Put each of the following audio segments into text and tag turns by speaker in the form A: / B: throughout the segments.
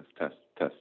A: Test, test, test.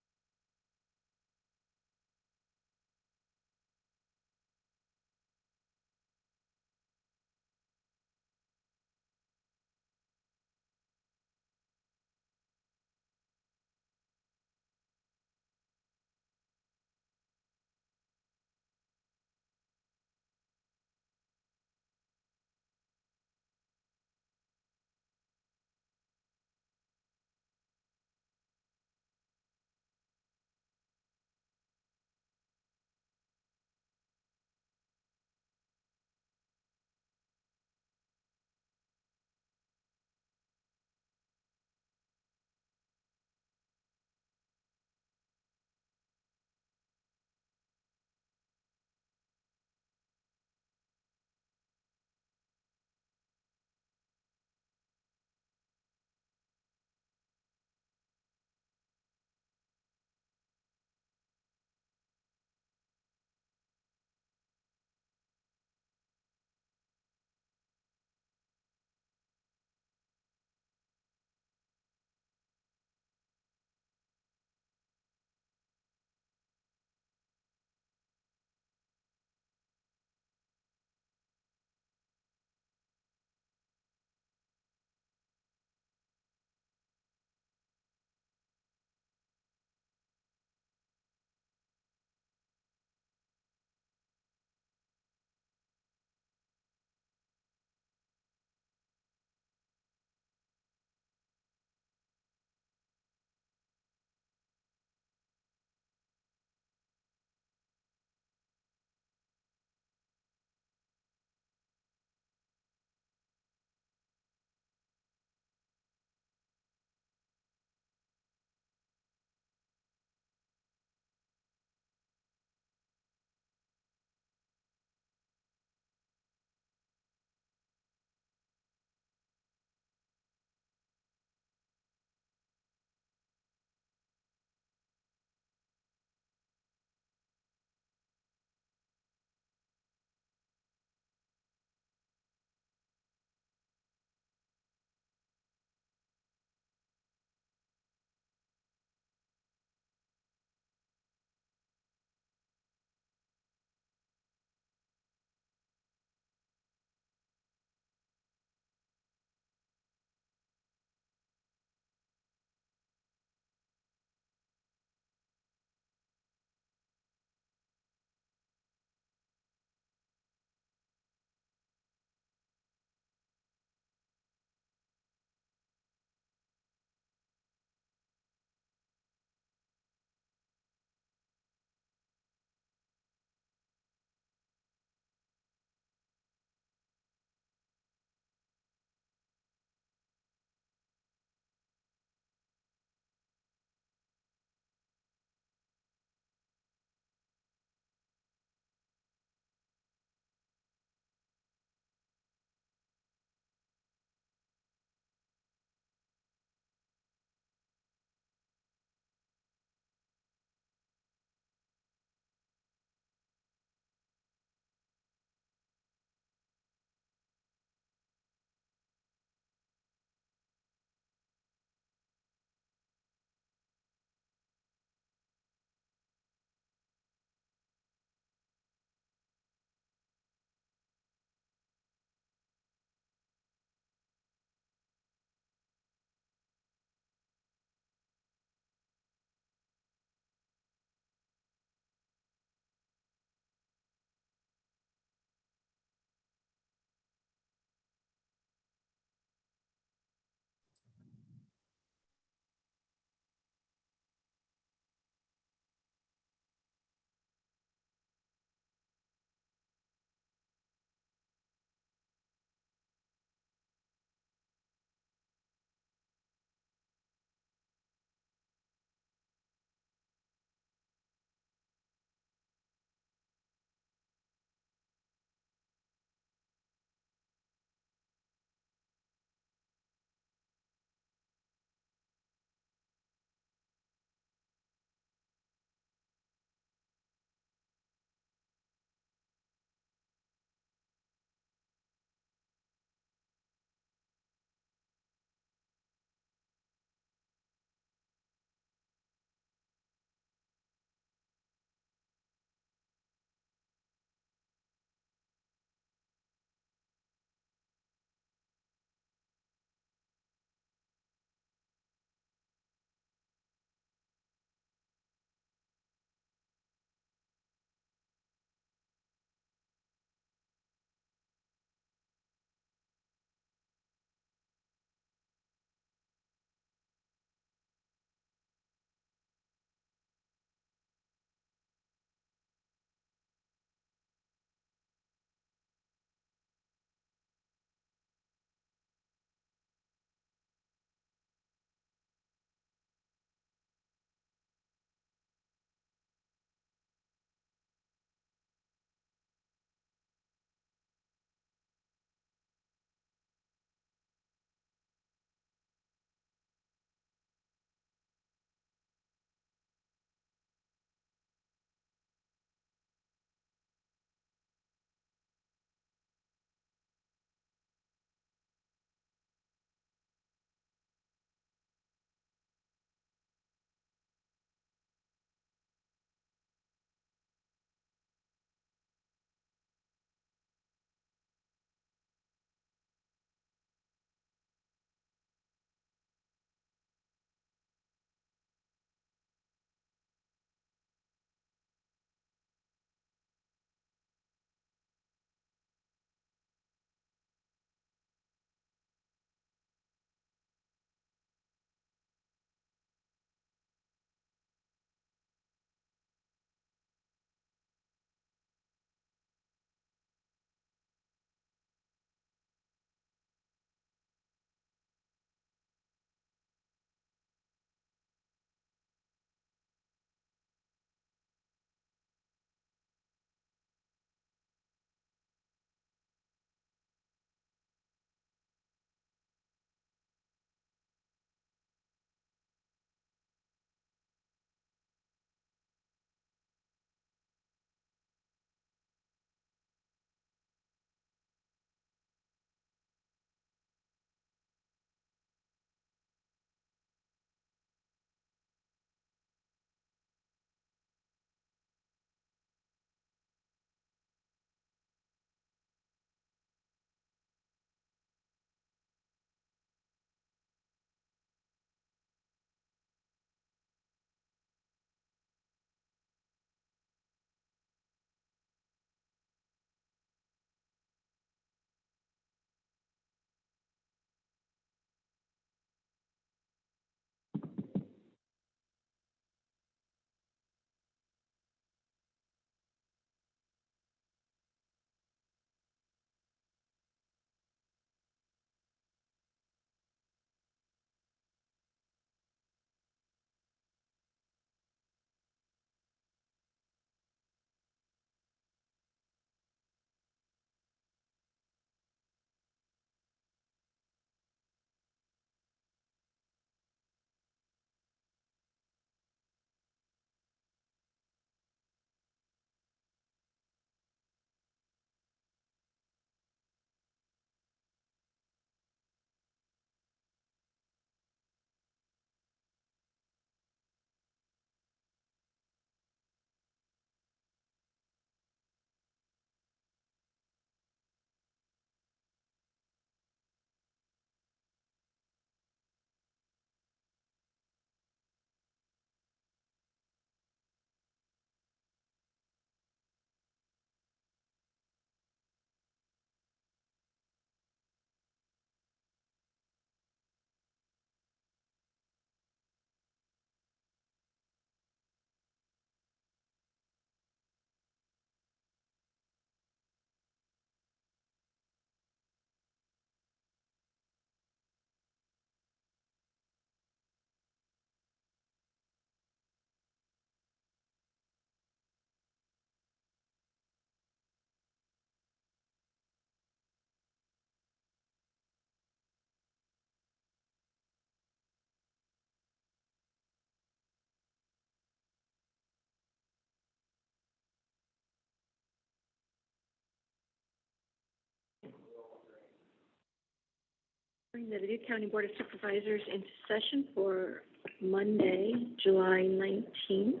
A: Bring the Dubuque County Board of Supervisors into session for Monday, July 19th.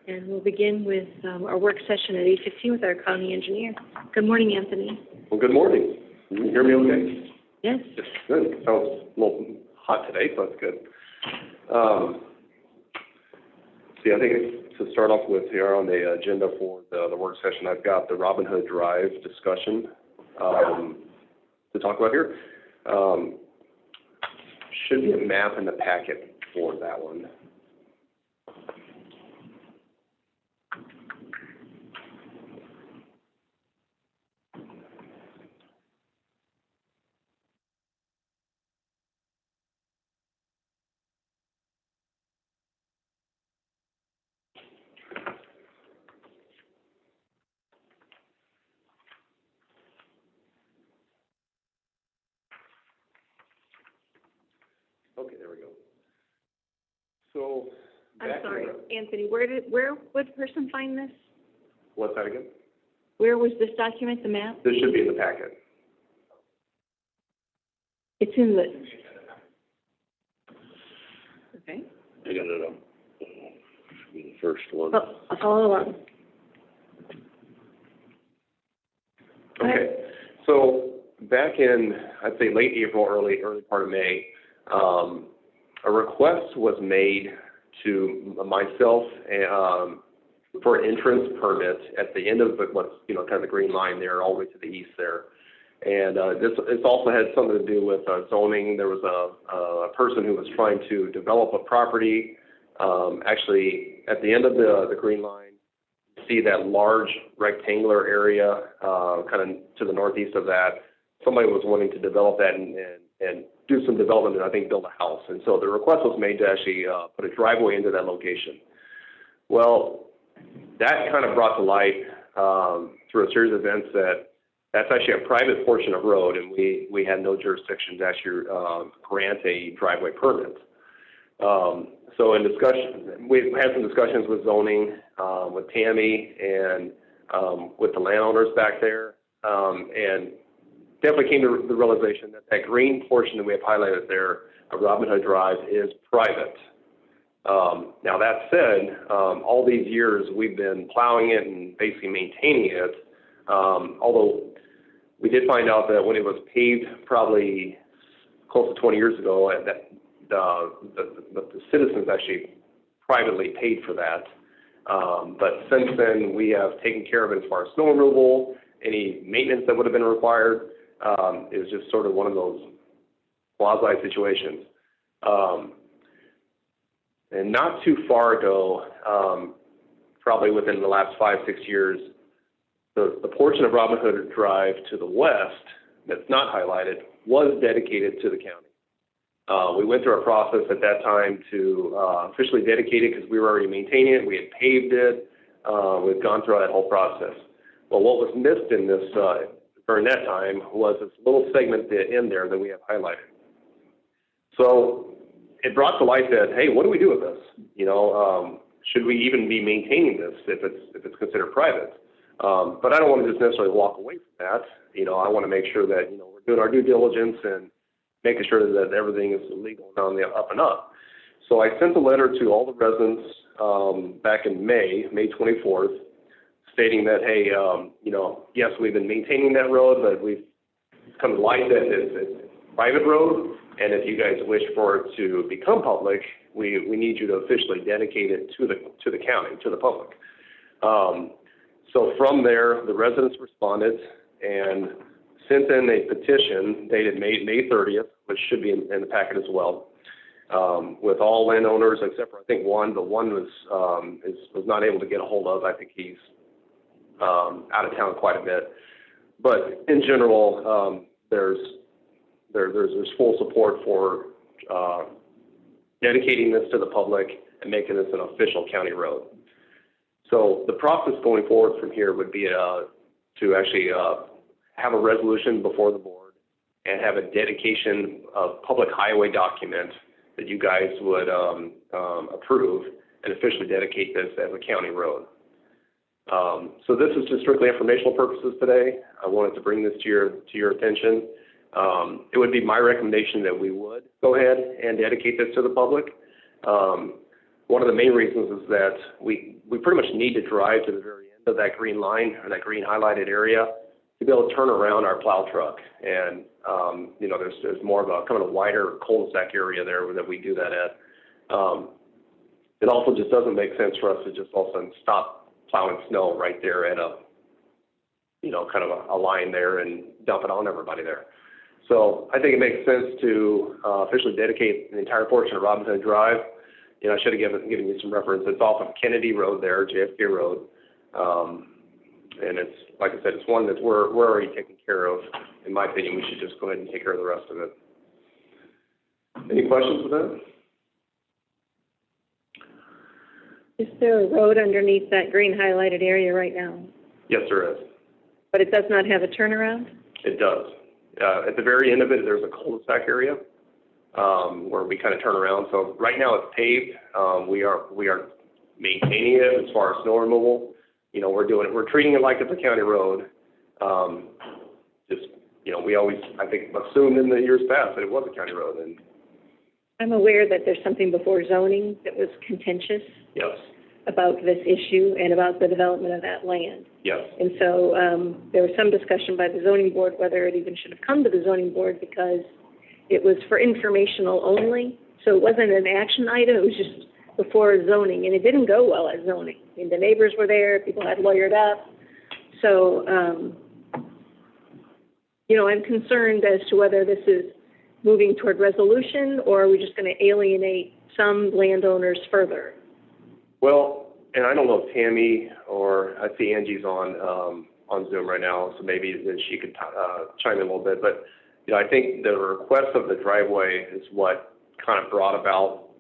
A: And we'll begin with our work session at 8:15 with our county engineer. Good morning, Anthony.
B: Well, good morning. Can you hear me okay?
A: Yes.
B: Good. Sounds a little hot today, so that's good. I think to start off with here on the agenda for the work session, I've got the Robin Hood Drive discussion to talk about here. Should be a map in the packet for that one. Okay, there we go. So,
A: I'm sorry, Anthony, where would the person find this?
B: What's that again?
A: Where was this document, the map?
B: This should be in the packet.
A: It's in the... Okay.
C: I got it up. Should be the first one.
A: Oh, I'll follow along.
B: Okay. So back in, I'd say late April, early part of May, a request was made to myself for an entrance permit at the end of what's kind of the green line there, all the way to the east there. And this also had something to do with zoning. There was a person who was trying to develop a property. Actually, at the end of the green line, you see that large rectangular area kind of to the northeast of that. Somebody was wanting to develop that and do some development and I think build a house. And so the request was made to actually put a driveway into that location. Well, that kind of brought to light through a series of events that's actually a private portion of road, and we had no jurisdiction to actually grant a driveway permit. So in discussion, we've had some discussions with zoning, with Tammy, and with the landowners back there, and definitely came to the realization that that green portion that we have highlighted there of Robin Hood Drive is private. Now that said, all these years we've been plowing it and basically maintaining it, although we did find out that when it was paved probably close to 20 years ago, that the citizens actually privately paid for that. But since then, we have taken care of it as far as snow removal, any maintenance that would have been required. It was just sort of one of those quasi situations. And not too far ago, probably within the last 5-6 years, the portion of Robin Hood Drive to the west that's not highlighted was dedicated to the county. We went through a process at that time to officially dedicate it because we were already maintaining it. We had paved it. We've gone through that whole process. Well, what was missed in this during that time was this little segment in there that we have highlighted. So it brought to light that, hey, what do we do with this? Should we even be maintaining this if it's considered private? But I don't want to just necessarily walk away from that. I want to make sure that we're doing our due diligence and making sure that everything is legal and on the up and up. So I sent a letter to all the residents back in May 24th, stating that, hey, yes, we've been maintaining that road, but we've come to light that it's a private road, and if you guys wish for it to become public, we need you to officially dedicate it to the county, to the public. So from there, the residents responded, and sent in a petition dated May 30th, which should be in the packet as well, with all landowners except for I think one, but one was not able to get a hold of. I think he's out of town quite a bit. But in general, there's full support for dedicating this to the public and making this an official county road. So the process going forward from here would be to actually have a resolution before the board and have a dedication of public highway document that you guys would approve and officially dedicate this as a county road. So this is just strictly informational purposes today. I wanted to bring this to your attention. It would be my recommendation that we would go ahead and dedicate this to the public. One of the main reasons is that we pretty much need to drive to the very end of that green line or that green highlighted area to be able to turn around our plow truck. And, you know, there's more of a kind of a wider cul-de-sac area there that we do that at. It also just doesn't make sense for us to just all of a sudden stop plowing snow right there at a, you know, kind of a line there and dump it on everybody there. So I think it makes sense to officially dedicate the entire portion of Robinson Drive. You know, I should have given you some reference. It's off of Kennedy Road there, JFK Road. And it's, like I said, it's one that we're already taking care of. In my opinion, we should just go ahead and take care of the rest of it. Any questions with that?
A: Is there a road underneath that green highlighted area right now?
B: Yes, there is.
A: But it does not have a turnaround?
B: It does. At the very end of it, there's a cul-de-sac area where we kind of turn around. So right now it's paved. We are maintaining it as far as snow removal. You know, we're treating it like it's a county road. Just, you know, we always, I think, assumed in the years past that it was a county road. And
A: I'm aware that there's something before zoning that was contentious.
B: yes.
A: About this issue and about the development of that land.
B: Yes.
A: And so there was some discussion by the zoning board whether it even should have come to the zoning board because it was for informational only. So it wasn't an action item, it was just before zoning, and it didn't go well at zoning. I mean, the neighbors were there, people had lawyered up. So, you know, I'm concerned as to whether this is moving toward resolution or are we just going to alienate some landowners further?
B: Well, and I don't know if Tammy or I see Angie's on Zoom right now, so maybe then she could chime in a little bit. But you know, I think the request of the driveway is what kind of brought about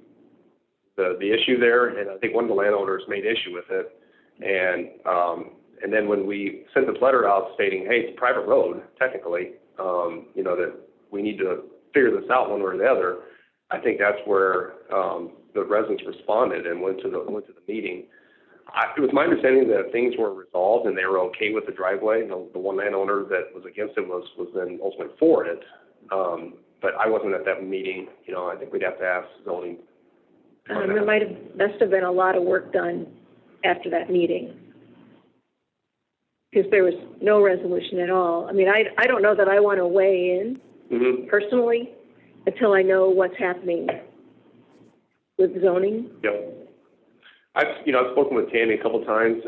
B: the issue there, and I think one of the landowners made issue with it. And then when we sent this letter out stating, hey, it's a private road technically, you know, that we need to figure this out one way or the other. I think that's where the residents responded and went to the meeting. It was my understanding that things were resolved and they were okay with the driveway. The one landowner that was against it was then ultimately for it. But I wasn't at that meeting. You know, I think we'd have to ask zoning.
A: There must have been a lot of work done after that meeting because there was no resolution at all. I mean, I don't know that I want to weigh in personally until I know what's happening with zoning.
B: Yep. I've spoken with Tammy a couple of times.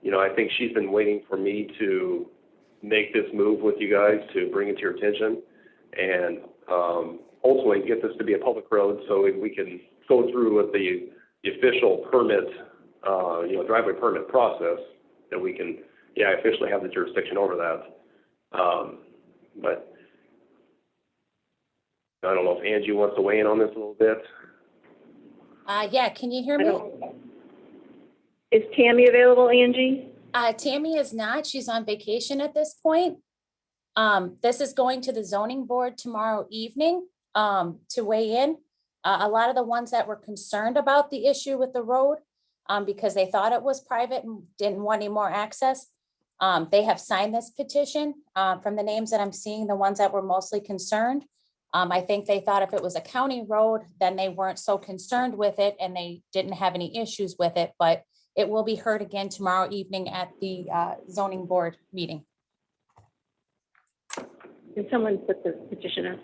B: You know, I think she's been waiting for me to make this move with you guys to bring it to your attention and ultimately get this to be a public road so we can go through with the official permit, you know, driveway permit process that we can, officially have the jurisdiction over that. But I don't know if Angie wants to weigh in on this a little bit.
D: Yeah, can you hear me?
A: Is Tammy available, Angie?
D: Tammy is not. She's on vacation at this point. This is going to the zoning board tomorrow evening to weigh in. A lot of the ones that were concerned about the issue with the road because they thought it was private and didn't want any more access. They have signed this petition from the names that I'm seeing, the ones that were mostly concerned. I think they thought if it was a county road, then they weren't so concerned with it and they didn't have any issues with it, but it will be heard again tomorrow evening at the zoning board meeting.
A: Can someone put the petition up?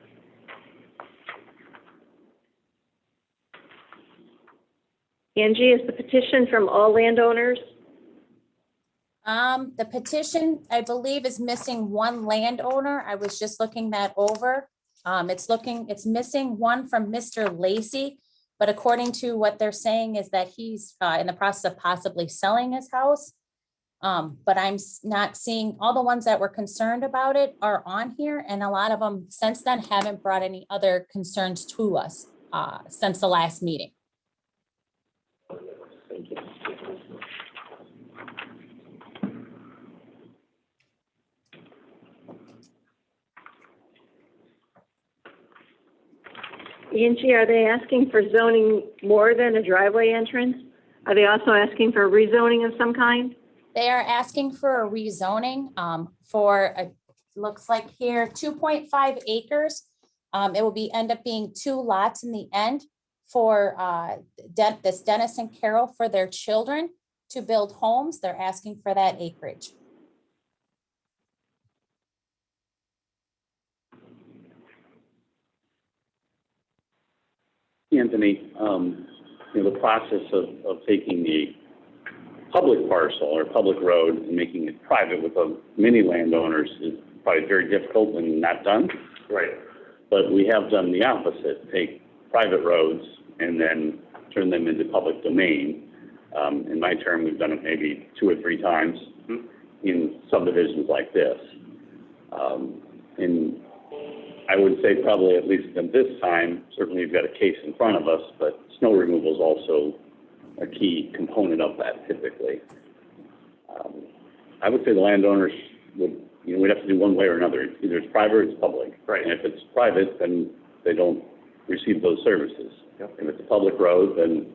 A: Angie, is the petition from all landowners?
D: The petition, I believe, is missing one landowner. I was just looking that over. It's missing one from Mr. Lacy, but according to what they're saying is that he's in the process of possibly selling his house. But I'm not seeing, all the ones that were concerned about it are on here, and a lot of them since then haven't brought any other concerns to us since the last meeting.
A: Thank you. Angie, are they asking for zoning more than a driveway entrance? Are they also asking for rezoning of some kind?
D: They are asking for a rezoning for looks like here, 2.5 acres. It will end up being 2 lots in the end for this Dennis and Carol for their children to build homes. They're asking for that acreage.
E: Anthony, the process of taking the public parcel or public road and making it private with many landowners is probably very difficult and not done.
B: Right.
E: But we have done the opposite, take private roads and then turn them into public domain. In my term, we've done it maybe 2 or 3 times in subdivisions like this. And I would say probably at least at this time, certainly you've got a case in front of us, but snow removal is also a key component of that typically. I would say the landowners we'd have to do one way or another. Either it's private or it's public.
B: Right.
E: And if it's private, then they don't receive those services.
B: Yep.
E: If it's a public road, then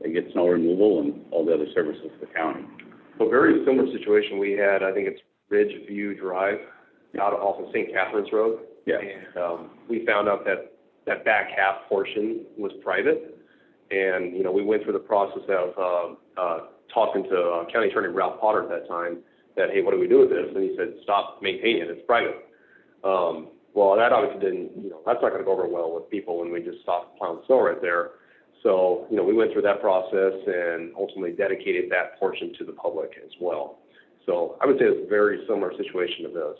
E: they get snow removal and all the other services of the county.
B: A very similar situation we had, I think it's Ridge View Drive, out off of St. Catherine's Road.
E: Yeah.
B: And we found out that that back half portion was private. And, we went through the process of talking to County Attorney Ralph Potter at that time, that, hey, what do we do with this? And he said, stop maintaining it, it's private. Well, that obviously didn't, that's not going to go over well with people when we just stopped plowing snow right there. So, we went through that process and ultimately dedicated that portion to the public as well. So I would say it's a very similar situation to this.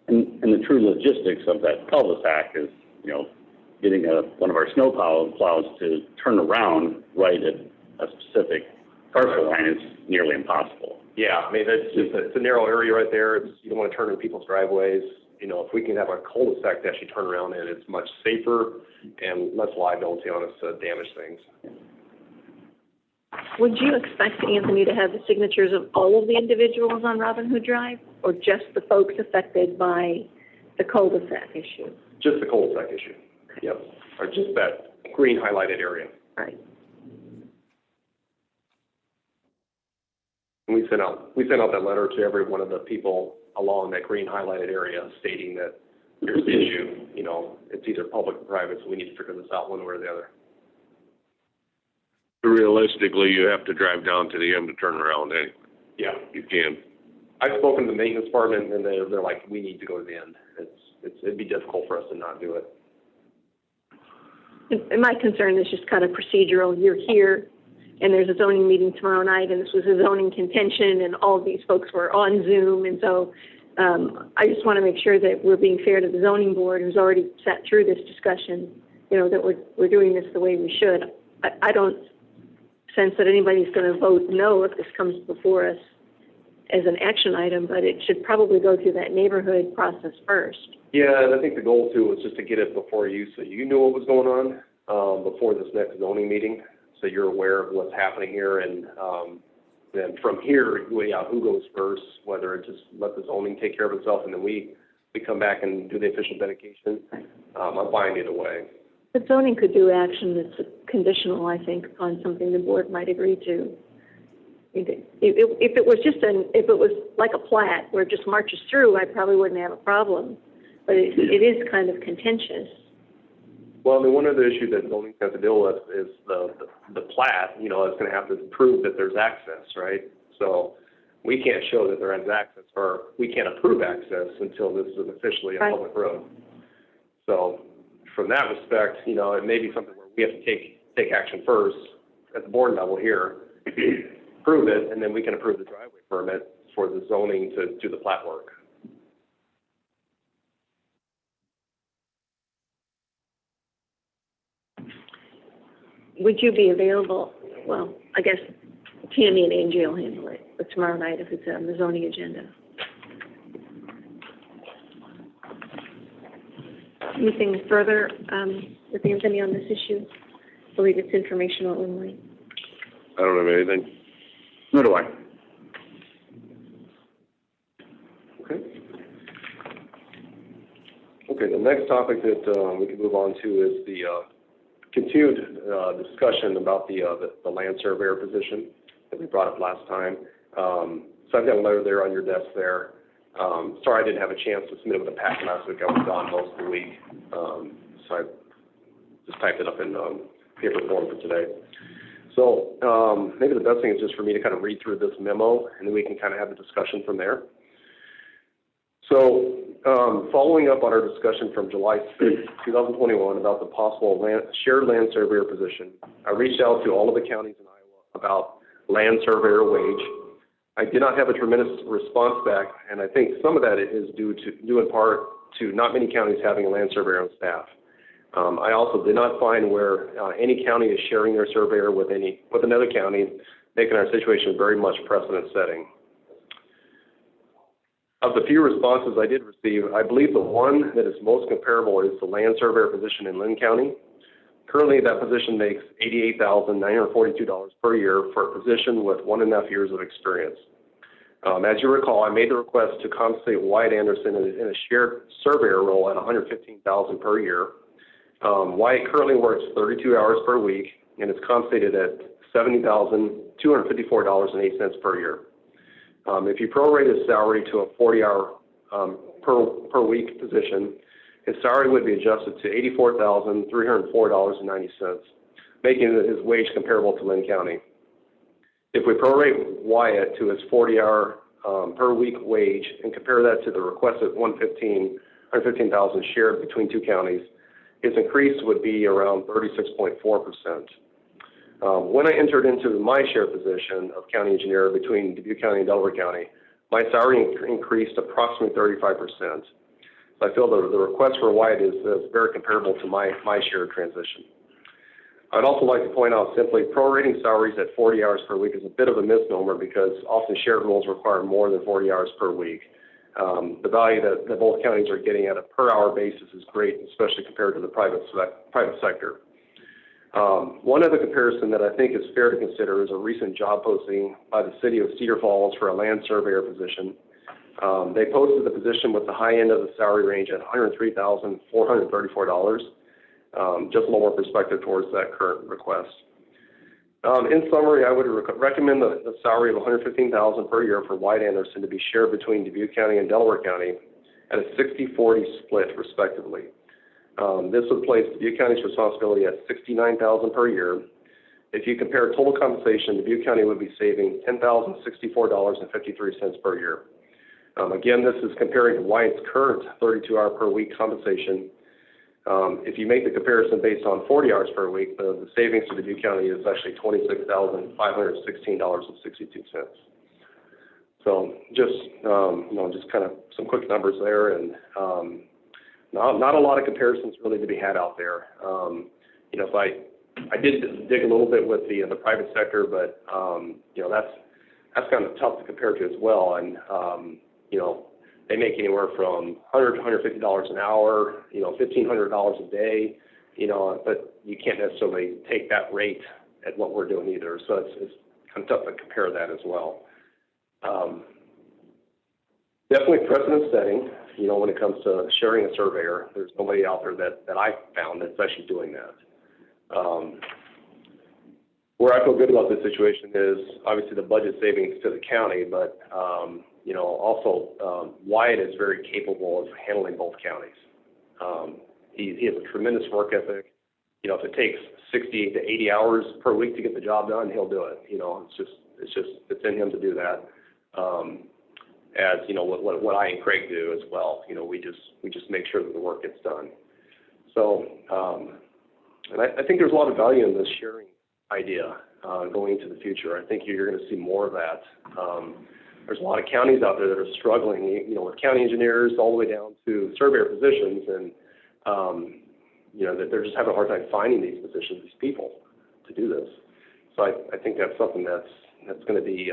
E: And the true logistics of that cul-de-sac is, getting one of our snow plows to turn around right at a specific parcel line is nearly impossible.
B: Yeah, I mean, it's a narrow area right there. You don't want to turn in people's driveways. If we can have a cul-de-sac to actually turn around in, it's much safer and less liability on us to damage things.
A: Would you expect, Anthony, to have the signatures of all of the individuals on Robin Hood Drive, or just the folks affected by the cul-de-sac issue?
B: Just the cul-de-sac issue. Yep. Or just that green highlighted area.
A: Right.
B: And we sent out that letter to every one of the people along that green highlighted area stating that here's the issue. It's either public or private, so we need to figure this out one way or the other.
C: Realistically, you have to drive down to the end to turn around anyway.
B: Yeah.
C: You can.
B: I've spoken to the maintenance department, and they're like, we need to go to the end. It'd be difficult for us to not do it.
A: And my concern is just kind of procedural. You're here, and there's a zoning meeting tomorrow night, and this was a zoning contention, and all of these folks were on Zoom, and so I just want to make sure that we're being fair to the zoning board, who's already sat through this discussion, that we're doing this the way we should. I don't sense that anybody's going to vote no if this comes before us as an action item, but it should probably go through that neighborhood process first.
B: Yeah, and I think the goal too was just to get it before you, so you knew what was going on before this next zoning meeting, so you're aware of what's happening here, and then from here, who goes first, whether it just let the zoning take care of itself, and then we come back and do the official dedication. I'm fine either way.
A: But zoning could do action that's conditional, I think, upon something the board might agree to. If it was like a plat where it just marches through, I probably wouldn't have a problem. But it is kind of contentious.
B: Well, I mean, one of the issues that zoning has to deal with is the plat. It's going to have to prove that there's access, right? So we can't show that there is access, or we can't approve access until this is officially a public road. So from that respect, it may be something where we have to take action first at the board level here, prove it, and then we can approve the driveway permit for the zoning to do the plat work.
A: Would you be available? Well, I guess Tammy and Angie will handle it, but tomorrow night if it's on the zoning agenda. Anything further with Anthony on this issue? I believe it's informational only.
C: I don't have anything.
E: Nor do I.
B: Okay, the next topic that we can move on to is the continued discussion about the land surveyor position that we brought up last time. So I've got a letter there on your desk there. Sorry I didn't have a chance to submit it with a packet last week. I was gone most of the week. So I just typed it up in paper form for today. So maybe the best thing is just for me to kind of read through this memo, and then we can kind of have the discussion from there. So following up on our discussion from July 6, 2021 about the possible shared land surveyor position, I reached out to all of the counties in Iowa about land surveyor wage. I did not have a tremendous response back, and I think some of that is due in part to not many counties having a land surveyor on staff. I also did not find where any county is sharing their surveyor with another county, making our situation very much precedent setting. Of the few responses I did receive, I believe the one that is most comparable is the land surveyor position in Lynn County. Currently, that position makes $88,942 per year for a position with 1.5 years of experience. As you recall, I made the request to compensate Wyatt Anderson in a shared surveyor role at $115,000 per year. Wyatt currently works 32 hours per week and is compensated at $70,254.08 per year. If you prorate his salary to a 40-hour per week position, his salary would be adjusted to $84,304.90, making his wage comparable to Lynn County. If we prorate Wyatt to his 40-hour per week wage and compare that to the requested $115,000 shared between two counties, his increase would be around 36.4%. When I entered into my share position of county engineer between Dubuque County and Delaware County, my salary increased approximately 35%. So I feel the request for Wyatt is very comparable to my share transition. I'd also like to point out simply prorating salaries at 40 hours per week is a bit of a misnomer because often shared roles require more than 40 hours per week. The value that both counties are getting at a per hour basis is great, especially compared to the private sector. One other comparison that I think is fair to consider is a recent job posting by the city of Cedar Falls for a land surveyor position. They posted the position with the high end of the salary range at $103,434, just a little more perspective towards that current request. In summary, I would recommend the salary of $115,000 per year for Wyatt Anderson to be shared between Dubuque County and Delaware County at a 60-40 split, respectively. This would place Dubuque County's responsibility at $69,000 per year. If you compare total compensation, Dubuque County would be saving $10,064.53 per year. Again, this is comparing to Wyatt's current 32-hour per week compensation. If you make the comparison based on 40 hours per week, the savings to Dubuque County is actually $26,516.62. So just just kind of some quick numbers there, and not a lot of comparisons really to be had out there. If I did dig a little bit with the private sector, but that's kind of tough to compare to as well, and they make anywhere from $100 to $150 an hour, $1,500 a day, but you can't necessarily take that rate at what we're doing either. So it's kind of tough to compare that as well. Definitely precedent setting, when it comes to sharing a surveyor. There's nobody out there that I found that's actually doing that. Where I feel good about this situation is obviously the budget savings to the county, but also Wyatt is very capable of handling both counties. He has a tremendous work ethic. If it takes 60 to 80 hours per week to get the job done, he'll do it. It's in him to do that. As what I and Craig do as well. We just make sure that the work gets done. So, and I think there's a lot of value in this sharing idea going into the future. I think you're going to see more of that. There's a lot of counties out there that are struggling, with county engineers all the way down to surveyor positions, and that they're just having a hard time finding these positions, these people to do this. So I think that's something that's going to be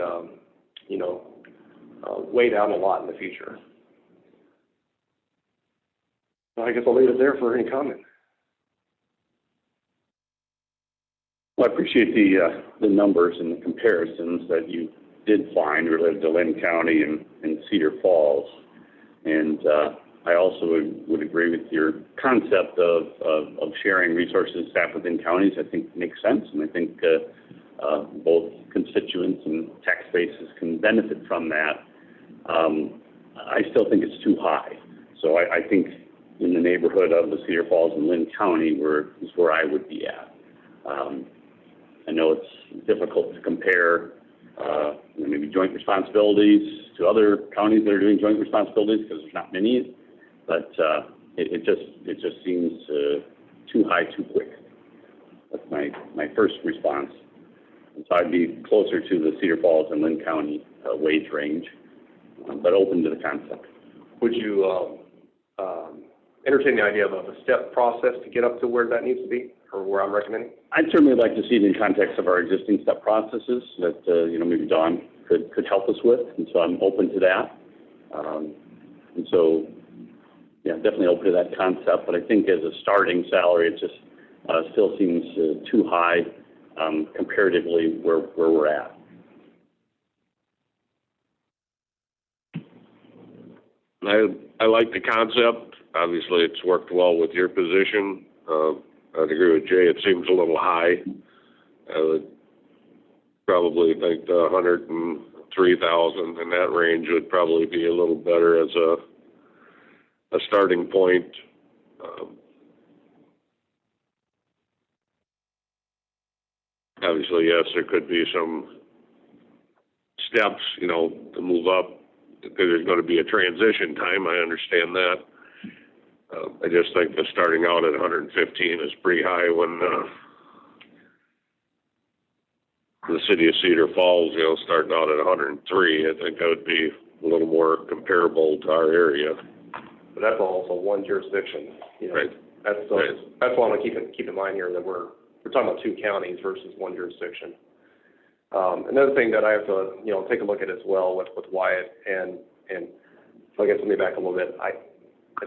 B: weighed out a lot in the future. I guess I'll leave it there for any comment.
E: Well, I appreciate the numbers and the comparisons that you did find related to Lynn County and Cedar Falls. And I also would agree with your concept of sharing resources staff within counties. I think makes sense, and I think both constituents and tax bases can benefit from that. I still think it's too high. So I think in the neighborhood of the Cedar Falls and Lynn County is where I would be at. I know it's difficult to compare, maybe joint responsibilities to other counties that are doing joint responsibilities because there's not many, but it just seems too high too quick. That's my first response. And so I'd be closer to the Cedar Falls and Lynn County wage range, but open to the concept.
B: Would you entertain the idea of a step process to get up to where that needs to be, or where I'm recommending?
E: I'd certainly like to see it in context of our existing step processes that, maybe Dawn could help us with, and so I'm open to that. And so, yeah, definitely open to that concept, but I think as a starting salary, it just still seems too high comparatively where we're at.
C: I like the concept. Obviously, it's worked well with your position. I'd agree with Jay. It seems a little high. I would probably think the 103,000 in that range would probably be a little better as a starting point. Obviously, yes, there could be some steps, to move up because there's going to be a transition time. I understand that. I just think that starting out at 115 is pretty high when the city of Cedar Falls, starting out at 103. I think that would be a little more comparable to our area.
B: But that's also one jurisdiction,
C: Right.
B: That's what I want to keep in mind here, that we're talking about two counties versus one jurisdiction. Another thing that I have to, take a look at as well with Wyatt, and so I guess let me back a little bit. I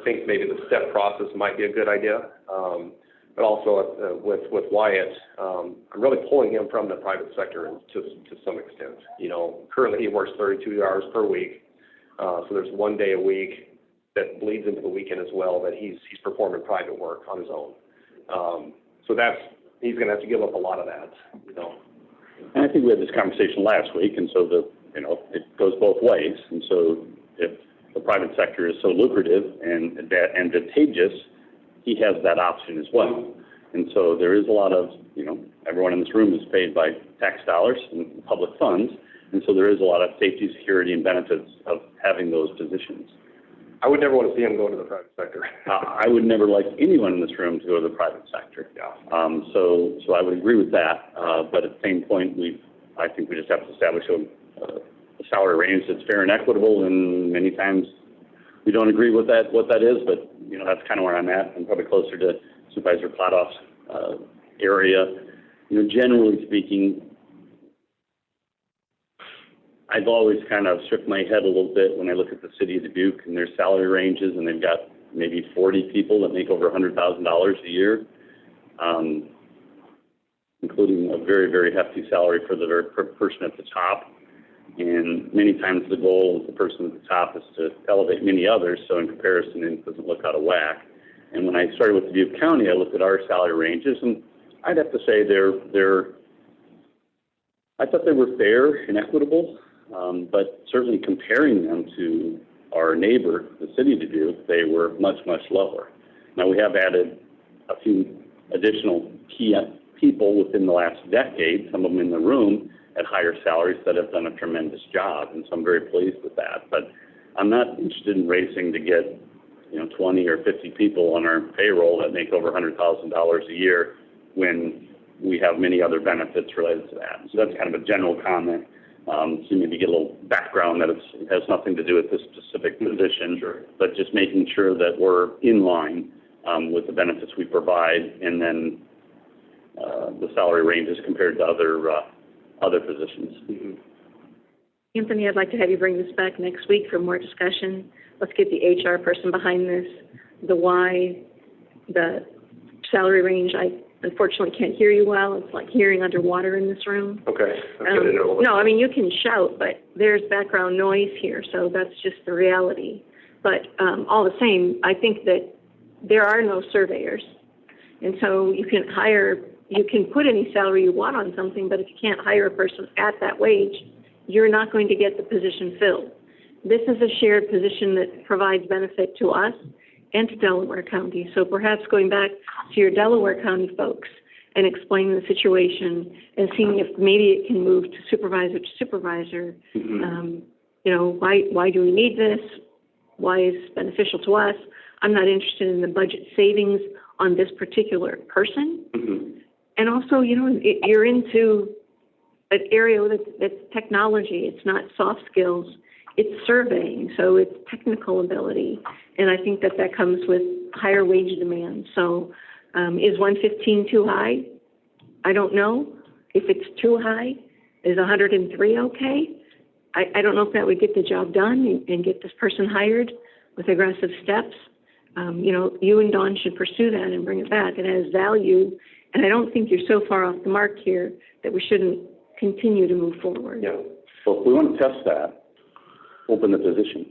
B: think maybe the step process might be a good idea, but also with Wyatt, I'm really pulling him from the private sector to some extent. Currently he works 32 hours per week, so there's one day a week that bleeds into the weekend as well that he's performing private work on his own. So he's going to have to give up a lot of that,
E: And I think we had this conversation last week, and so it goes both ways. And so if the private sector is so lucrative and advantageous, he has that option as well. And so there is a lot of, everyone in this room is paid by tax dollars and public funds, and so there is a lot of safety, security, and benefits of having those positions.
B: I would never want to see him go to the private sector.
E: I would never like anyone in this room to go to the private sector.
B: Yeah.
E: So I would agree with that, but at the same point, I think we just have to establish a salary range that's fair and equitable, and many times we don't agree with what that is, but, that's kind of where I'm at. I'm probably closer to Supervisor Pladoff's area. Generally speaking, I've always kind of shook my head a little bit when I look at the city of Dubuque and their salary ranges, and they've got maybe 40 people that make over $100,000 a year, including a very, very hefty salary for the person at the top. And many times the goal of the person at the top is to elevate many others, so in comparison it doesn't look out of whack. And when I started with Dubuque County, I looked at our salary ranges, and I'd have to say I thought they were fair and equitable. But certainly comparing them to our neighbor, the city of Dubuque, they were much, much lower. Now, we have added a few additional key people within the last decade, some of them in the room, at higher salaries that have done a tremendous job, and so I'm very pleased with that. But I'm not interested in racing to get, 20 or 50 people on our payroll that make over $100,000 a year when we have many other benefits related to that. So that's kind of a general comment. So maybe get a little background that it has nothing to do with this specific position, but just making sure that we're in line with the benefits we provide, and then the salary ranges compared to other positions.
B: Mm-hmm.
A: Anthony, I'd like to have you bring this back next week for more discussion. Let's get the HR person behind this, the why, the salary range. I unfortunately can't hear you well. It's like hearing underwater in this room.
B: Okay. No,
A: I mean, you can shout, but there's background noise here, so that's just the reality. But all the same, I think that there are no surveyors. And so you can put any salary you want on something, but if you can't hire a person at that wage, you're not going to get the position filled. this is a shared position that provides benefit to us and to Delaware County. So perhaps going back to your Delaware County folks and explaining the situation and seeing if maybe it can move to supervisor to supervisor. You know, why do we need this? Why is it beneficial to us? I'm not interested in the budget savings on this particular person. And also, you know, you're into an area that's technology. It's not soft skills. It's surveying, so it's technical ability. And I think that comes with higher wage demand. So is 115 too high? I don't know. If it's too high, is 103 okay? I don't know if that would get the job done and get this person hired with aggressive steps. You know, you and Dawn should pursue that and bring it back. It has value, and I don't think you're so far off the mark here that we shouldn't continue to move forward.
E: Yeah. So if we want to test that, open the position.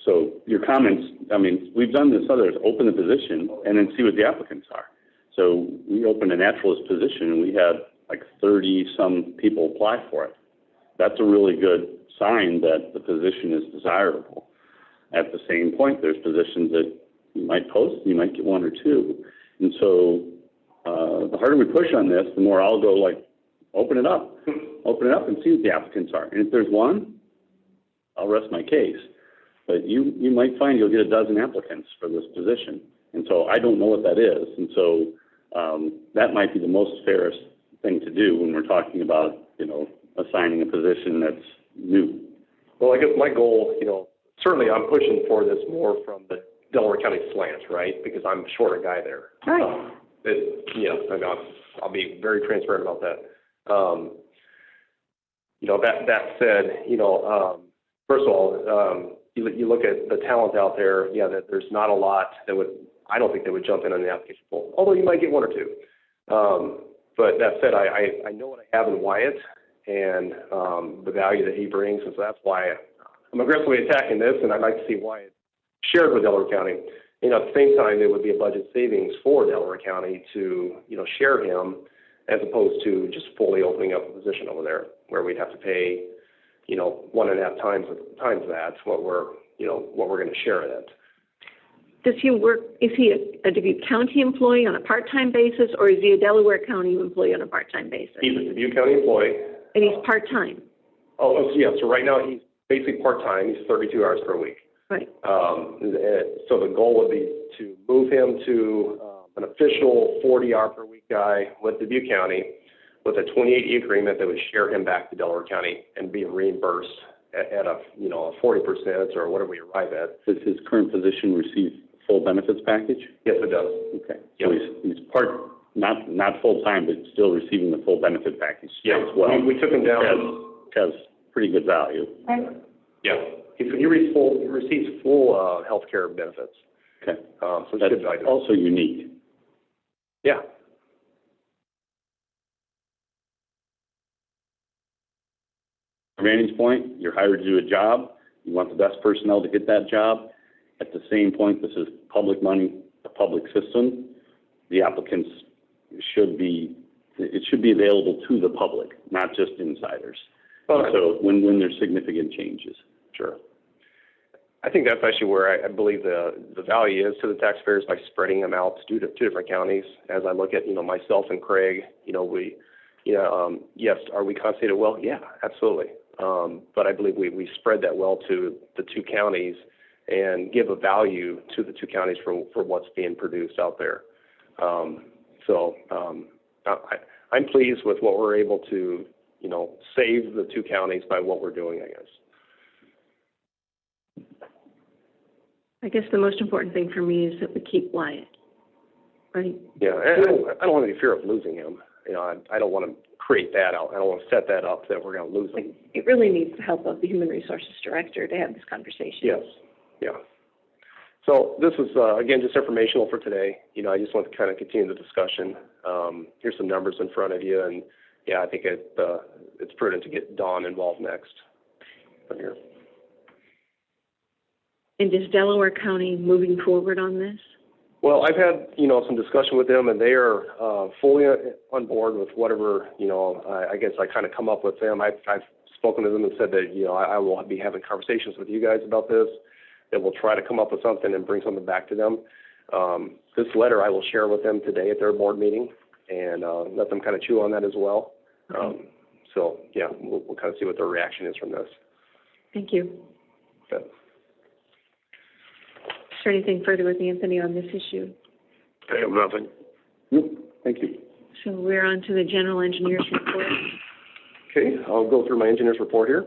E: So your comments, I mean, we've done this others, open the position and then see what the applicants are. So we opened a naturalist position and we had like 30-some people apply for it. That's a really good sign that the position is desirable. At the same point, there's positions that you might post, you might get one or two. And so the harder we push on this, the more I'll go like, open it up and see what the applicants are. And if there's one, I'll rest my case. But you might find you'll get a dozen applicants for this position. And so I don't know what that is. And so that might be the most fairest thing to do when we're talking about, you know, assigning a position that's new.
B: Well, I guess my goal, you know, certainly I'm pushing for this more from the Delaware County slant, right? Because I'm a shorter guy there.
A: Right.
B: I'll be very transparent about that. You know, that said, you know, first of all, you look at the talent out there, yeah, that there's not a lot that I don't think they would jump in on the application pool, although you might get one or two. But that said, I know what I have in Wyatt and the value that he brings, and so that's why I'm aggressively attacking this, and I'd like to see Wyatt shared with Delaware County. You know, at the same time, there would be a budget savings for Delaware County to, you know, share him as opposed to just fully opening up a position over there where we'd have to pay, you know, 1.5 times that what we're going to share it at.
A: Does he work, is he a Dubuque County employee on a part-time basis, or is he a Delaware County employee on a part-time basis?
B: He's a Dubuque County employee.
A: And he's part-time?
B: Oh, yeah, so right now he's basically part-time. He's 32 hours per week.
A: Right.
B: So the goal would be to move him to an official 40-hour per week guy with Dubuque County with a 28E agreement that would share him back to Delaware County and be reimbursed at a, you know, a 40% or whatever we arrive at.
E: Does his current position receive full benefits package?
B: Yes, it does.
E: Okay.
B: Yep.
E: So he's not full-time, but still receiving the full benefit package as well.
B: We took him down.
E: Has pretty good value.
B: Yeah. He receives full health care benefits.
E: Okay.
B: So it's
E: That's
B: good value.
E: also unique.
B: Yeah.
E: Randy's point, you're hired to do a job. You want the best personnel to get that job. At the same point, this is public money, a public system. The applicants it should be available to the public, not just insiders.
B: Okay.
E: So when there's significant changes.
B: Sure. I think that's actually where I believe the value is to the taxpayers by spreading them out to two different counties. As I look at, you know, myself and Craig, you know, yes, are we compensated well? Yeah, absolutely. But I believe we spread that well to the two counties and give a value to the two counties for what's being produced out there. I'm pleased with what we're able to, you know, save the two counties by what we're doing, I guess.
A: I guess the most important thing for me is that we keep Wyatt, right?
B: Yeah, and I don't have any fear of losing him. You know, I don't want to create that out. I don't want to set that up that we're going to lose him.
A: It really needs the help of the Human Resources Director to have this conversation.
B: Yes, yeah. So this is, again, just informational for today. You know, I just want to kind of continue the discussion. Here's some numbers in front of you, and, yeah, I think it's prudent to get Dawn involved next from here.
A: And is Delaware County moving forward on this?
B: Well, I've had, you know, some discussion with them, and they are fully on board with whatever, you know, I guess I kind of come up with them. I've spoken to them and said that, I will be having conversations with you guys about this, that we'll try to come up with something and bring something back to them. This letter I will share with them today at their board meeting and let them kind of chew on that as well. So, yeah, we'll kind of see what their reaction is from this.
A: Thank you.
B: Okay.
A: Is there anything further with Anthony on this issue?
C: I have nothing.
E: Nope, thank you.
A: So we're on to the general engineer's report.
B: Okay, I'll go through my engineer's report here.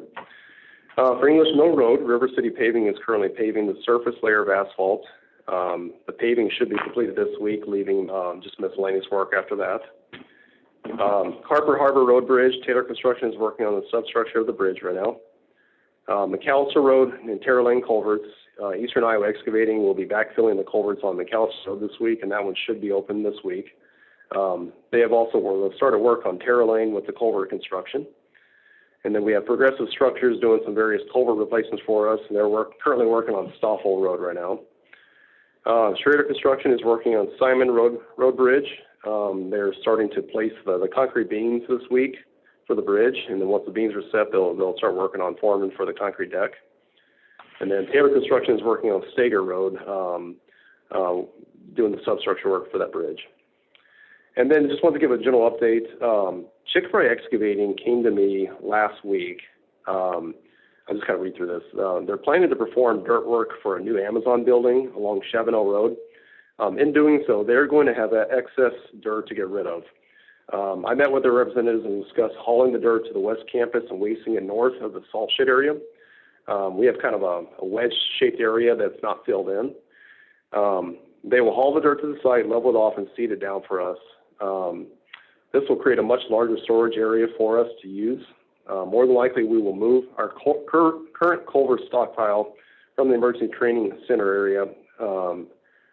B: For English Mill Road, River City Paving is currently paving the surface layer of asphalt. The paving should be completed this week, leaving just miscellaneous work after that. Harper Harbor Road Bridge, Taylor Construction is working on the substructure of the bridge right now. McAllister Road and Terra Lane culverts, Eastern Iowa Excavating will be backfilling the culverts on McAllister Road this week, and that one should be open this week. They have also started work on Terra Lane with the culvert construction. And then we have Progressive Structures doing some various culvert replacements for us, and they're currently working on Stoffel Road right now. Schrader Construction is working on Simon Road Bridge. They're starting to place the concrete beams this week for the bridge, and then once the beams are set, they'll start working on forming for the concrete deck. And then Taylor Construction is working on Stager Road, doing the substructure work for that bridge. And then just wanted to give a general update. Chick-fil-A Excavating came to me last week. I'll just kind of read through this. They're planning to perform dirt work for a new Amazon building along Chavano Road. In doing so, they're going to have that excess dirt to get rid of. I met with their representatives and discussed hauling the dirt to the west campus and wasting it north of the salt shed area. We have kind of a wedge-shaped area that's not filled in. They will haul the dirt to the site, level it off, and seed it down for us. This will create a much larger storage area for us to use. More than likely, we will move our current culvert stockpile from the emergency training center area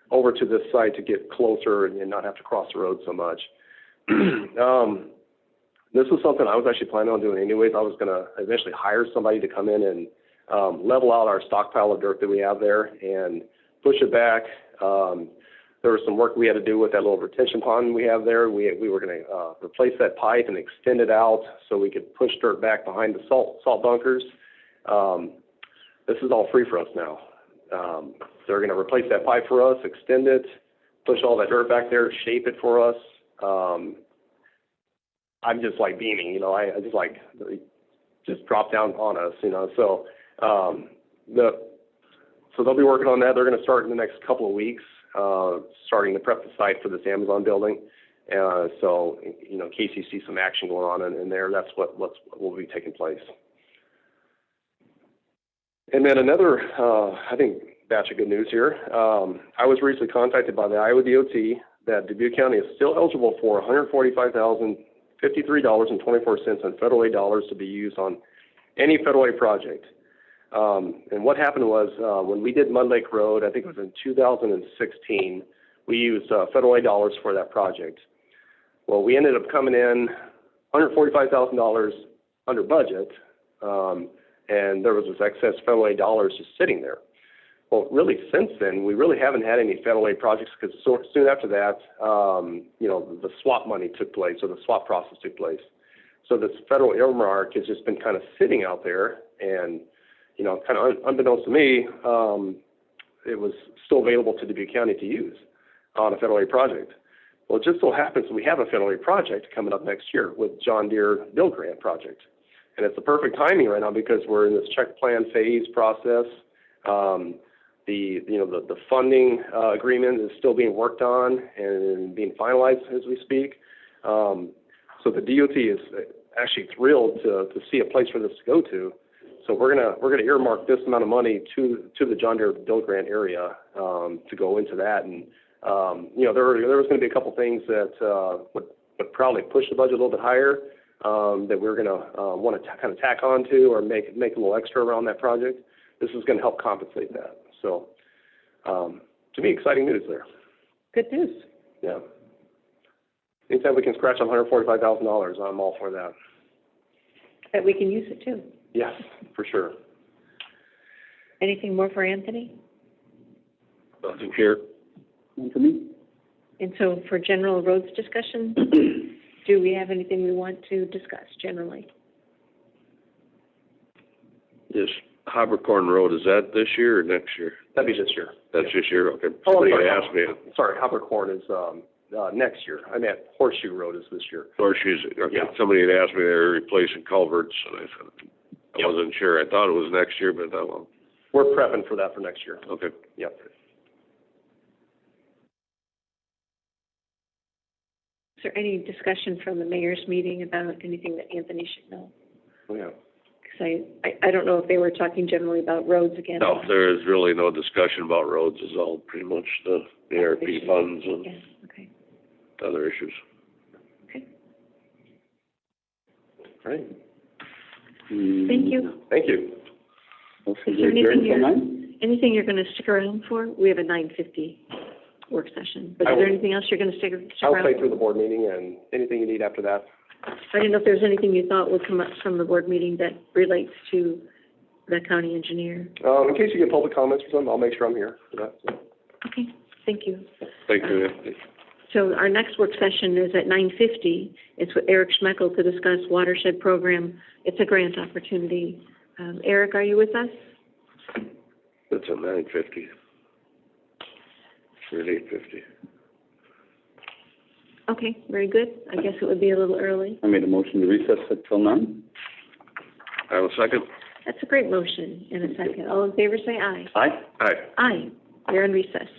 B: over to this site to get closer and not have to cross the road so much. This was something I was actually planning on doing anyways. I was going to eventually hire somebody to come in and level out our stockpile of dirt that we have there and push it back. There was some work we had to do with that little retention pond we have there. We were going to replace that pipe and extend it out so we could push dirt back behind the salt bunkers. This is all free for us now. They're going to replace that pipe for us, extend it, push all that dirt back there, shape it for us. I'm just like beaming, I just drop down on us, So so they'll be working on that. They're going to start in the next couple of weeks, starting to prep the site for this Amazon building. So, in case you see some action going on in there, that's what will be taking place. And then another, I think, batch of good news here. I was recently contacted by the Iowa DOT that Dubuque County is still eligible for $145,053.24 in federal aid dollars to be used on any federal aid project. And what happened was when we did Mud Lake Road, I think it was in 2016, we used federal aid dollars for that project. Well, we ended up coming in $145,000 under budget, and there was this excess federal aid dollars just sitting there. Well, really, since then, we really haven't had any federal aid projects because soon after that, the swap money took place, or the swap process took place. So this federal earmark has just been kind of sitting out there, and kind of unbeknownst to me, it was still available to Dubuque County to use on a federal aid project. Well, it just so happens we have a federal aid project coming up next year with John Deere Build Grant project. And it's the perfect timing right now because we're in this check plan phase process. The funding agreement is still being worked on and being finalized as we speak. So the DOT is actually thrilled to see a place for this to go to. So we're gonna earmark this amount of money to the John Deere Build Grant area to go into that. And there was going to be a couple things that would probably push the budget a little bit higher that we're going to want to kind of tack on to or make a little extra around that project. This is going to help compensate that. So to me, exciting news there.
A: Good news.
B: Yeah. Anytime we can scratch on $145,000, I'm all for that.
A: That we can use it too.
B: Yes, for sure.
A: Anything more for Anthony?
C: Nothing here.
E: And for me?
A: And so for general roads discussion, do we have anything we want to discuss generally?
C: This Habercorn Road, is that this year or next year?
B: That'd be this year.
C: That's this year, okay.
B: Oh,
C: Somebody
B: sorry.
C: asked me,
B: Sorry, Habercorn is, next year. I meant Horseshoe Road is this year.
C: or she's, okay,
B: Yeah.
C: somebody had asked me they're replacing culverts, and I said, I
B: Yep.
C: wasn't sure. I thought it was next year, but that one,
B: We're prepping for that for next year.
C: okay.
B: Yep.
A: Is there any discussion from the mayor's meeting about anything that Anthony should know?
B: Oh, yeah.
A: Because I don't know if they were talking generally about roads again.
C: No, there is really no discussion about roads, it's all pretty much the ARP funds and
A: Yeah, okay,
C: other issues.
A: okay.
B: All right.
A: Thank you.
B: Thank you.
E: Motion
A: Is there
E: to adjourn
A: anything
E: till 9?
A: Anything you're gonna stick around for? We have a 9:50 work session, but
B: I
A: is there
B: will-
A: anything else you're gonna stick
B: I'll
A: around
B: stay
A: for?
B: through the board meeting and anything you need after that.
A: I didn't know if there was anything you thought would come up from the board meeting that relates to the county engineer.
B: In case you get public comments or something, I'll make sure I'm here for that. So.
A: Okay, thank you.
C: Thank you, Anthony.
A: So our next work session is at 9:50. It's with Eric Schmeckel to discuss watershed program. It's a grant opportunity. Eric, are you with us?
C: It's at 9:50. Or at 8:50.
A: Okay, very good. I guess it would be a little early.
E: I made a motion to recess until 9.
C: I have a second?
A: That's a great motion in a second. All in favor, say aye.
E: Aye?
C: Aye.
A: Aye. We're in recess.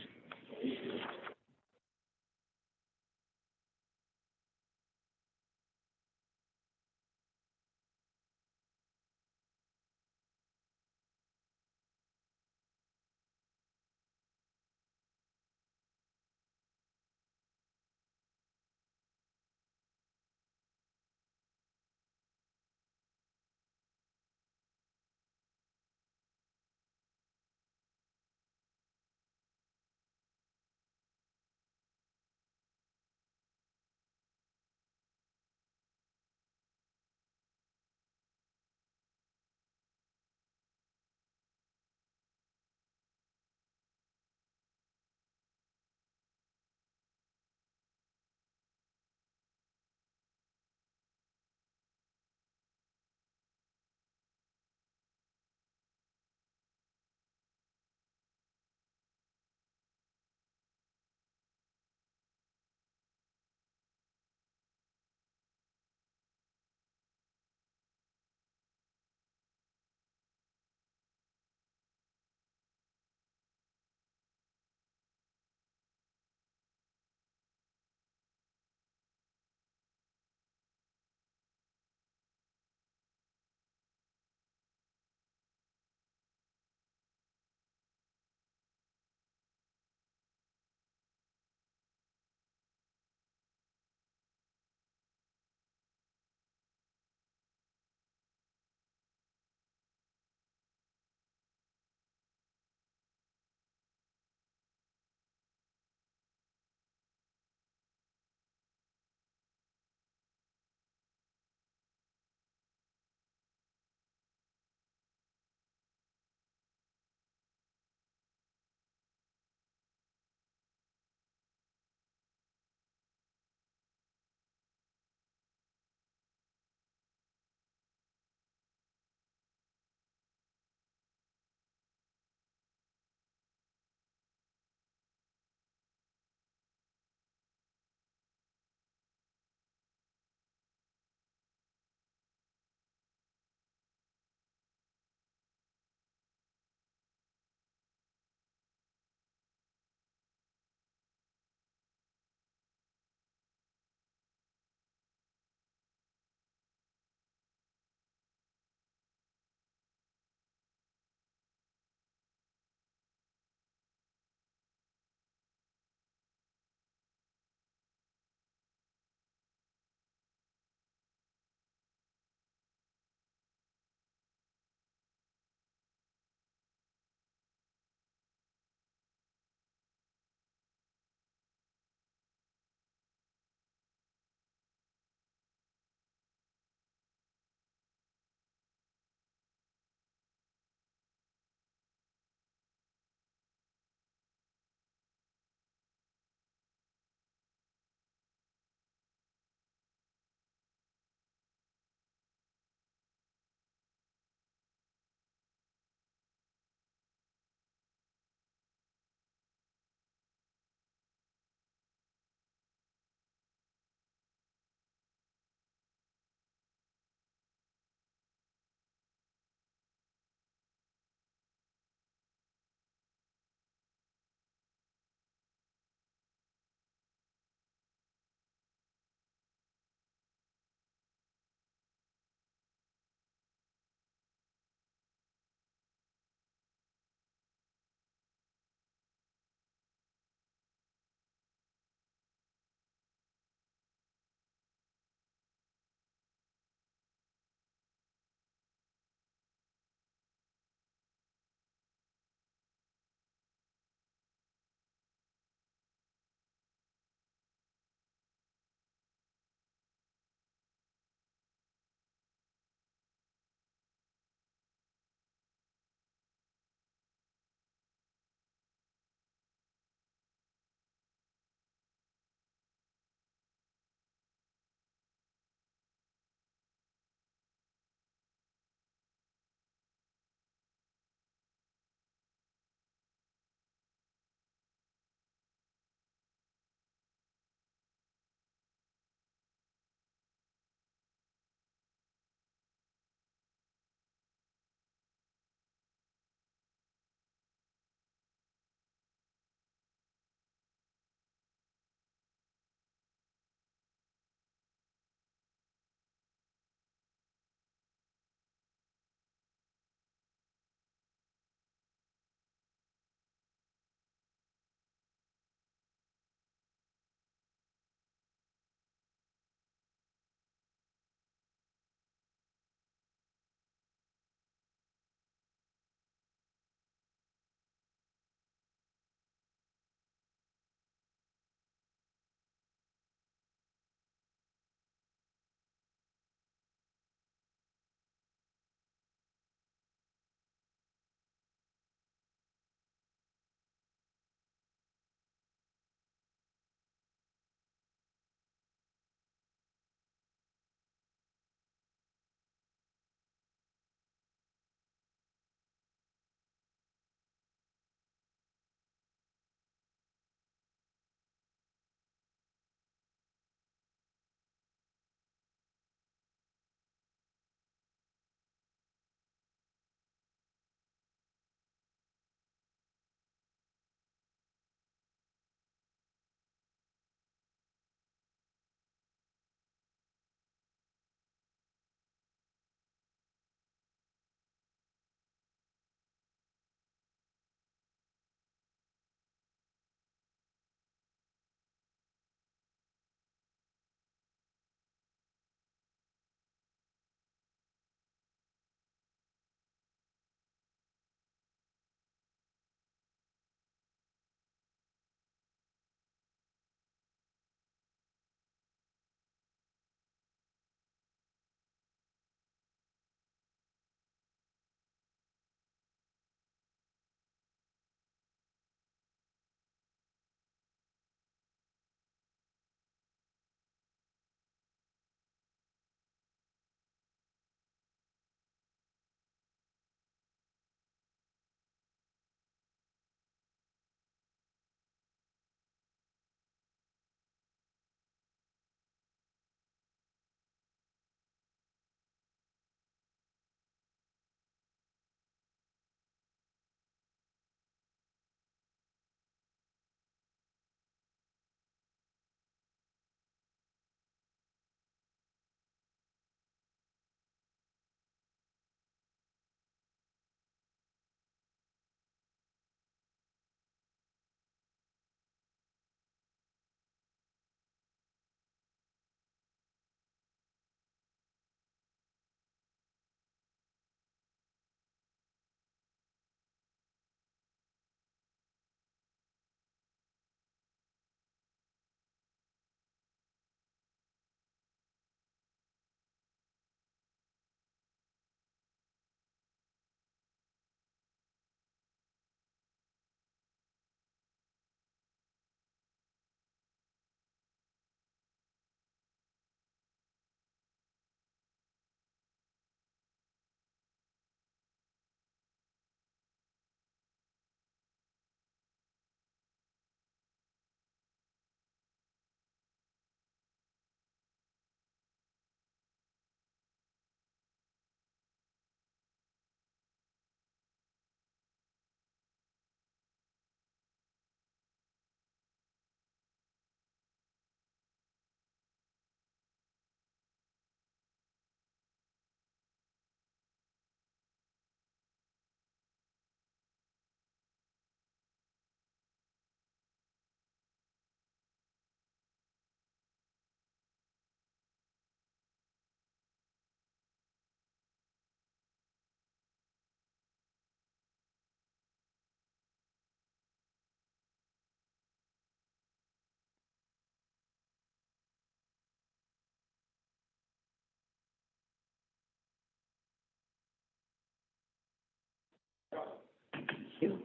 A: you.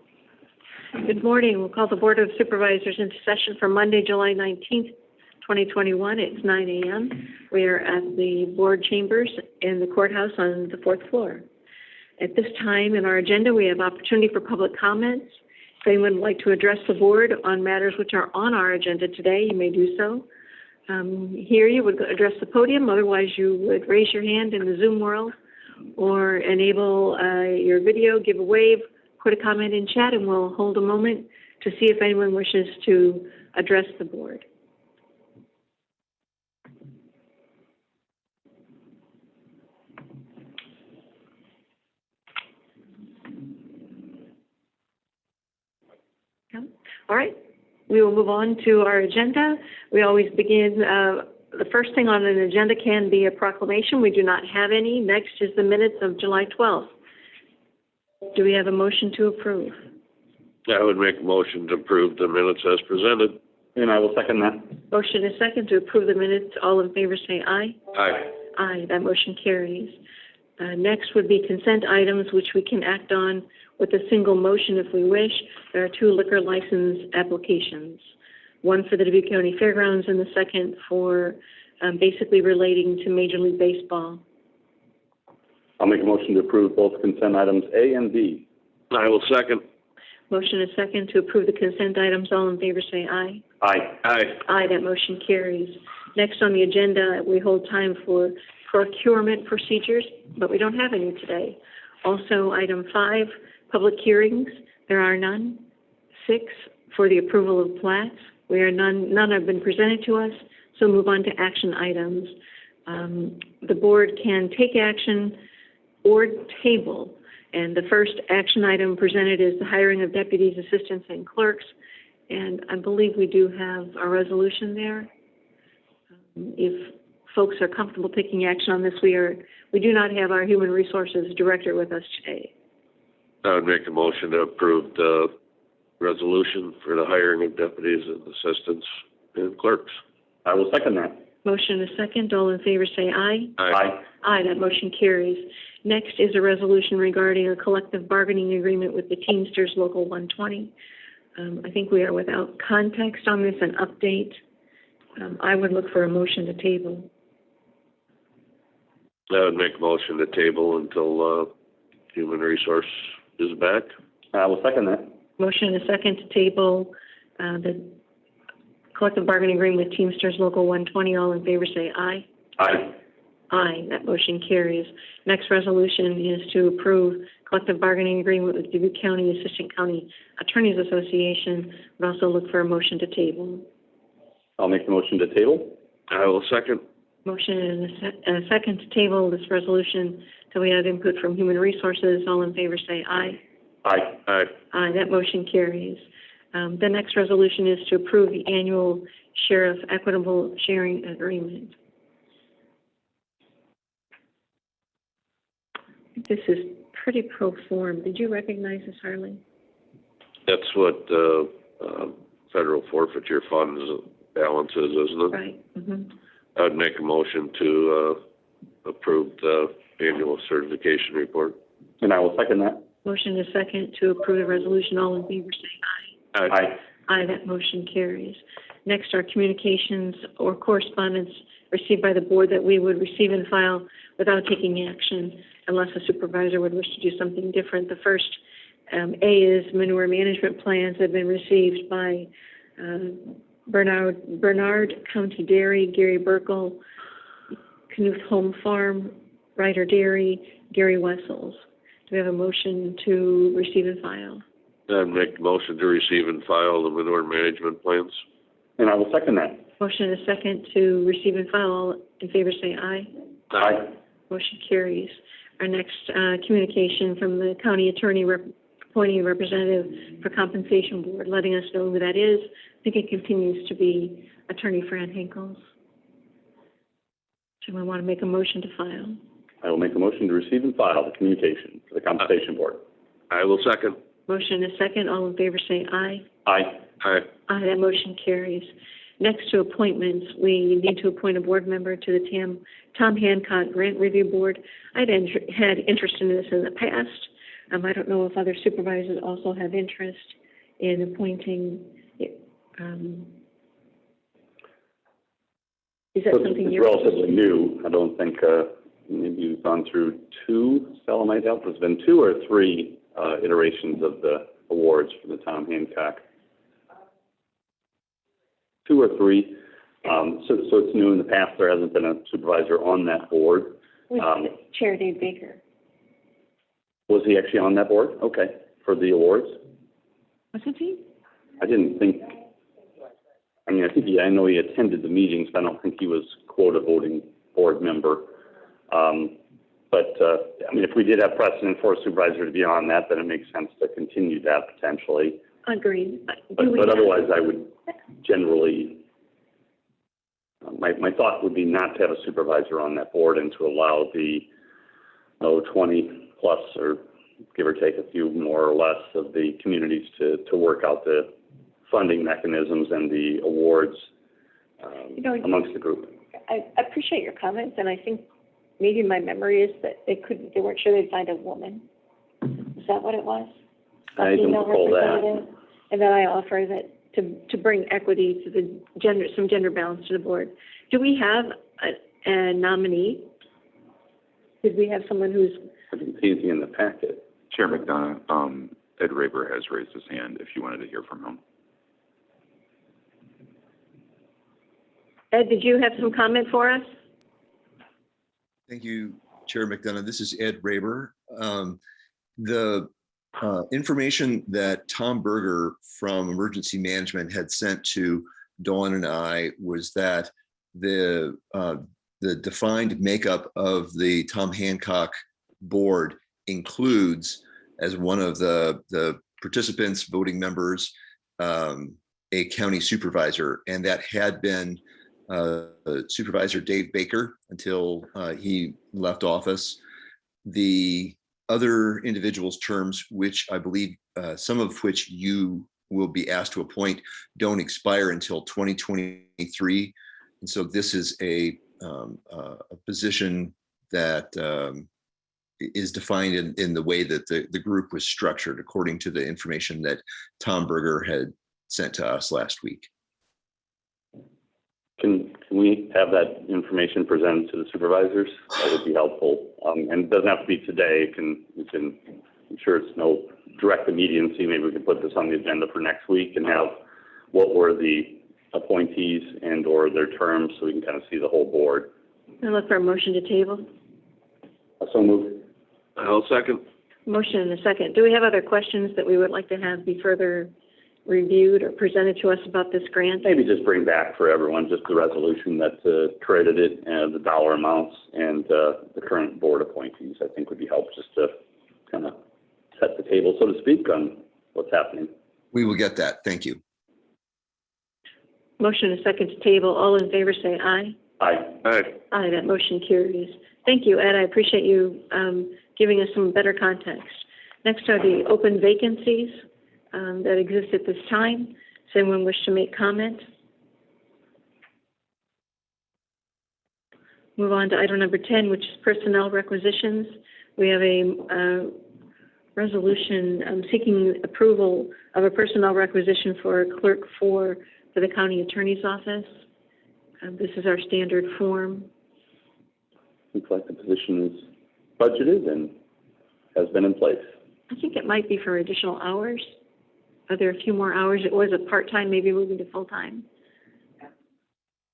A: Good morning. We'll call the Board of Supervisors into session for Monday, July 19th, 2021. It's 9 a.m. We are at the board chambers in the courthouse on the 4th floor. At this time in our agenda, we have opportunity for public comments. If anyone would like to address the board on matters which are on our agenda today, you may do so. Here you would address the podium, otherwise you would raise your hand in the Zoom world or enable your video, give a wave, put a comment in chat, and we'll hold a moment to see if anyone wishes to address the board. All right, we will move on to our agenda. We always begin, the first thing on an agenda can be a proclamation. We do not have any. Next is the minutes of July 12th. Do we have a motion to approve?
C: I would make a motion to approve the minutes as presented.
E: And I will second that.
A: Motion is second to approve the minutes. All in favor say aye.
C: Aye.
A: Aye, that motion carries. Next would be consent items, which we can act on with a single motion if we wish. There are 2 liquor license applications, one for the Dubuque County Fairgrounds and the second for basically relating to Major League Baseball.
E: I'll make a motion to approve both consent items A and B.
C: I will second.
A: Motion is second to approve the consent items. All in favor say aye.
E: Aye.
C: Aye.
A: Aye, that motion carries. Next on the agenda, we hold time for procurement procedures, but we don't have any today. Also, item 5, public hearings. There are none. 6, for the approval of plats. None have been presented to us, so move on to action items. The board can take action or table, and the first action item presented is the hiring of deputies, assistants, and clerks, and I believe we do have a resolution there. If folks are comfortable taking action on this, we do not have our Human Resources Director with us today.
C: I would make a motion to approve the resolution for the hiring of deputies and assistants and clerks.
E: I will second that.
A: Motion is second. All in favor say aye.
C: Aye.
A: Aye, that motion carries. Next is a resolution regarding a collective bargaining agreement with the Teamsters Local 120. I think we are without context on this and update. I would look for a motion to table.
C: I would make a motion to table until Human Resource is back.
E: I will second that.
A: Motion is second to table the collective bargaining agreement with Teamsters Local 120. All in favor say aye.
E: Aye.
A: Aye, that motion carries. Next resolution is to approve collective bargaining agreement with Dubuque County Assistant County Attorneys Association. Would also look for a motion to table.
E: I'll make the motion to table.
C: I will second.
A: Motion and a second to table this resolution till we have input from Human Resources. All in favor say aye.
E: Aye.
C: Aye.
A: Aye, that motion carries. The next resolution is to approve the annual Sheriff Equitable Sharing Agreement. This is pretty pro form. Did you recognize this, Harley?
C: That's what federal forfeiture funds balance is, isn't it?
A: Right. Mm-hmm.
C: I would make a motion to approve the annual certification report.
E: And I will second that.
A: Motion is second to approve the resolution. All in favor say aye.
C: Aye.
E: Aye.
A: Aye, that motion carries. Next are communications or correspondence received by the board that we would receive and file without taking action unless a supervisor would wish to do something different. The first A is manure management plans that have been received by Bernard County Dairy, Gary Burkle, Knuth Home Farm, Ryder Dairy, Gary Wessels. Do we have a motion to receive and file?
C: I'd make a motion to receive and file the manure management plans.
E: And I will second that.
A: Motion is second to receive and file. All in favor say aye.
E: Aye.
A: Motion carries. Our next communication from the county attorney appointing a representative for compensation board, letting us know who that is. I think it continues to be Attorney Fran Hinkles. So we want to make a motion to file.
E: I will make a motion to receive and file the communication for the compensation board.
C: I will second.
A: Motion is second. All in favor say aye.
E: Aye.
C: Aye.
A: Aye, that motion carries. Next to appointments, we need to appoint a board member to the Tom Hancock Grant Review Board. I'd had interest in this in the past. I don't know if other supervisors also have interest in appointing, is that something
E: It's
A: you're?
E: relatively new. I don't think, maybe you've gone through two, Stella might help. There's been 2 or 3 iterations of the awards for the Tom Hancock. 2 or 3. So it's new. In the past, there hasn't been a supervisor on that board.
A: With Chair Dave Baker.
E: Was he actually on that board? Okay, for the awards?
A: Wasn't he?
E: I didn't think, I mean, I know he attended the meetings, but I don't think he was quota voting board member. I mean, if we did have precedent for a supervisor to be on that, then it makes sense to continue that potentially.
A: Agreed.
E: But otherwise, I would generally, my thought would be not to have a supervisor on that board and to allow the 20 plus or give or take a few more or less of the communities to work out the funding mechanisms and the awards amongst the group.
A: I appreciate your comments, and I think maybe my memory is that they weren't sure they'd find a woman. Is that what it was?
E: I don't recall that.
A: And then I offer that to bring equity to the some gender balance to the board. Do we have a nominee? Did we have someone who's?
E: I didn't see anything in the packet.
F: Chair McDonough, Ed Raber has raised his hand if you wanted to hear from him.
A: Ed, did you have some comment for us?
G: Thank you, Chair McDonough. This is Ed Raber. The information that Tom Berger from Emergency Management had sent to Dawn and I was that the defined makeup of the Tom Hancock board includes, as one of the participants, voting members, a county supervisor, and that had been Supervisor Dave Baker until he left office. The other individuals' terms, which I believe some of which you will be asked to appoint, don't expire until 2023. And so this is a position that is defined in the way that the group was structured according to the information that Tom Berger had sent to us last week.
E: Can we have that information presented to the supervisors? That would be helpful. And it doesn't have to be today. I'm sure it's no direct immediacy. Maybe we can put this on the agenda for next week and have what were the appointees and or their terms so we can kind of see the whole board.
A: I look for a motion to table.
E: So moved.
C: I'll second.
A: Motion and a second. Do we have other questions that we would like to have be further reviewed or presented to us about this grant?
E: Maybe just bring back for everyone just the resolution that credited and the dollar amounts and the current board appointees. I think would be helpful just to kind of set the table, so to speak, on what's happening.
G: We will get that. Thank you.
A: Motion and a second to table. All in favor say aye.
E: Aye.
C: Aye.
A: Aye, that motion carries. Thank you, Ed. I appreciate you giving us some better context. Next are the open vacancies that exist at this time. Does anyone wish to make comment? Move on to item number 10, which is personnel requisitions. We have a resolution seeking approval of a personnel requisition for a clerk for the county attorney's office. This is our standard form.
E: Looks like the position is budgeted and has been in place.
A: I think it might be for additional hours. Are there a few more hours? It was a part-time, maybe moving to full-time.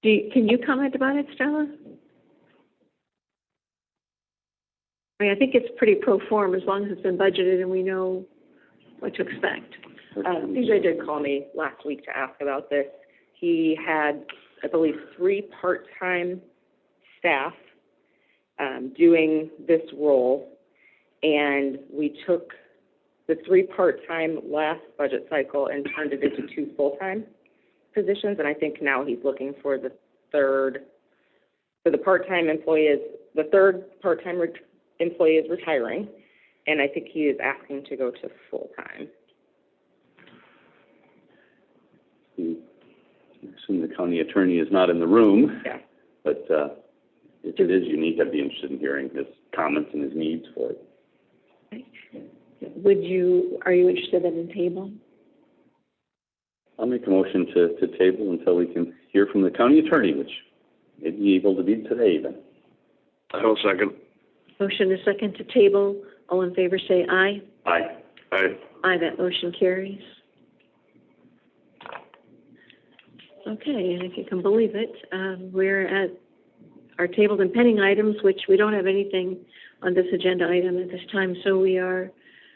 A: Can you comment about it, Stella? I mean, I think it's pretty pro forma as long as it's been budgeted and we know what to expect.
H: CJ did call me last week to ask about this. He had, I believe, 3 part-time staff doing this role, and we took the 3 part-time last budget cycle and turned it into 2 full-time positions, and I think now he's looking for the third. So the part-time employee is, the third part-time employee is retiring, and I think he is asking to go to full-time.
E: I assume the county attorney is not in the room.
H: Yeah.
E: But if it is unique, I'd be interested in hearing his comments and his needs for it.
A: Okay. Are you interested in a table?
E: I'll make a motion to table until we can hear from the county attorney, which may be able to be today even.
C: I'll second.
A: Motion is second to table. All in favor say aye.
E: Aye.
C: Aye.
A: Aye, that motion carries. Okay, and if you can believe it, we're at our tabled and pending items, which we don't have anything on this agenda item at this time, so we are,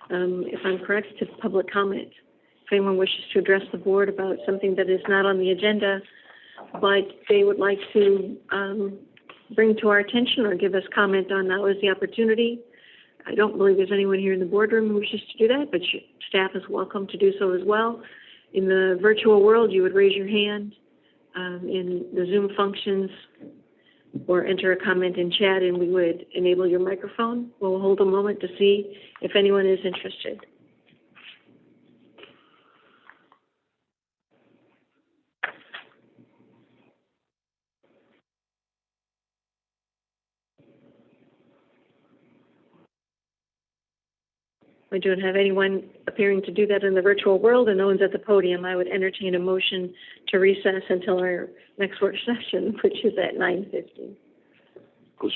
A: if I'm correct, to public comment. If anyone wishes to address the board about something that is not on the agenda, but they would like to bring to our attention or give us comment on, now is the opportunity. I don't believe there's anyone here in the boardroom who wishes to do that, but staff is welcome to do so as well. In the virtual world, you would raise your hand in the Zoom functions or enter a comment in chat, and we would enable your microphone. We'll hold a moment to see if anyone is interested. We don't have anyone appearing to do that in the virtual world, and no one's at the podium. I would entertain a motion to recess until our next work session, which is at 9:50.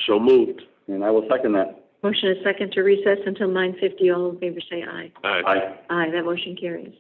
C: So moved.
E: And I will second that.
A: Motion is second to recess until 9:50. All in favor say aye.
C: Aye.
E: Aye.
A: Aye, that motion carries.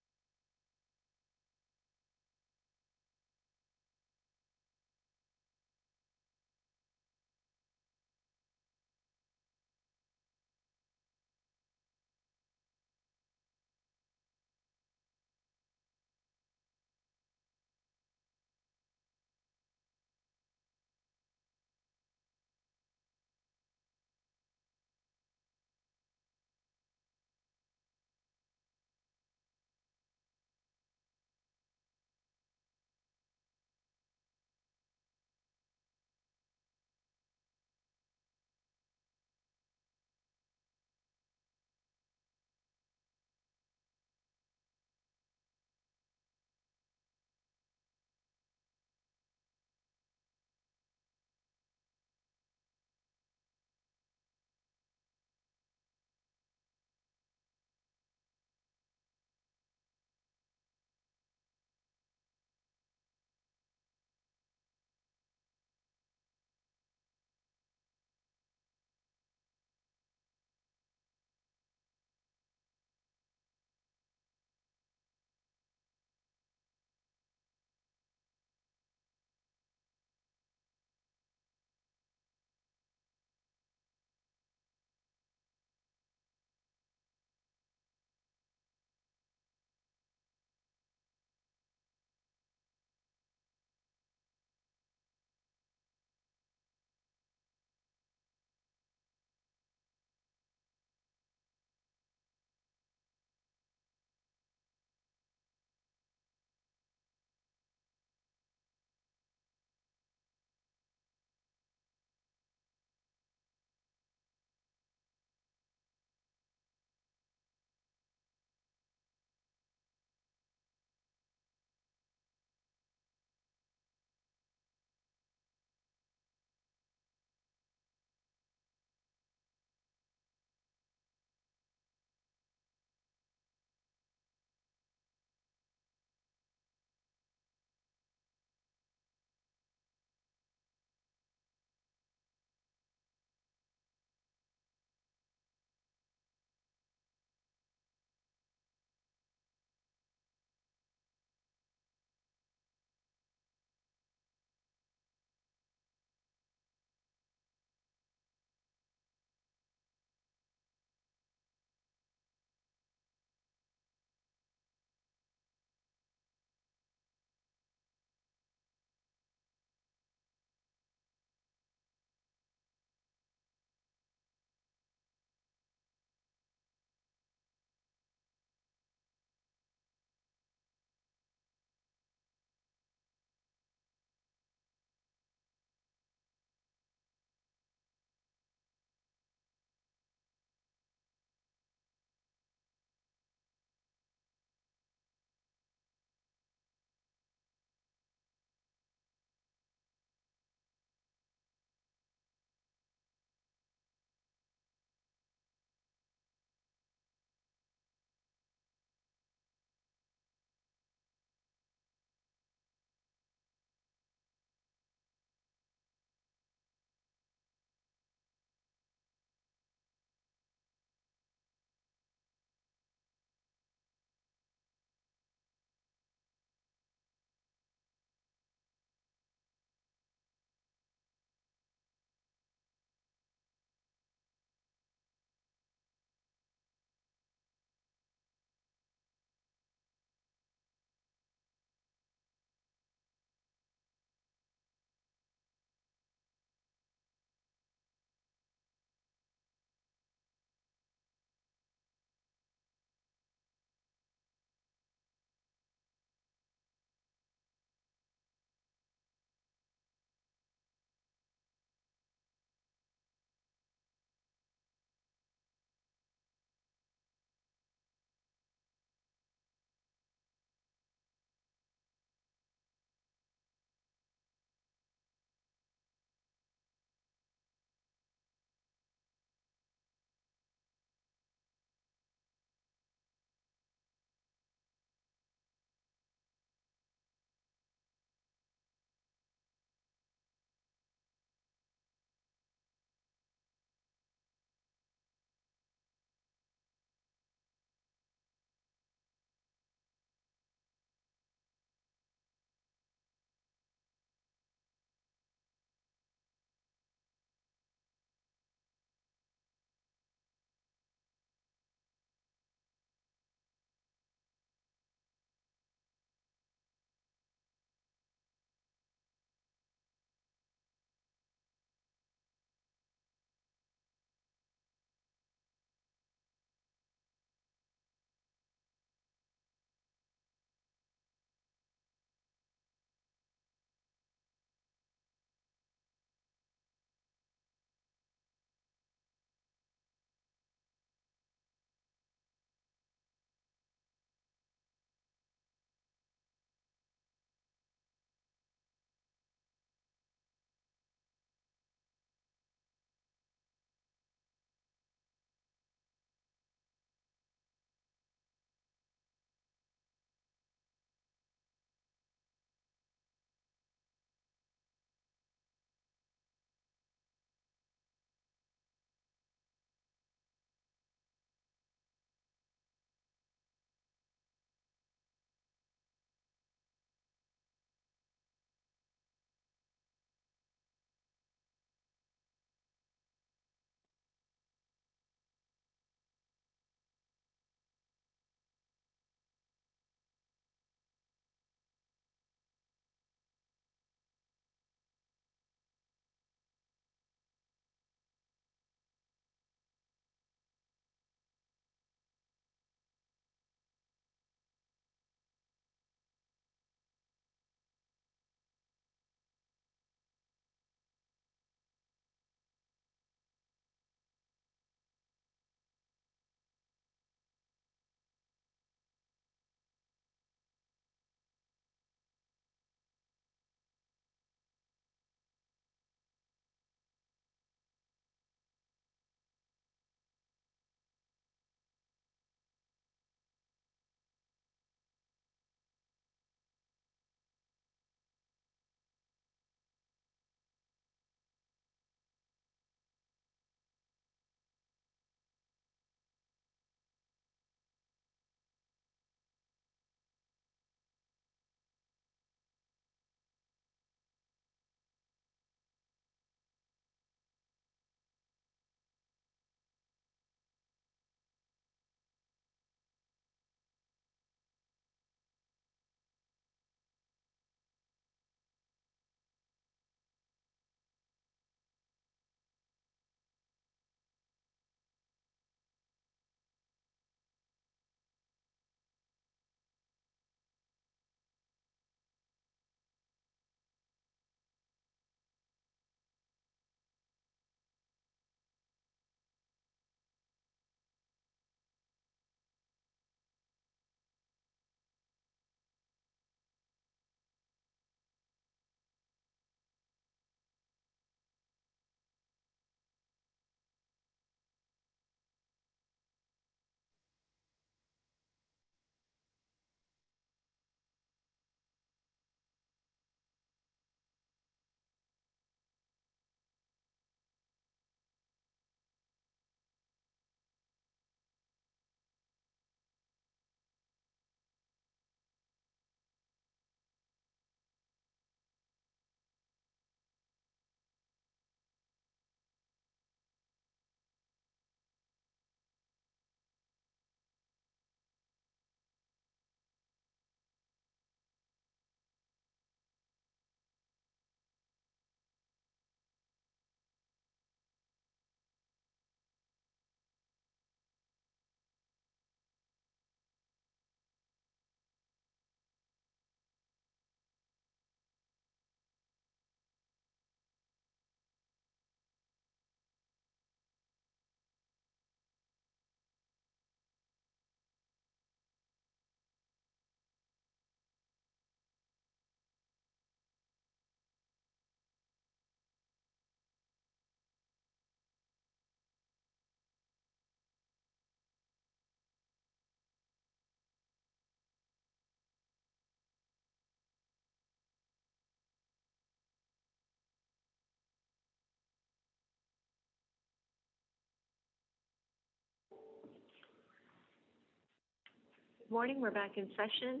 A: morning. We're back in session,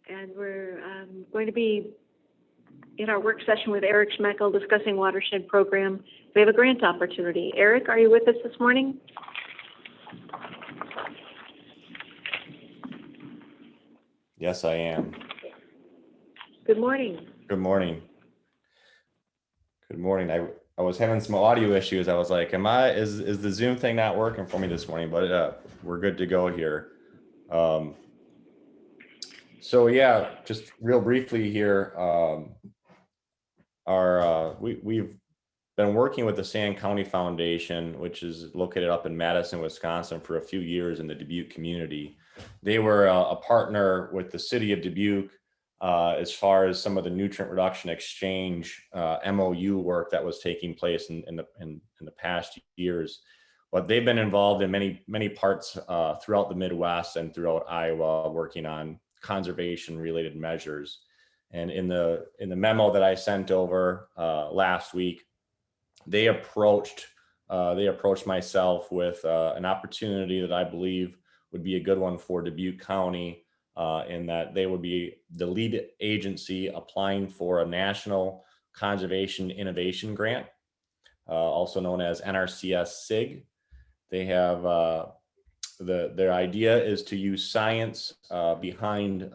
A: and we're going to be in our work session with Eric Schmeckel discussing watershed program. We have a grant opportunity. Eric, are you with us this morning?
I: Yes, I am.
A: Good morning.
I: Good morning. Good morning. I was having some audio issues. I was like, is the Zoom thing not working for me this morning? But we're good to go here. So yeah, just real briefly here, we've been working with the Sand County Foundation, which is located up in Madison, Wisconsin, for a few years in the Dubuque community. They were a partner with the city of Dubuque as far as some of the nutrient reduction exchange MOU work that was taking place in the past years. But they've been involved in many parts throughout the Midwest and throughout Iowa, working on conservation related measures. And in the memo that I sent over last week, they approached myself with an opportunity that I believe would be a good one for Dubuque County, in that they would be the lead agency applying for a National Conservation Innovation Grant, also known as NRCS SIG. They have their idea is to use science behind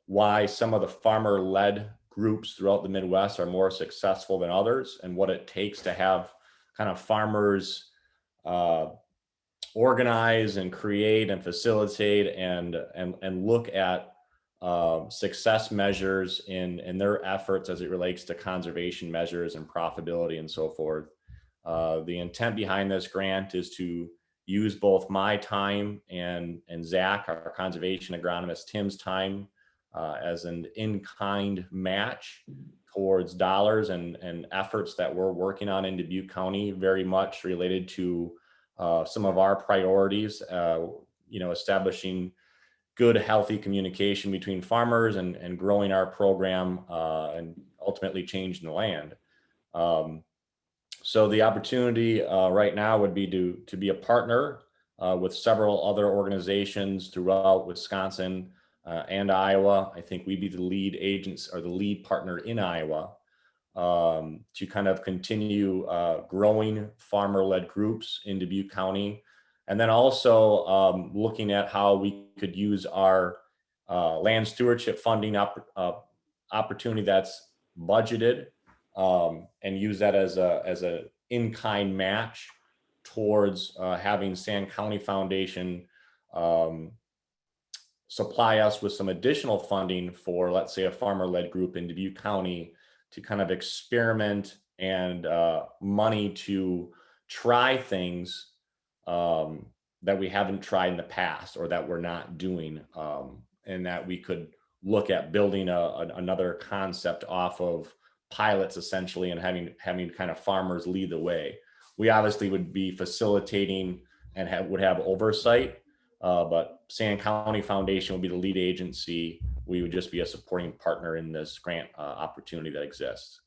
I: why some of the farmer-led groups throughout the Midwest are more successful than others, and what it takes to have kind of farmers organize and create and facilitate and look at success measures in their efforts as it relates to conservation measures and profitability and so forth. The intent behind this grant is to use both my time and Zach, our conservation agronomist, Tim's time as an in-kind match towards dollars and efforts that we're working on in Dubuque County, very much related to some of our priorities, establishing good, healthy communication between farmers and growing our program and ultimately changing the land. So the opportunity right now would be to be a partner with several other organizations throughout Wisconsin and Iowa. I think we'd be the lead agents or the lead partner in Iowa to kind of continue growing farmer-led groups in Dubuque County. And then also looking at how we could use our land stewardship funding opportunity that's budgeted and use that as a in-kind match towards having Sand County Foundation supply us with some additional funding for, let's say, a farmer-led group in Dubuque County to kind of experiment and money to try things that we haven't tried in the past or that we're not doing, and that we could look at building another concept off of pilots essentially, and having kind of farmers lead the way. We obviously would be facilitating and would have oversight, but Sand County Foundation would be the lead agency. We would just be a supporting partner in this grant opportunity that exists.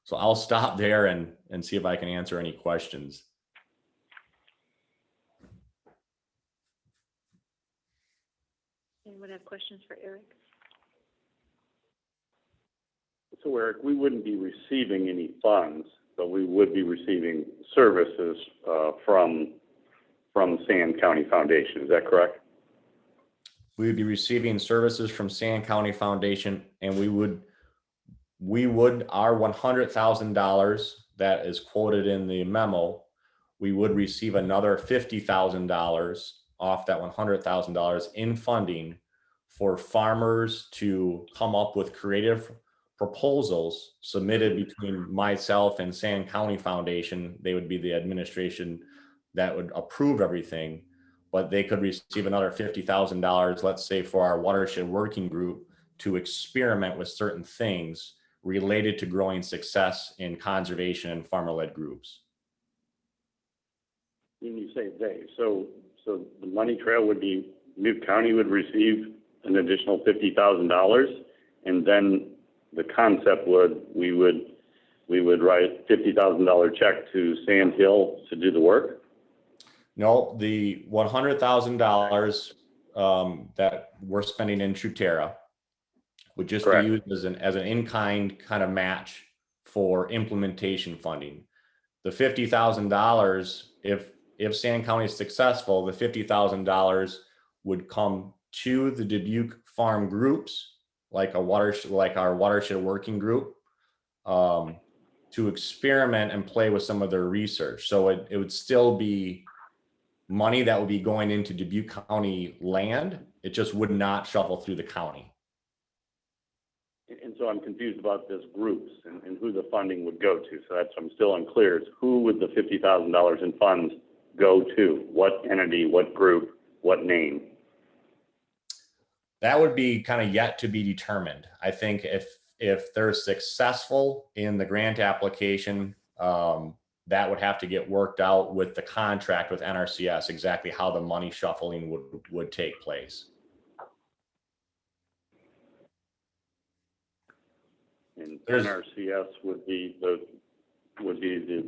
I: So I'll stop there and see if I can answer any questions.
A: Anyone have questions for Eric?
E: So Eric, we wouldn't be receiving any funds, but we would be receiving services from Sand County Foundation. Is that correct?
I: We would be receiving services from Sand County Foundation, and we would our $100,000 that is quoted in the memo, we would receive another $50,000 off that $100,000 in funding for farmers to come up with creative proposals submitted between myself and Sand County Foundation. They would be the administration that would approve everything, but they could receive another $50,000, let's say, for our watershed working group to experiment with certain things related to growing success in conservation and farmer-led groups.
E: When you say they, so the money trail would be Dubuque County would receive an additional $50,000, and then the concept we would write $50,000 check to Sand Hill to do the work?
I: No, the $100,000 that we're spending in Truterra would just be
E: Correct.
I: used as an in-kind kind of match for implementation funding. The $50,000, if Sand County is successful, the $50,000 would come to the Dubuque farm groups, like our watershed working group, to experiment and play with some of their research. So it would still be money that would be going into Dubuque County land. It just would not shuffle through the county.
E: And so I'm confused about this groups and who the funding would go to. So that's, I'm still unclear. Is who would the $50,000 in funds go to? What entity, what group, what name?
I: That would be kind of yet to be determined. I think if they're successful in the grant application, that would have to get worked out with the contract with NRCS, exactly how the money shuffling would take place.
E: And NRCS would be the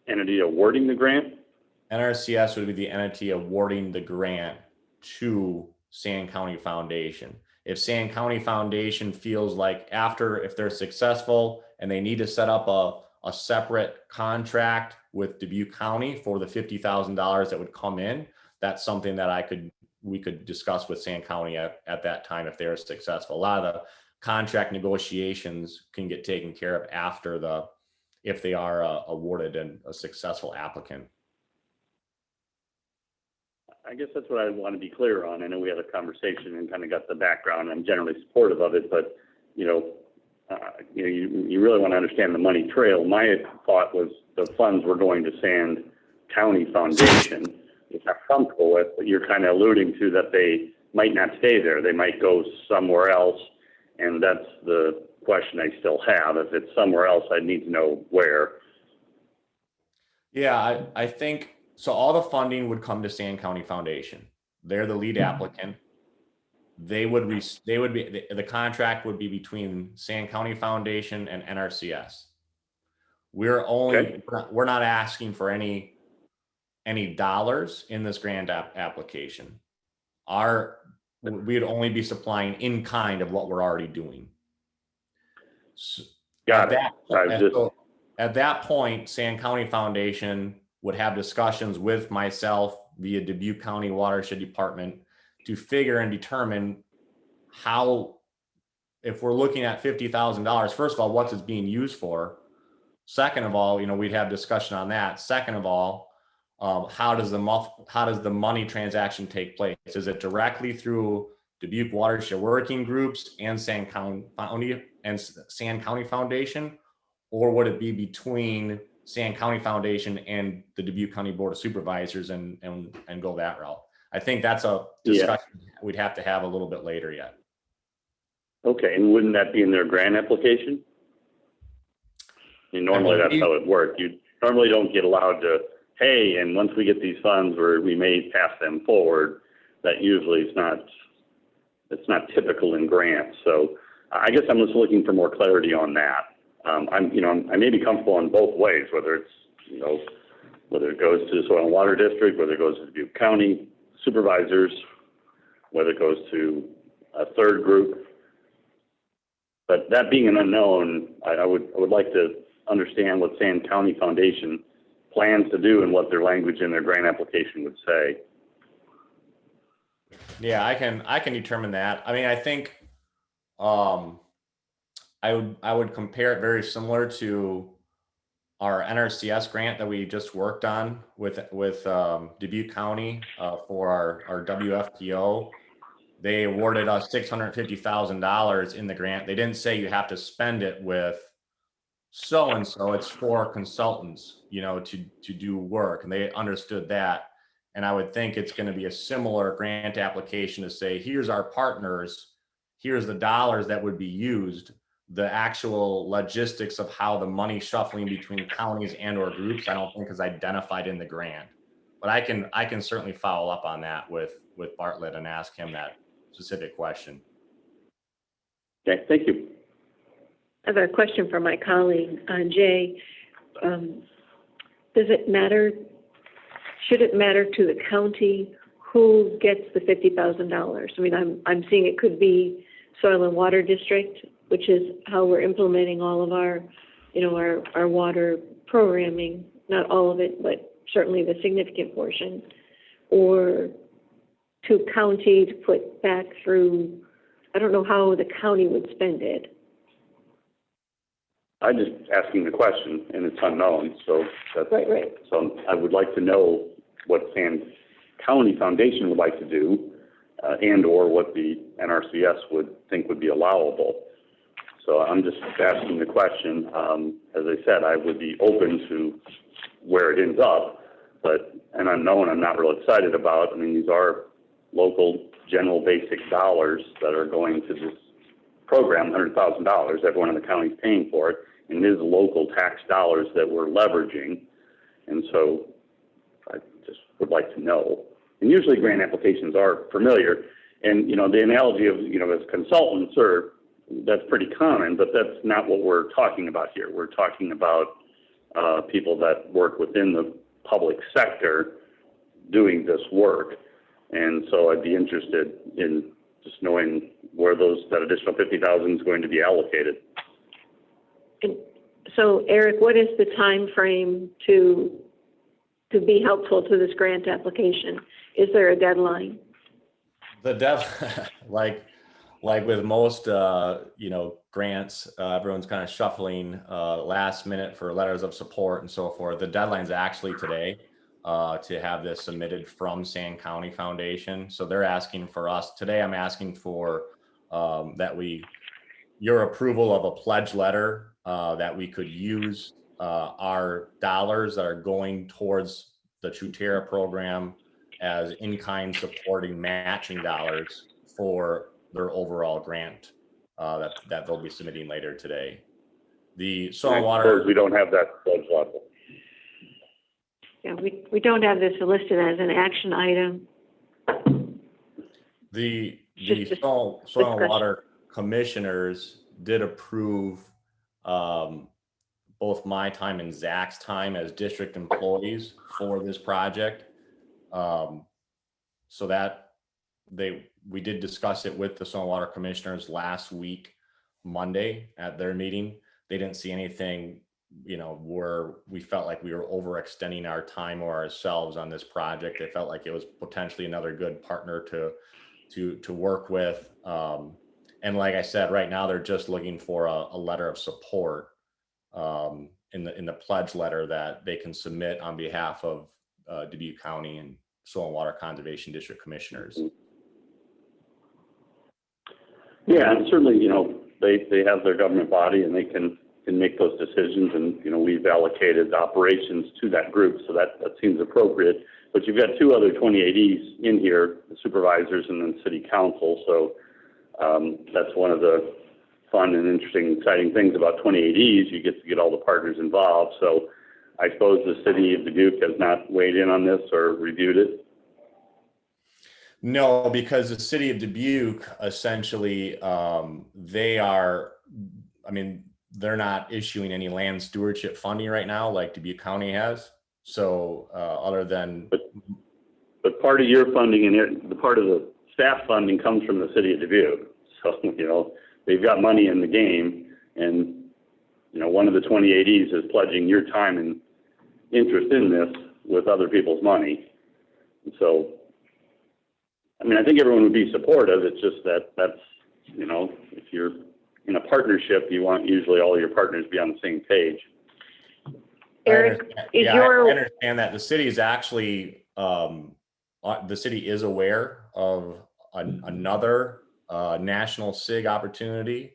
E: entity awarding the grant?
I: NRCS would be the entity awarding the grant to Sand County Foundation. If Sand County Foundation feels like if they're successful and they need to set up a separate contract with Dubuque County for the $50,000 that would come in, that's something that we could discuss with Sand County at that time if they're successful. A lot of the contract negotiations can get taken care of if they are awarded a successful applicant.
E: I guess that's what I want to be clear on. I know we had a conversation and kind of got the background. I'm generally supportive of it, but you really want to understand the money trail. My thought was the funds were going to Sand County Foundation, which I'm comfortable with, but you're kind of alluding to that they might not stay there. They might go somewhere else, and that's the question I still have. If it's somewhere else, I need to know where.
I: Yeah, I think so. All the funding would come to Sand County Foundation. They're the lead applicant. The contract would be between Sand County Foundation and NRCS. We're not asking for any dollars in this grant application. We'd only be supplying in kind of what we're already doing. So
E: Got it.
I: At that point, Sand County Foundation would have discussions with myself via Dubuque County Watershed Department to figure and determine how, if we're looking at $50,000, first of all, what's it being used for? Second of all, we'd have discussion on that. Second of all, how does the money transaction take place? Is it directly through Dubuque Watershed Working Groups and Sand County Foundation, or would it be between Sand County Foundation and the Dubuque County Board of Supervisors and go that route? I think that's a discussion we'd have to have a little bit later yet.
E: Okay, and wouldn't that be in their grant application? Normally that's how it works. You normally don't get allowed to, hey, and once we get these funds we may pass them forward. That usually it's not typical in grants. So I guess I'm just looking for more clarity on that. I may be comfortable in both ways, whether it's, whether it goes to the Soil and Water District, whether it goes to Dubuque County Supervisors, whether it goes to a third group. But that being an unknown, I would like to understand what Sand County Foundation plans to do and what their language in their grant application would say.
I: Yeah, I can determine that. I mean, I think I would compare it very similar to our NRCS grant that we just worked on with Dubuque County for our WFPO. They awarded us $650,000 in the grant. They didn't say you have to spend it with so-and-so. It's for consultants, to do work, and they understood that. And I would think it's going to be a similar grant application to say, here's our partners, here's the dollars that would be used. The actual logistics of how the money shuffling between counties and or groups, I don't think is identified in the grant. But I can certainly follow up on that with Bartlett and ask him that specific question.
E: Okay, thank you.
A: I have a question for my colleague, Jay. Does it matter should it matter to the county who gets the $50,000? I mean, I'm seeing it could be Soil and Water District, which is how we're implementing all of our, our water programming, not all of it, but certainly the significant portion, or to county to put back through, I don't know how the county would spend it.
E: I'm just asking the question, and it's unknown, so that's...
A: Right.
E: So I would like to know what Sand County Foundation would like to do, and/or what the NRCS would think would be allowable. So I'm just asking the question. As I said, I would be open to where it ends up, but an unknown I'm not real excited about. I mean, these are local general basic dollars that are going to this program, $100,000. Everyone in the county is paying for it, and it is local tax dollars that we're leveraging. And so I just would like to know. And usually grant applications are familiar. And, the analogy of, as consultants that's pretty common, but that's not what we're talking about here. We're talking about people that work within the public sector doing this work. And so I'd be interested in just knowing where that additional $50,000 is going to be allocated.
A: And so, Eric, what is the time frame to be helpful to this grant application? Is there a deadline?
I: Like with most, grants, everyone's kind of shuffling last minute for letters of support and so forth. The deadline's actually today to have this submitted from Sand County Foundation. So they're asking for us today. I'm asking for your approval of a pledge letter that we could use our dollars that are going towards the Trutera program as in-kind supporting matching dollars for their overall grant that they'll be submitting later today. The soil and water.
E: We don't have that pledge level.
A: Yeah, we don't have this listed as an action item.
I: The soil and water commissioners did approve both my time and Zach's time as district employees for this project. So that we did discuss it with the soil and water commissioners last week, Monday at their meeting. They didn't see anything, where we felt like we were overextending our time or ourselves on this project. They felt like it was potentially another good partner to work with. And like I said, right now they're just looking for a letter of support in the pledge letter that they can submit on behalf of Dubuque County and Soil and Water Conservation District commissioners.
E: Yeah, and certainly, they have their government body and they can make those decisions, and we've allocated operations to that group, so that seems appropriate. But you've got two other 28Es in here, the supervisors and then city council, so that's one of the fun and interesting, exciting things about 28Es. You get all the partners involved. So I suppose the city of Dubuque has not weighed in on this or reviewed it.
I: No, because the city of Dubuque essentially, they're not issuing any land stewardship funding right now like Dubuque County has. So other than...
E: But part of your funding and the part of the staff funding comes from the city of Dubuque. So, they've got money in the game, and, one of the 28Es is pledging your time and interest in this with other people's money. And so, I think everyone would be supportive. It's just that's, if you're in a partnership, you want usually all your partners to be on the same page.
A: Eric,
I: I understand that the city is actually, the city is aware of another national SIG opportunity.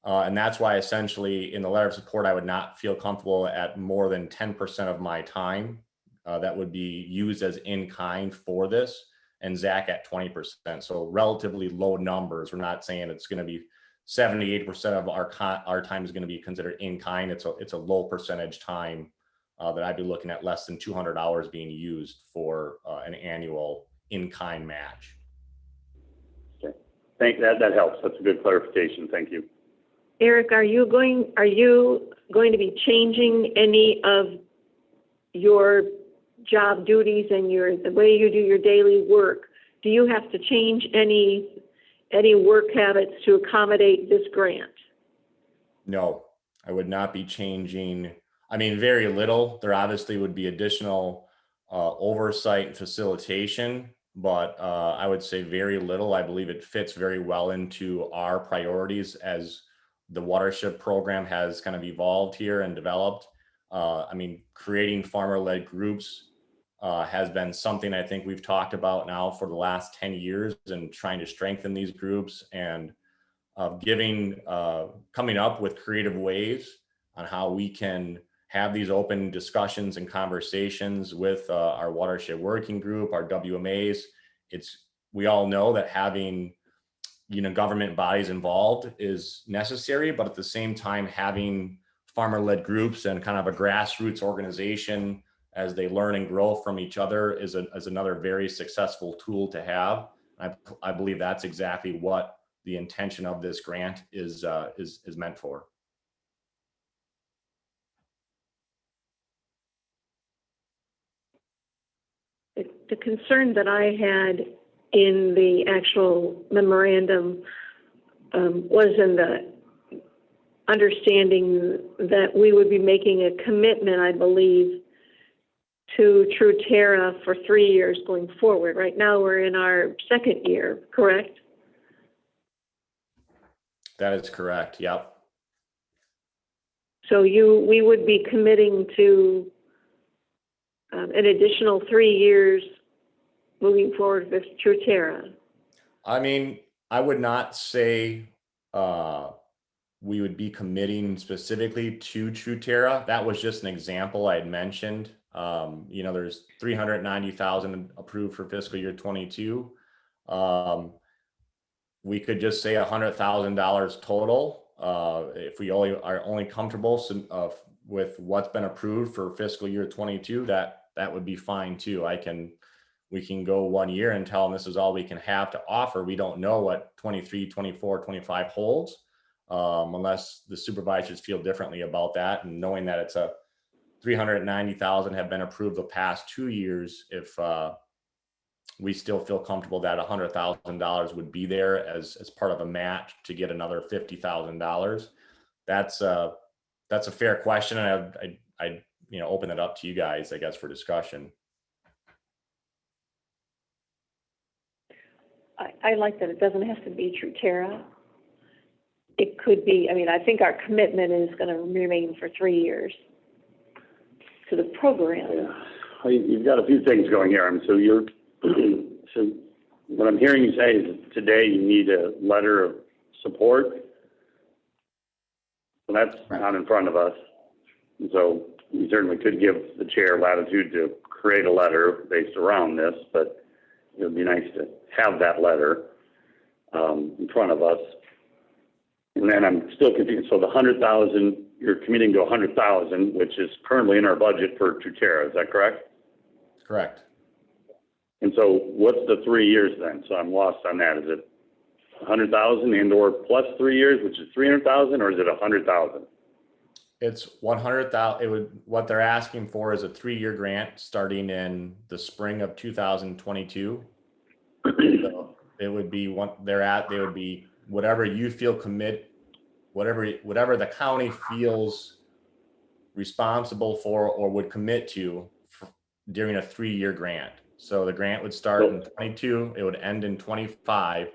I: And that's why essentially in the letter of support, I would not feel comfortable at more than 10% of my time that would be used as in-kind for this, and Zach at 20%. So relatively low numbers. We're not saying it's going to be 78% of our time is going to be considered in-kind. It's a low percentage time that I'd be looking at less than 200 hours being used for an annual in-kind match.
E: Okay. That helps. That's a good clarification. Thank you.
A: Eric, are you going to be changing any of your job duties and the way you do your daily work, do you have to change any work habits to accommodate this grant?
I: No, I would not be changing. I mean, very little. There obviously would be additional oversight and facilitation, but I would say very little. I believe it fits very well into our priorities as the watershed program has kind of evolved here and developed. I mean, creating farmer-led groups has been something I think we've talked about now for the last 10 years and trying to strengthen these groups and coming up with creative ways on how we can have these open discussions and conversations with our watershed working group, our WMAs. We all know that having government bodies involved is necessary, but at the same time, having farmer-led groups and kind of a grassroots organization as they learn and grow from each other is another very successful tool to have. I believe that's exactly what the intention of this grant is meant for.
A: The concern that I had in the actual memorandum was in the understanding that we would be making a commitment, I believe, to Truterra for 3 years going forward. Right now, we're in our second year, correct?
I: That is correct. Yep.
A: So we would be committing to an additional 3 years moving forward with Truterra.
I: I mean, I would not say we would be committing specifically to Truterra. That was just an example I had mentioned. There's 390,000 approved for fiscal year 22. We could just say $100,000 total. If we are only comfortable with what's been approved for fiscal year 22, that would be fine too. We can go 1 year and tell them this is all we can have to offer. We don't know what 23, 24, 25 holds, unless the supervisors feel differently about that. And knowing that it's 390,000 have been approved the past 2 years, if we still feel comfortable that $100,000 would be there as part of a match to get another $50,000. That's a fair question, and I open it up to you guys, I guess, for discussion.
A: I like that it doesn't have to be Truterra. It could be, I think our commitment is going to remain for 3 years to the program.
E: Yeah. You've got a few things going here. So what I'm hearing you say is that today you need a letter of support. So that's not in front of us. And so we certainly could give the chair latitude to create a letter based around this, but it would be nice to have that letter in front of us. And then I'm still confused. So the 100,000, you're committing to 100,000, which is currently in our budget for Truterra. Is that correct?
I: Correct.
E: And so what's the 3 years then? So I'm lost on that. Is it 100,000 and or plus 3 years, which is 300,000, or is it 100,000?
I: It's 100,000. What they're asking for is a 3-year grant starting in the spring of 2022. So it would be they would be whatever you feel whatever the county feels responsible for or would commit to during a 3-year grant. So the grant would start in 22, it would end in 25.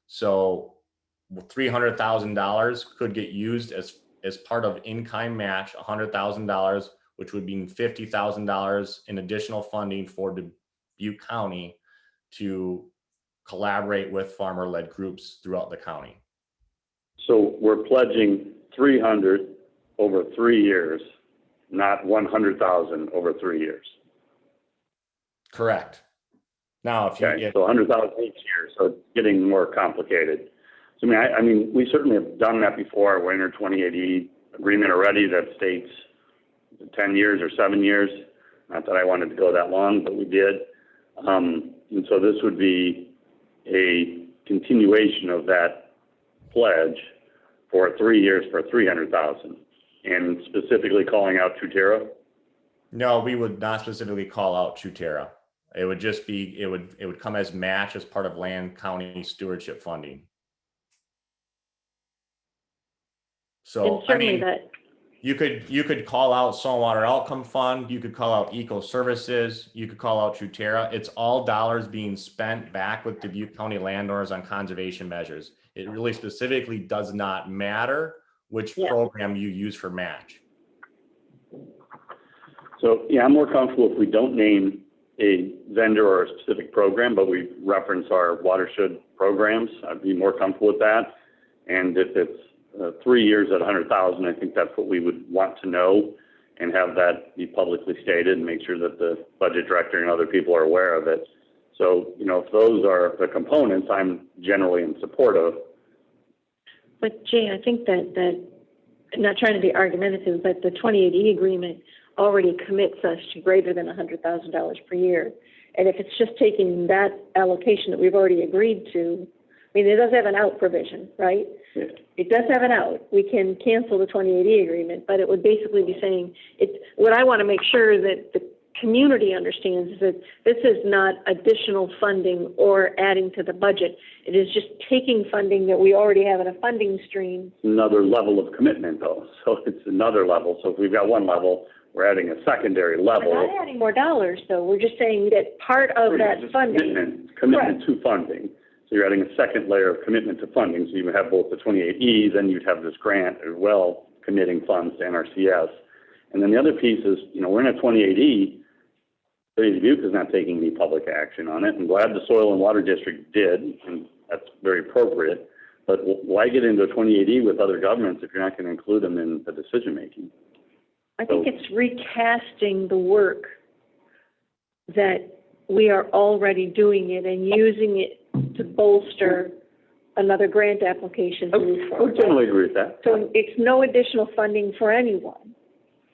I: So $300,000 could get used as part of in-kind match, $100,000, which would mean $50,000 in additional funding for Dubuque County to collaborate with farmer-led groups throughout the county.
E: So we're pledging 300 over 3 years, not 100,000 over 3 years.
I: Correct. Now,
E: So 100,000 each year, so it's getting more complicated. So I mean, we certainly have done that before. We're in our 2080 agreement already that states 10 years or 7 years. Not that I wanted to go that long, but we did. And so this would be a continuation of that pledge for 3 years for 300,000, and specifically calling out Truterra.
I: No, we would not specifically call out Truterra. It would just be, it would come as match as part of land county stewardship funding. So,
A: And
I: I
A: certainly
I: mean,
A: that,
I: you could call out Saltwater Outcome Fund, you could call out Eco Services, you could call out Truterra. It's all dollars being spent back with Dubuque County landowners on conservation measures. It really specifically does not matter which
A: Yeah.
I: program you use for match.
E: So, yeah, I'm more comfortable if we don't name a vendor or a specific program, but we reference our watershed programs. I'd be more comfortable with that. And if it's 3 years at 100,000, I think that's what we would want to know and have that be publicly stated and make sure that the budget director and other people are aware of it. So, you know, if those are the components, I'm generally in support of.
A: but Jay, I think that, I'm not trying to be argumentative, but the 28E agreement already commits us to greater than $100,000 per year. And if it's just taking that allocation that we've already agreed to, I mean, it does have an out provision, right?
E: Yeah.
A: It does have an out. We can cancel the 28E agreement, but it would basically be saying, what I want to make sure that the community understands is that this is not additional funding or adding to the budget. It is just taking funding that we already have in a funding stream.
E: Another level of commitment, though. So it's another level. So if we've got one level, we're adding a secondary level.
A: We're not adding more dollars, though. We're just saying that part of that
E: Just
A: funding.
E: commitment to funding. So you're adding a second layer of commitment to funding. So you would have both the 28Es, then you'd have this grant as well, committing funds to NRCS. And then the other piece is, you know, we're in a 28E. City of Dubuque is not taking any public action on it. I'm glad the Soil and Water District did, and that's very appropriate. But why get into a 28E with other governments if you're not going to include them in the decision-making?
A: I think it's recasting the work that we are already doing it and using it to bolster another grant application to move
E: I would
A: forward.
E: generally agree with that.
A: So it's no additional funding for anyone.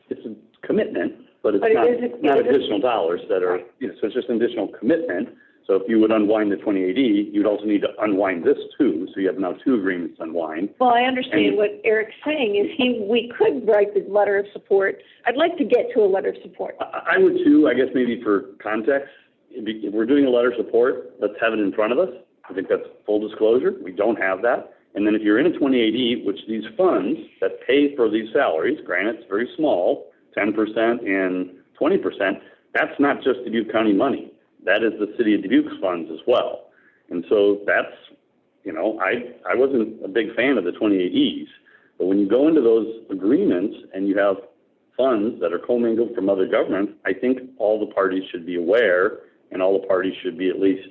E: It's a commitment, but it's
A: But it is
E: not additional dollars that are, you know, so it's just an additional commitment. So if you would unwind the 28E, you'd also need to unwind this too, so you have now two agreements to unwind.
A: Well, I understand what Eric's saying is we could write the letter of support. I'd like to get to a letter of support.
E: I would too, I guess maybe for context, if we're doing a letter of support, let's have it in front of us. I think that's full disclosure. We don't have that. And then if you're in a 28E, which these funds that pay for these salaries, granted it's very small, 10% and 20%, that's not just Dubuque County money. That is the city of Dubuque's funds as well. And so that's, you know, I wasn't a big fan of the 28Es, but when you go into those agreements and you have funds that are commingled from other governments, I think all the parties should be aware and all the parties should be at least,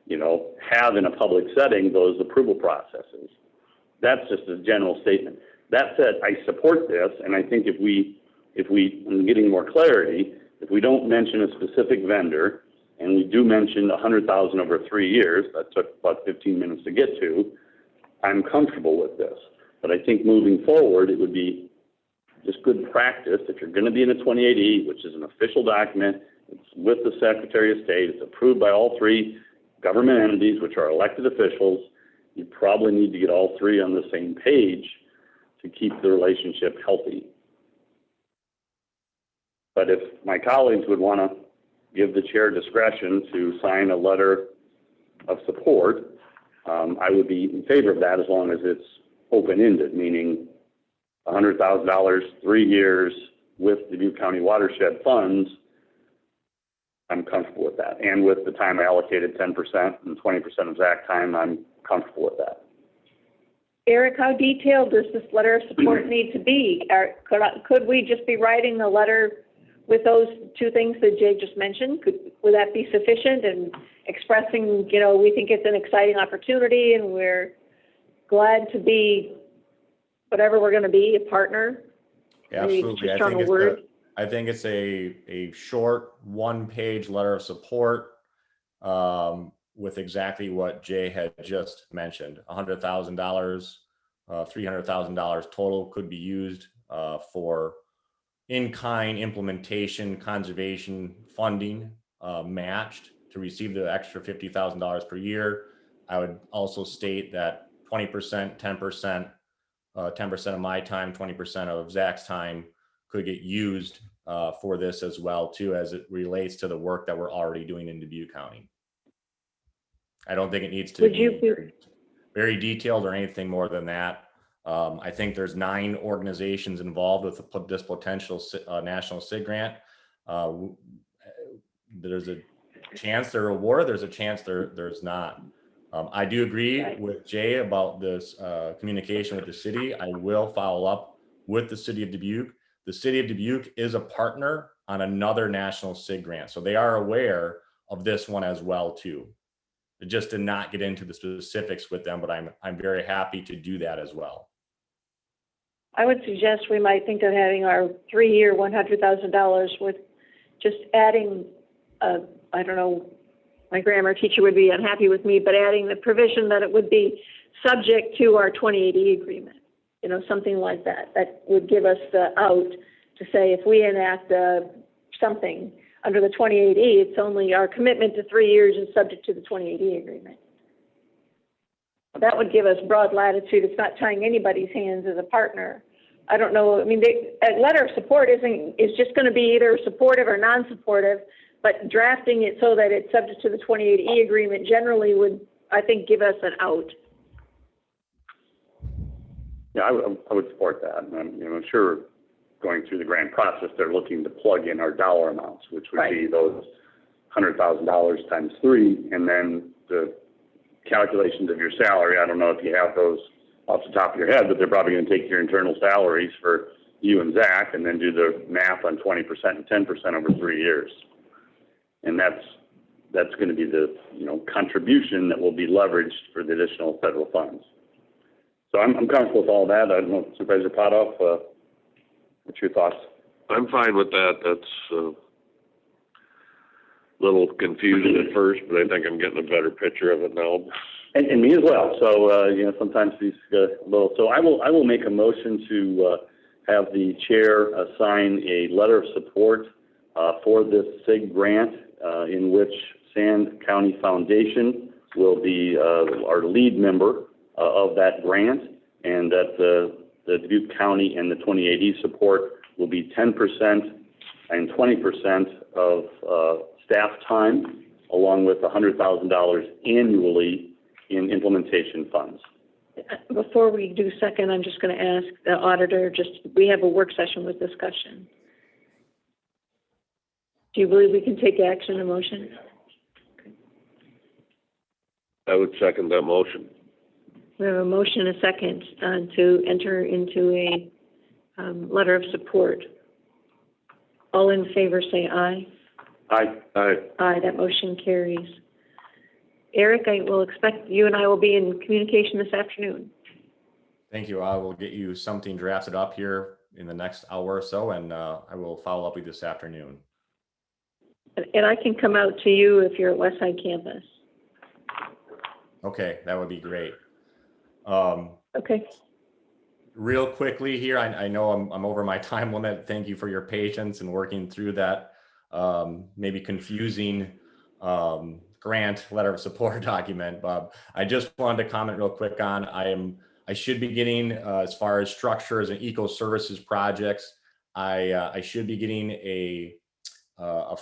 E: you know, have in a public setting those approval processes. That's just a general statement. That said, I support this, and I think if we, I'm getting more clarity, if we don't mention a specific vendor, and we do mention 100,000 over 3 years, that took about 15 minutes to get to, I'm comfortable with this. But I think moving forward, it would be just good practice, if you're going to be in a 28E, which is an official document, it's with the Secretary of State, it's approved by all three government entities, which are elected officials, you probably need to get all three on the same page to keep the relationship healthy. But if my colleagues would want to give the chair discretion to sign a letter of support, I would be in favor of that as long as it's open-ended, meaning $100,000, 3 years with the Dubuque County watershed funds. I'm comfortable with that. And with the time allocated, 10% and 20% of ZAC time, I'm comfortable with that.
A: Eric, how detailed does this letter of support need to be? Could we just be writing a letter with those two things that Jay just mentioned? Would that be sufficient, and expressing, you know, we think it's an exciting opportunity and we're glad to be whatever we're going to be, a partner?
I: Absolutely. I think it's a short one-page letter of support with exactly what Jay had just mentioned. $100,000, $300,000 total could be used for in-kind implementation, conservation funding matched to receive the extra $50,000 per year. I would also state that 20%, 10%, 10% of my time, 20% of Zach's time could get used for this as well too, as it relates to the work that we're already doing in Dubuque County. I don't think it needs to
A: Would
I: be
A: you be-
I: very detailed or anything more than that. I think there's 9 organizations involved with this potential national SIG grant. There's a chance they're awarded, there's a chance there's not. I do agree with Jay about this communication with the city. I will follow up with the city of Dubuque. The city of Dubuque is a partner on another national SIG grant, so they are aware of this one as well too. I just did not get into the specifics with them, but I'm very happy to do that as well.
A: I would suggest we might think of having our 3-year $100,000 with just adding, I don't know, my grammar teacher would be unhappy with me, but adding the provision that it would be subject to our 2080 agreement, you know, something like that. That would give us the out to say if we enact something under the 2080, it's only our commitment to 3 years is subject to the 2080 agreement. That would give us broad latitude. It's not tying anybody's hands as a partner. I don't know. I mean, a letter of support is just going to be either supportive or non-supportive, but drafting it so that it's subject to the 2080 agreement generally would, I think, give us an out.
E: Yeah, I would support that. And I'm sure going through the grant process, they're looking to plug in our dollar amounts, which would be those $100,000 times 3, and then the calculations of your salary. I don't know if you have those off the top of your head, but they're probably going to take your internal salaries for you and Zach and then do the math on 20% and 10% over 3 years. And that's going to be the, contribution that will be leveraged for the additional federal funds. So I'm comfortable with all that. I don't know, Supervisor Potoff, what's your thoughts?
C: I'm fine with that. That's a little confusing at first, but I think I'm getting a better picture of it now.
E: And me as well. So, sometimes these little, so I will make a motion to have the chair assign a letter of support for this SIG grant in which Sand County Foundation will be our lead member of that grant, and that the Dubuque County and the 2080 support will be 10% and 20% of staff time, along with $100,000 annually in implementation funds.
A: Before we do second, I'm just going to ask the auditor, we have a work session with discussion. Do you believe we can take action, a motion?
C: I would second that motion.
A: We have a motion, a second, to enter into a letter of support. All in favor say aye.
E: Aye.
C: Aye.
A: Aye, that motion carries. Eric, I will expect you and I will be in communication this afternoon.
I: Thank you. I will get you something drafted up here in the next hour or so, and I will follow up with you this afternoon.
A: And I can come out to you if you're at Westside Campus.
I: Okay, that would be great.
A: Okay.
I: Real quickly here, I know I'm over my time limit. Thank you for your patience and working through that maybe confusing grant letter of support document. Bob, I just wanted to comment real quick on I should be getting as far as structures and eco services projects. I should be getting a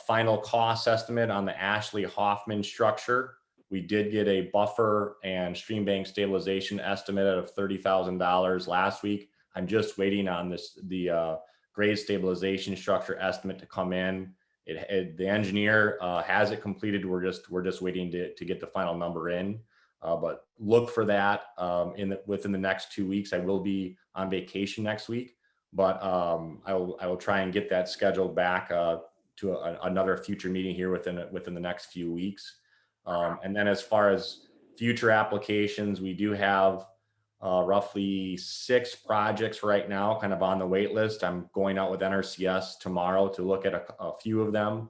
I: final cost estimate on the Ashley Hoffman structure. We did get a buffer and stream bank stabilization estimate of $30,000 last week. I'm just waiting on the grade stabilization structure estimate to come in. The engineer has it completed. We're just waiting to get the final number in. But look for that within the next 2 weeks. I will be on vacation next week, but I will try and get that scheduled back to another future meeting here within the next few weeks. And then as far as future applications, we do have roughly 6 projects right now kind of on the wait list. I'm going out with NRCS tomorrow to look at a few of them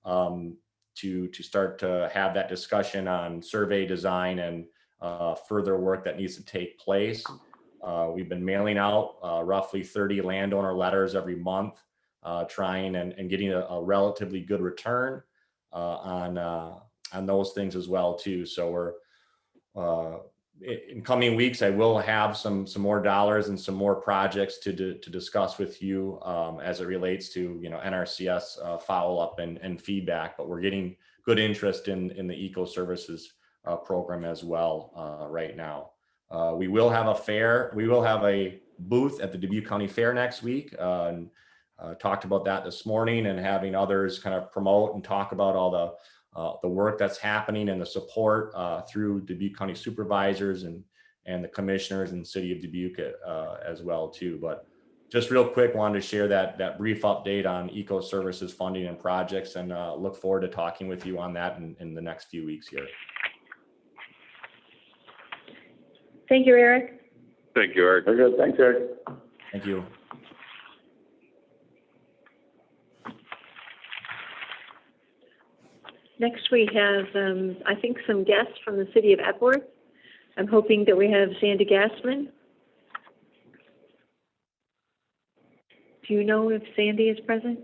I: to start to have that discussion on survey design and further work that needs to take place. We've been mailing out roughly 30 landowner letters every month, trying and getting a relatively good return on those things as well too. So in coming weeks, I will have some more dollars and some more projects to discuss with you as it relates to, you know, NRCS follow-up and feedback, but we're getting good interest in the eco services program as well right now. We will have a fair, we will have a booth at the Dubuque County Fair next week. And talked about that this morning, and having others kind of promote and talk about all the work that's happening and the support through Dubuque County Supervisors and the commissioners and City of Dubuque as well too. But just real quick, wanted to share that brief update on eco services funding and projects, and look forward to talking with you on that in the next few weeks here.
A: Thank you, Eric.
C: Thank you, Eric.
E: Very good. Thanks, Eric.
I: Thank you.
A: Next, we have, I think, some guests from the city of Epworth. I'm hoping that we have Sandy Gassman. Do you know if Sandy is present?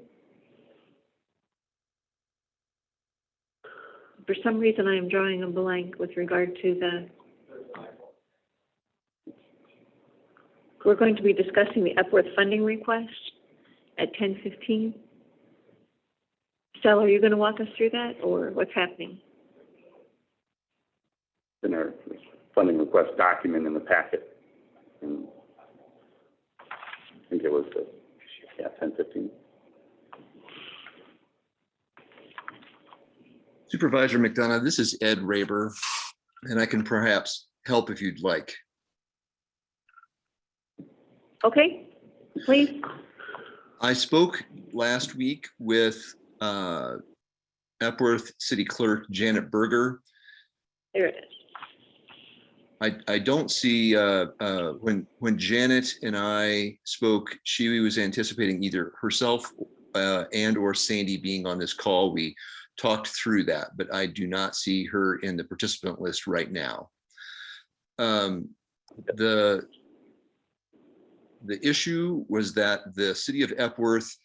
A: For some reason, I am drawing a blank with regard to the... We're going to be discussing the Epworth funding request at 10:15. Stella, are you going to walk us through that, or what's happening?
E: In our funding request document in the packet. And I think it was, 10:15.
G: Supervisor McDonough, this is Ed Raber, and I can perhaps help if you'd like.
A: Okay, please.
G: I spoke last week with Epworth City Clerk Janet Berger.
A: There it is.
G: I don't see, when Janet and I spoke, she was anticipating either herself and or Sandy being on this call. We talked through that, but I do not see her in the participant list right now. The issue was that the city of Epworth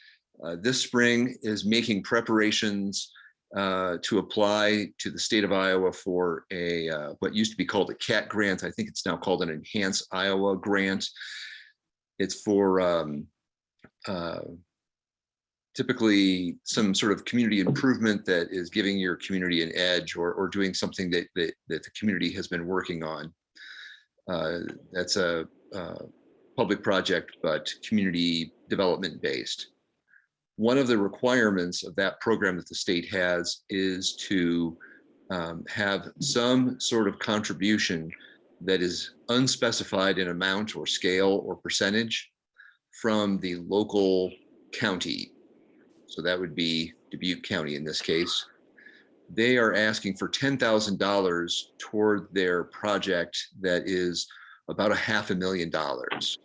G: this spring is making preparations to apply to the state of Iowa for a what used to be called a CAT grant. I think it's now called an Enhance Iowa grant. It's for typically some sort of community improvement that is giving your community an edge, or doing something that the community has been working on. That's a public project, but community development based. One of the requirements of that program that the state has is to have some sort of contribution that is unspecified in amount or scale or percentage from the local county. So that would be Dubuque County in this case. They are asking for $10,000 toward their project that is about $500,000.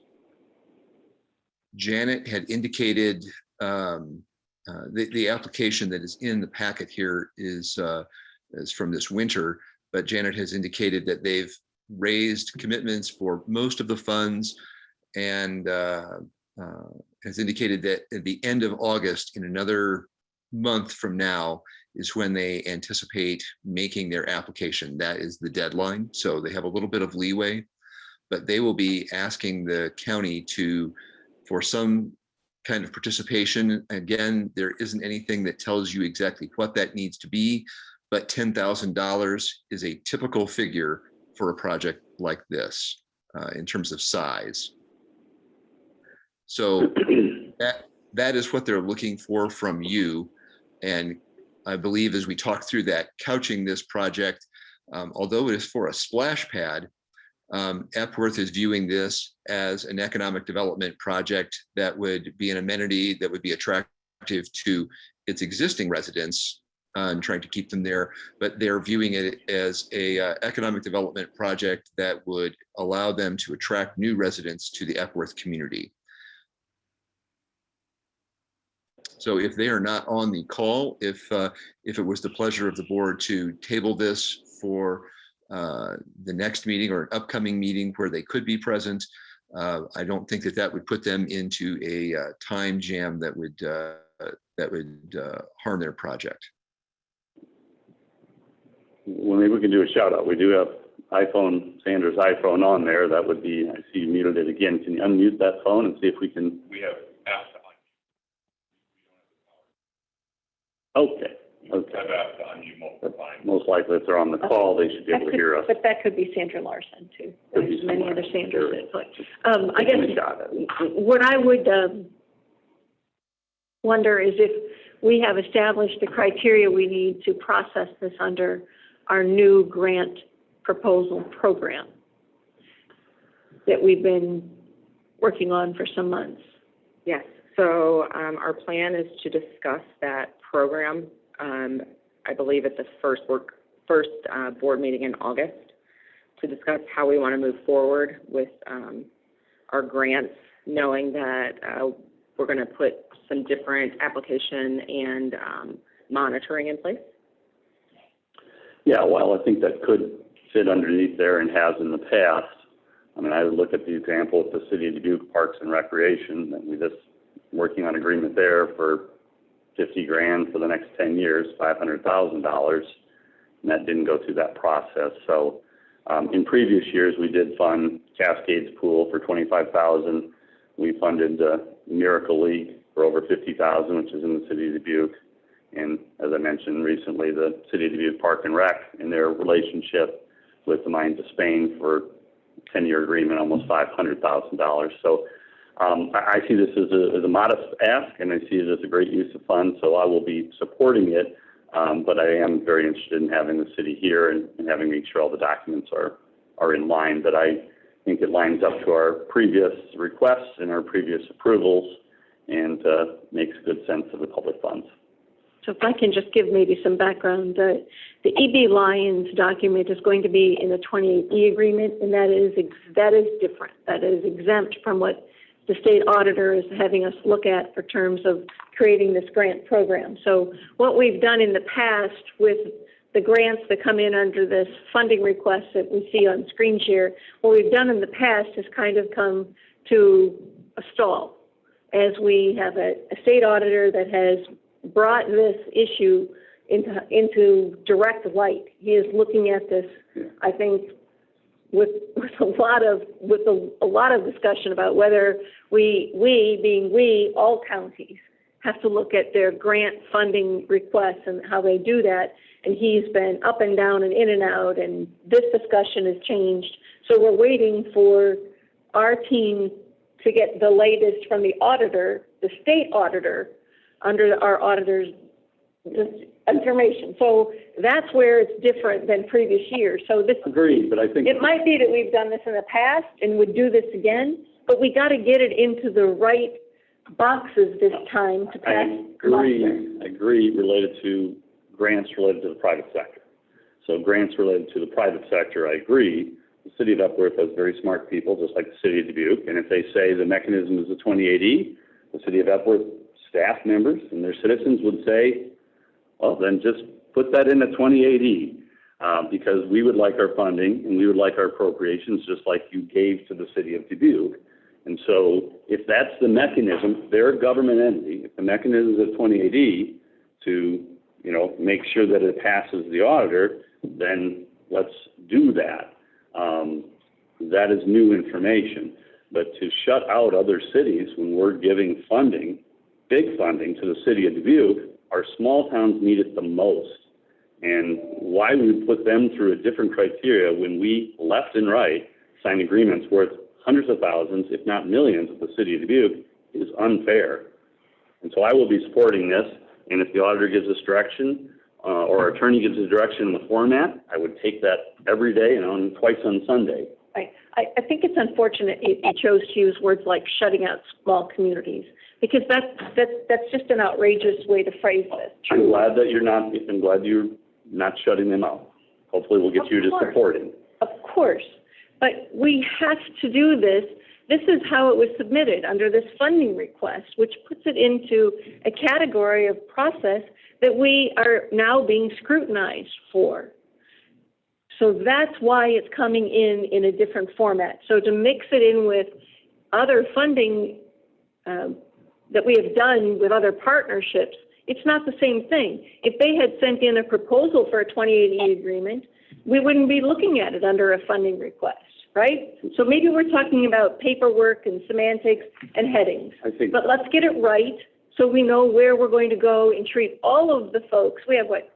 G: Janet had indicated the application that is in the packet here is from this winter, but Janet has indicated that they've raised commitments for most of the funds, and has indicated that at the end of August, in another month from now, is when they anticipate making their application. That is the deadline. So they have a little bit of leeway, but they will be asking the county for some kind of participation. Again, there isn't anything that tells you exactly what that needs to be, but $10,000 is a typical figure for a project like this in terms of size. So that is what they're looking for from you. And I believe as we talk through that, couching this project, although it is for a splash pad, Epworth is viewing this as an economic development project that would be an amenity that would be attractive to its existing residents and trying to keep them there, but they're viewing it as a economic development project that would allow them to attract new residents to the Epworth community. So if they are not on the call, if it was the pleasure of the board to table this for the next meeting or an upcoming meeting where they could be present, I don't think that would put them into a time jam that would harm their project.
E: Well, maybe we can do a shout out. We do have Sandra's iPhone on there. That would be, I see you muted it again. Can you unmute that phone and see if we can?
C: We have asked,
E: Okay. Okay.
C: I've asked to unmute multiple times.
E: Most likely, if they're on the call, they should be able to hear us.
A: But that could be Sandra Larson too.
E: Could be
A: There's many
E: somewhere.
A: other Sandras
E: Sure.
A: that play. I guess what I would wonder is if we have established the criteria we need to process this under our new grant proposal program that we've been working on for some months.
H: Yes, so our plan is to discuss that program, I believe at the first board meeting in August, to discuss how we want to move forward with our grants, knowing that we're going to put some different application and monitoring in place.
E: Yeah, well, I think that could fit underneath there and has in the past. I mean, I would look at the example of the City of Dubuque Parks and Recreation, that we just working on agreement there for $50,000 for the next 10 years, $500,000, and that didn't go through that process. So in previous years, we did fund Cascades Pool for $25,000. We funded Miracle League for over $50,000, which is in the City of Dubuque. And as I mentioned recently, the City of Dubuque Park and Rec and their relationship with the Mines of Spain for a 10-year agreement, almost $500,000. So I see this as a modest ask, and I see it as a great use of funds, so I will be supporting it. But I am very interested in having the city here and having make sure all the documents are in line. But I think it lines up to our previous requests and our previous approvals and makes good sense of the public funds.
A: So if I can just give maybe some background, the EB Lions document is going to be in the 28E agreement, and that is different. That is exempt from what the state auditor is having us look at for terms of creating this grant program. So what we've done in the past with the grants that come in under this funding request that we see on screen share, what we've done in the past has kind of come to a stall, as we have a state auditor that has brought this issue into direct light. He is looking at this, I think, with a lot of discussion about whether we, all counties, have to look at their grant funding requests and how they do that. And he's been up and down and in and out, and this discussion has changed. So we're waiting for our team to get the latest from the auditor, the state auditor, under our auditor's information. So that's where it's different than previous years. So this
E: Agreed, but I think
A: it might be that we've done this in the past and would do this again, but we got to get it into the right boxes this time to pass.
E: I agree related to grants related to the private sector. So grants related to the private sector, I agree. The City of Epworth has very smart people, just like the City of Dubuque, and if they say the mechanism is the 28E, the City of Epworth staff members and their citizens would say, well, then just put that in the 28E, because we would like our funding and we would like our appropriations just like you gave to the City of Dubuque. And so if that's the mechanism, they're a government entity, if the mechanism is a 28E to, make sure that it passes the auditor, then let's do that. That is new information. But to shut out other cities when we're giving funding, big funding to the City of Dubuque, our small towns need it the most. And why we would put them through a different criteria when we, left and right, sign agreements worth hundreds of thousands, if not millions, of the City of Dubuque is unfair. And so I will be supporting this. And if the auditor gives us direction, or our attorney gives us direction in the format, I would take that every day and twice on Sunday.
A: I think it's unfortunate you chose to use words like shutting out small communities, because that's just an outrageous way to phrase this.
E: I'm glad you're not shutting them out. Hopefully we'll get you to supporting.
A: Of course, but we have to do this. This is how it was submitted under this funding request, which puts it into a category of process that we are now being scrutinized for. So that's why it's coming in a different format. So to mix it in with other funding that we have done with other partnerships, it's not the same thing. If they had sent in a proposal for a 28E agreement, we wouldn't be looking at it under a funding request, right? So maybe we're talking about paperwork and semantics and headings.
E: I think,
A: But let's get it right so we know where we're going to go and treat all of the folks. We have, what,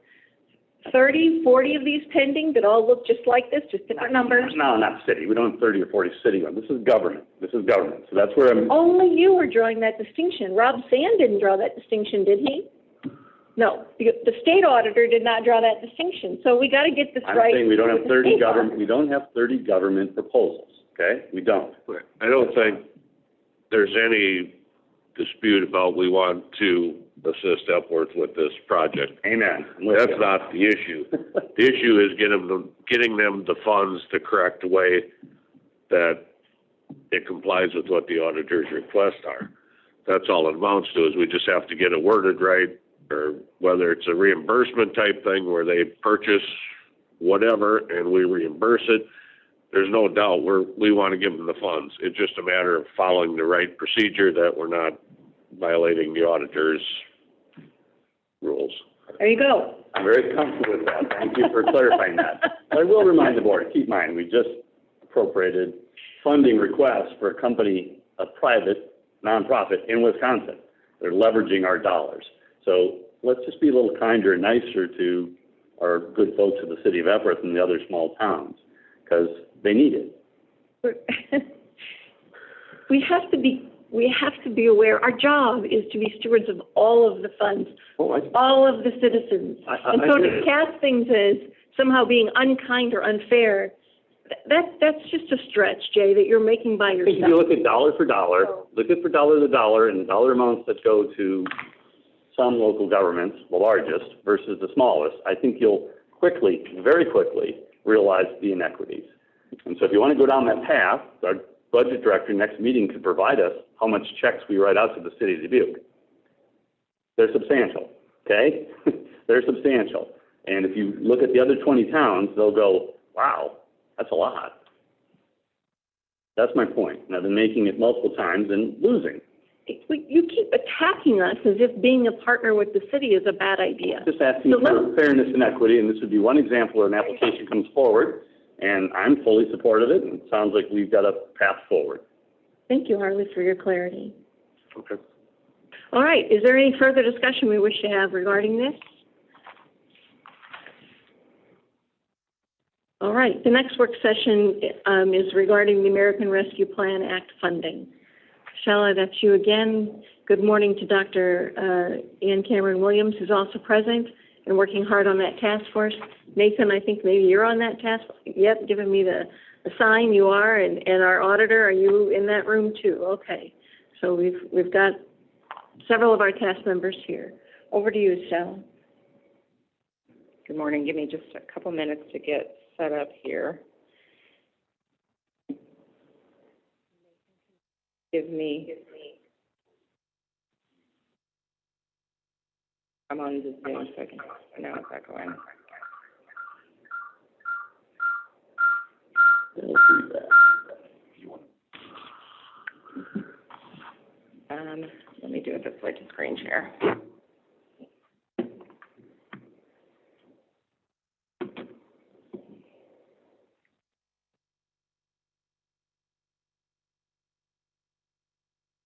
A: 30, 40 of these pending that all look just like this, just different numbers?
E: no, not city. We don't have 30 or 40 city ones. This is government. This is government. So that's where I'm,
A: Only you were drawing that distinction. Rob Sand didn't draw that distinction, did he? No, the state auditor did not draw that distinction. So we got to get this
E: I'm
A: right.
E: saying we don't have
A: with the
E: 30
A: state
E: government,
A: auditor.
E: we don't have 30 government proposals, okay? We don't.
C: I don't think there's any dispute about we want to assist Epworth with this project.
E: Amen. I'm with
C: That's
E: you.
C: not the issue. The issue is getting them the funds the correct way that it complies with what the auditor's requests are. That's all it amounts to, is we just have to get it worded right, or whether it's a reimbursement type thing where they purchase whatever and we reimburse it. There's no doubt we want to give them the funds. It's just a matter of following the right procedure, that we're not violating the auditor's rules.
A: There you go.
E: I'm very comfortable with that. Thank you for clarifying that. But I will remind the board, keep in mind, we just appropriated funding requests for a company, a private nonprofit in Wisconsin. They're leveraging our dollars. So let's just be a little kinder and nicer to our good folks of the city of Epworth and the other small towns, because they need it.
A: We have to be aware, our job is to be stewards of all of the funds, all of the citizens. And so to cast things as somehow being unkind or unfair, that's just a stretch, Jay, that you're making by yourself.
E: If you look at dollar for dollar, look at for dollar to dollar and dollar amounts that go to some local governments, the largest versus the smallest, I think you'll quickly, very quickly, realize the inequities. And so if you want to go down that path, our budget director next meeting could provide us how much checks we write out to the city of Dubuque. They're substantial, okay? They're substantial. And if you look at the other 20 towns, they'll go, wow, that's a lot. That's my point. Now, they're making it multiple times and losing.
A: You keep attacking us as if being a partner with the city is a bad idea.
E: Just asking for fairness and equity, and this would be one example where an application comes forward, and I'm fully supportive of it, and it sounds like we've got a path forward.
A: Thank you, Harley, for your clarity.
C: Okay.
A: All right, is there any further discussion we wish to have regarding this? All right, the next work session is regarding the American Rescue Plan Act funding. Shella, that's you again. Good morning to Dr. Ann Cameron Williams, who's also present and working hard on that task force. Nathan, I think maybe you're on that task. Yep, giving me the sign. You are, and our auditor, are you in that room too? Okay, so we've got several of our task members here. Over to you, Shella.
H: Good morning. Give me just a couple minutes to get set up here. I'm on the Zoom, so I can know what's that going. Let me do it this way to screen share.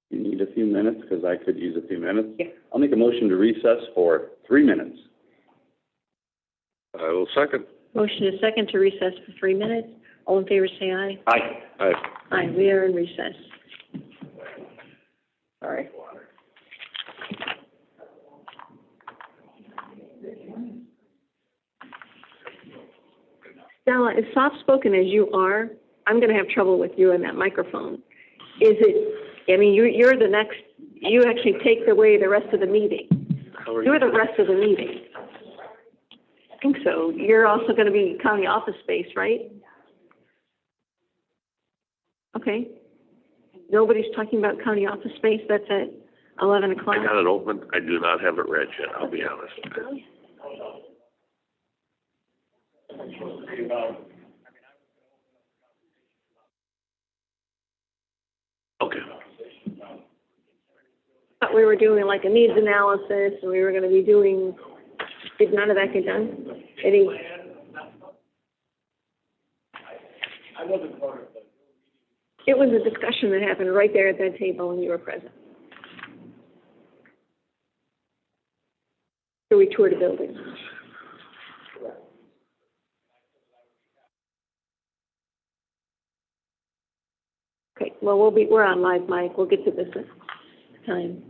E: You need a few minutes, because I could use a few minutes.
H: Yeah.
E: I'll make a motion to recess for 3 minutes.
C: I will second.
A: Motion is second to recess for 3 minutes. All in favor, say aye.
E: Aye.
C: Aye.
A: Aye, we are in recess.
H: Sorry.
A: Stella, as soft-spoken as you are, I'm going to have trouble with you in that microphone. Is it, I mean, you're the next, you actually take away the rest of the meeting. You're the rest of the meeting. I think so. You're also going to be county office space, right? Okay. Nobody's talking about county office space. That's at 11 o'clock.
C: I got it open. I do not have it read yet, I'll be honest. Okay.
A: Thought we were doing like a needs analysis, and we were going to be doing, did none of that get done? Any? It was a discussion that happened right there at that table and you were present. So we toured the building. Okay, well, we're on live mic. We'll get to this next time.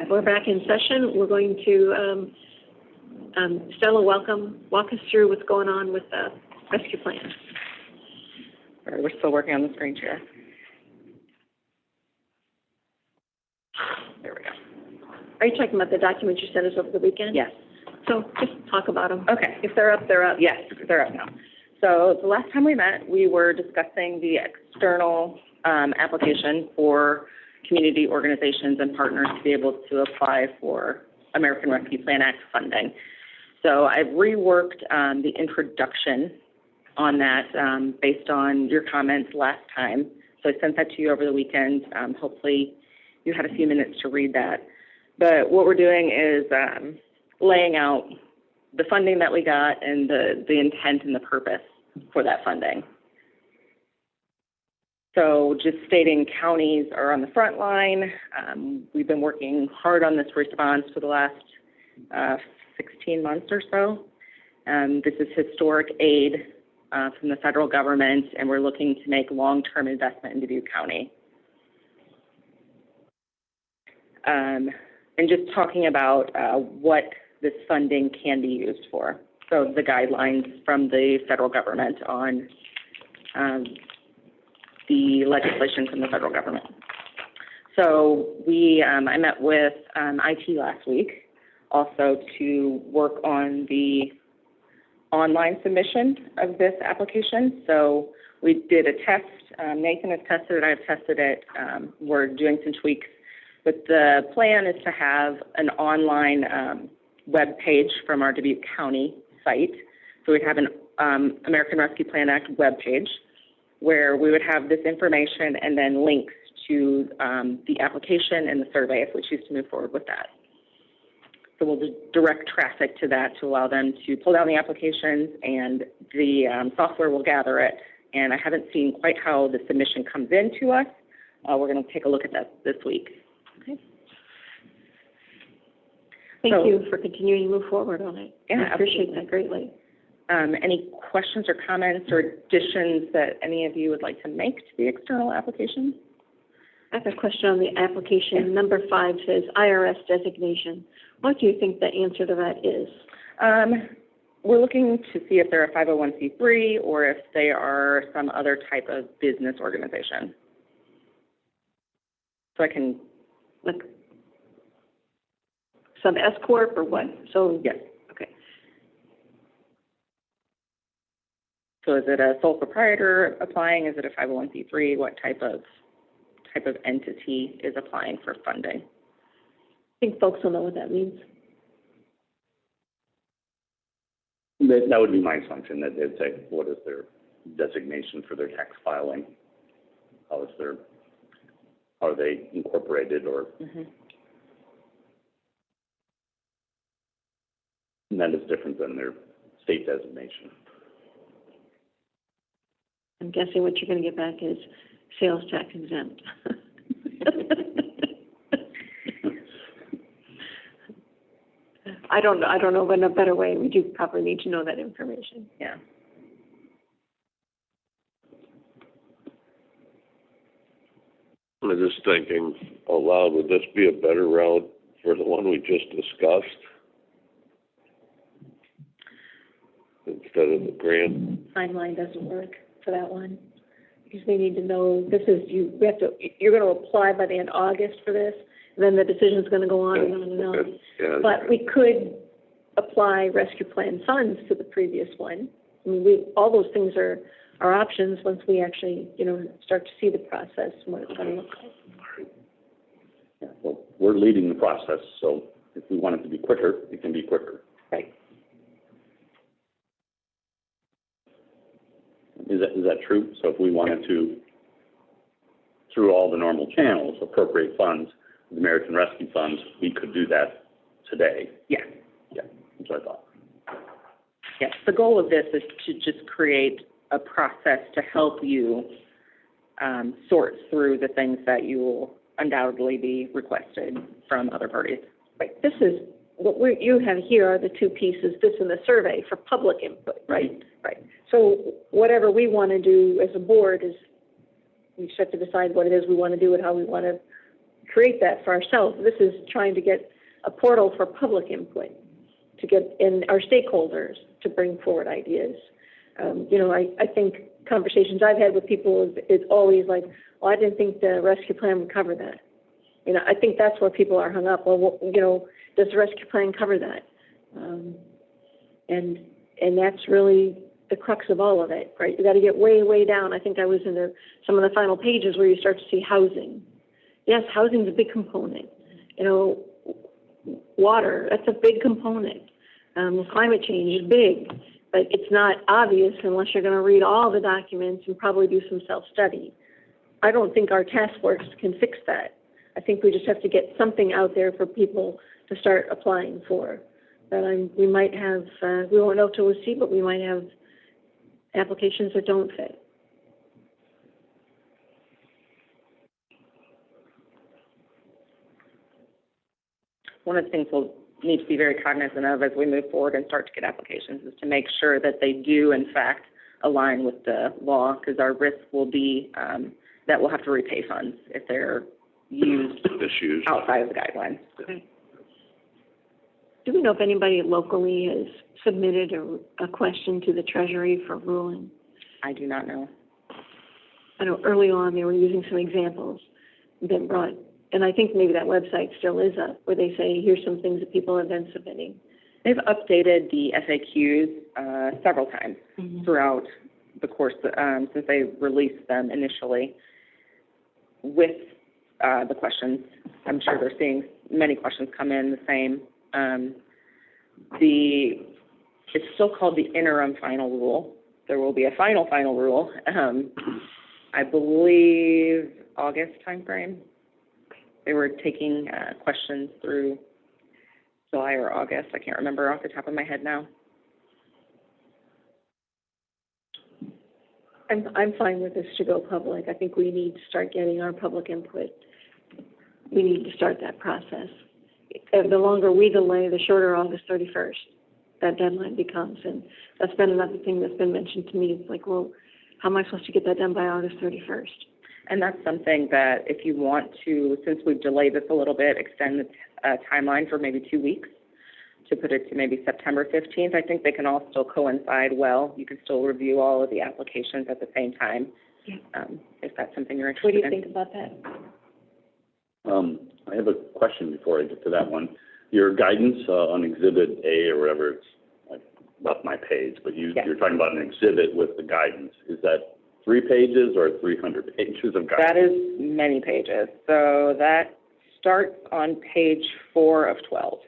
A: We're back in session. We're going to, Stella, walk us through what's going on with the rescue plan.
H: All right, we're still working on the screen share. There we go.
A: Are you talking about the documents you sent us over the weekend?
H: Yes.
A: So just talk about them.
H: Okay.
A: If they're up, they're up.
H: Yes, they're up now. So the last time we met, we were discussing the external application for community organizations and partners to be able to apply for American Rescue Plan Act funding. So I've reworked the introduction on that based on your comments last time. So I sent that to you over the weekend. Hopefully you had a few minutes to read that. But what we're doing is laying out the funding that we got and the intent and the purpose for that funding. So just stating counties are on the front line. We've been working hard on this response for the last 16 months or so. This is historic aid from the federal government, and we're looking to make long-term investment in Dubuque County. And just talking about what this funding can be used for. So the guidelines from the federal government on the legislation from the federal government. So I met with IT last week also to work on the online submission of this application. So we did a test. Nathan has tested it. I've tested it. We're doing some tweaks. But the plan is to have an online web page from our Dubuque County site. So we'd have an American Rescue Plan Act web page where we would have this information and then links to the application and the survey if we choose to move forward with that. So we'll direct traffic to that to allow them to pull down the applications, and the software will gather it. And I haven't seen quite how the submission comes in to us. We're going to take a look at that this week.
A: Okay. Thank you for continuing to move forward on it.
H: Yeah,
A: I appreciate
H: absolutely.
A: that greatly.
H: Any questions or comments or additions that any of you would like to make to the external application?
A: I have a question on the application. Number 5 says IRS designation. What do you think the answer to that is?
H: We're looking to see if they're a 501c3 or if they are some other type of business organization. So I can,
A: Like, some S corp or what? So,
H: yes.
A: okay.
H: So is it a sole proprietor applying? Is it a 501c3? What type of entity is applying for funding?
A: I think folks will know what that means.
E: That would be my assumption, that they'd say, what is their designation for their tax filing? Are they incorporated, or,
H: Mm-hmm.
E: and that is different than their state designation.
A: I'm guessing what you're gonna get back is sales tax exempt. I don't know of a better way. We do probably need to know that information.
H: Yeah.
C: I'm just thinking out loud, would this be a better route for the one we just discussed? Instead of the grant?
A: Timeline doesn't work for that one, because they need to know, you're gonna apply by the end of August for this, and then the decision's gonna go on and on and on.
C: Yeah.
A: But we could apply rescue plan funds to the previous one. I mean, all those things are options once we actually, start to see the process and what it's gonna look like.
E: Yeah, well, we're leading the process, so if we want it to be quicker, it can be quicker.
A: Right.
E: Is that true? So if we wanted to, through all the normal channels, appropriate funds, the American Rescue Funds, we could do that today?
H: Yeah.
E: Yeah, that's what I thought.
H: Yes, the goal of this is to just create a process to help you sort through the things that you will undoubtedly be requested from other parties.
A: Right, this is, you have here are the two pieces, this and the survey for public input, right? Right. So whatever we want to do as a board is, we just have to decide what it is we want to do and how we want to create that for ourselves. This is trying to get a portal for public input, to get in our stakeholders to bring forward ideas. I think conversations I've had with people is always like, well, I didn't think the rescue plan would cover that. I think that's where people are hung up. Well, does the rescue plan cover that? And that's really the crux of all of it, right? You got to get way, way down. I think I was in some of the final pages where you start to see housing. Yes, housing is a big component. Water, that's a big component. Climate change is big, but it's not obvious unless you're going to read all the documents and probably do some self-study. I don't think our task force can fix that. I think we just have to get something out there for people to start applying for. That we might have, we won't know till we see, but we might have applications that don't fit.
H: One of the things we'll need to be very cognizant of as we move forward and start to get applications is to make sure that they do, in fact, align with the law, because our risk will be that we'll have to repay funds if they're used outside of the guidelines.
A: Okay. Do we know if anybody locally has submitted a question to the Treasury for ruling?
H: I do not know.
A: I know early on they were using some examples that brought, and I think maybe that website still is up, where they say, here's some things that people have been submitting.
H: They've updated the FAQs several times throughout the course since they released them initially with the questions. I'm sure they're seeing many questions come in the same. It's still called the interim final rule. There will be a final rule, I believe August timeframe. They were taking questions through July or August. I can't remember off the top of my head now.
A: I'm fine with this to go public. I think we need to start getting our public input. We need to start that process. The longer we delay, the shorter August 31st that deadline becomes. And that's been another thing that's been mentioned to me. It's like, well, how am I supposed to get that done by August 31st?
H: And that's something that if you want to, since we've delayed this a little bit, extend the timeline for maybe 2 weeks to put it to maybe September 15th. I think they can all still coincide well. You can still review all of the applications at the same time, if that's something you're interested in.
A: What do you think about that?
E: I have a question before I get to that one. Your guidance on Exhibit A or whatever, it's like left my page, but you're talking about an exhibit with the guidance. Is that 3 pages or 300 pages of guidance?
H: That is many pages. So that starts on page 4 of 12.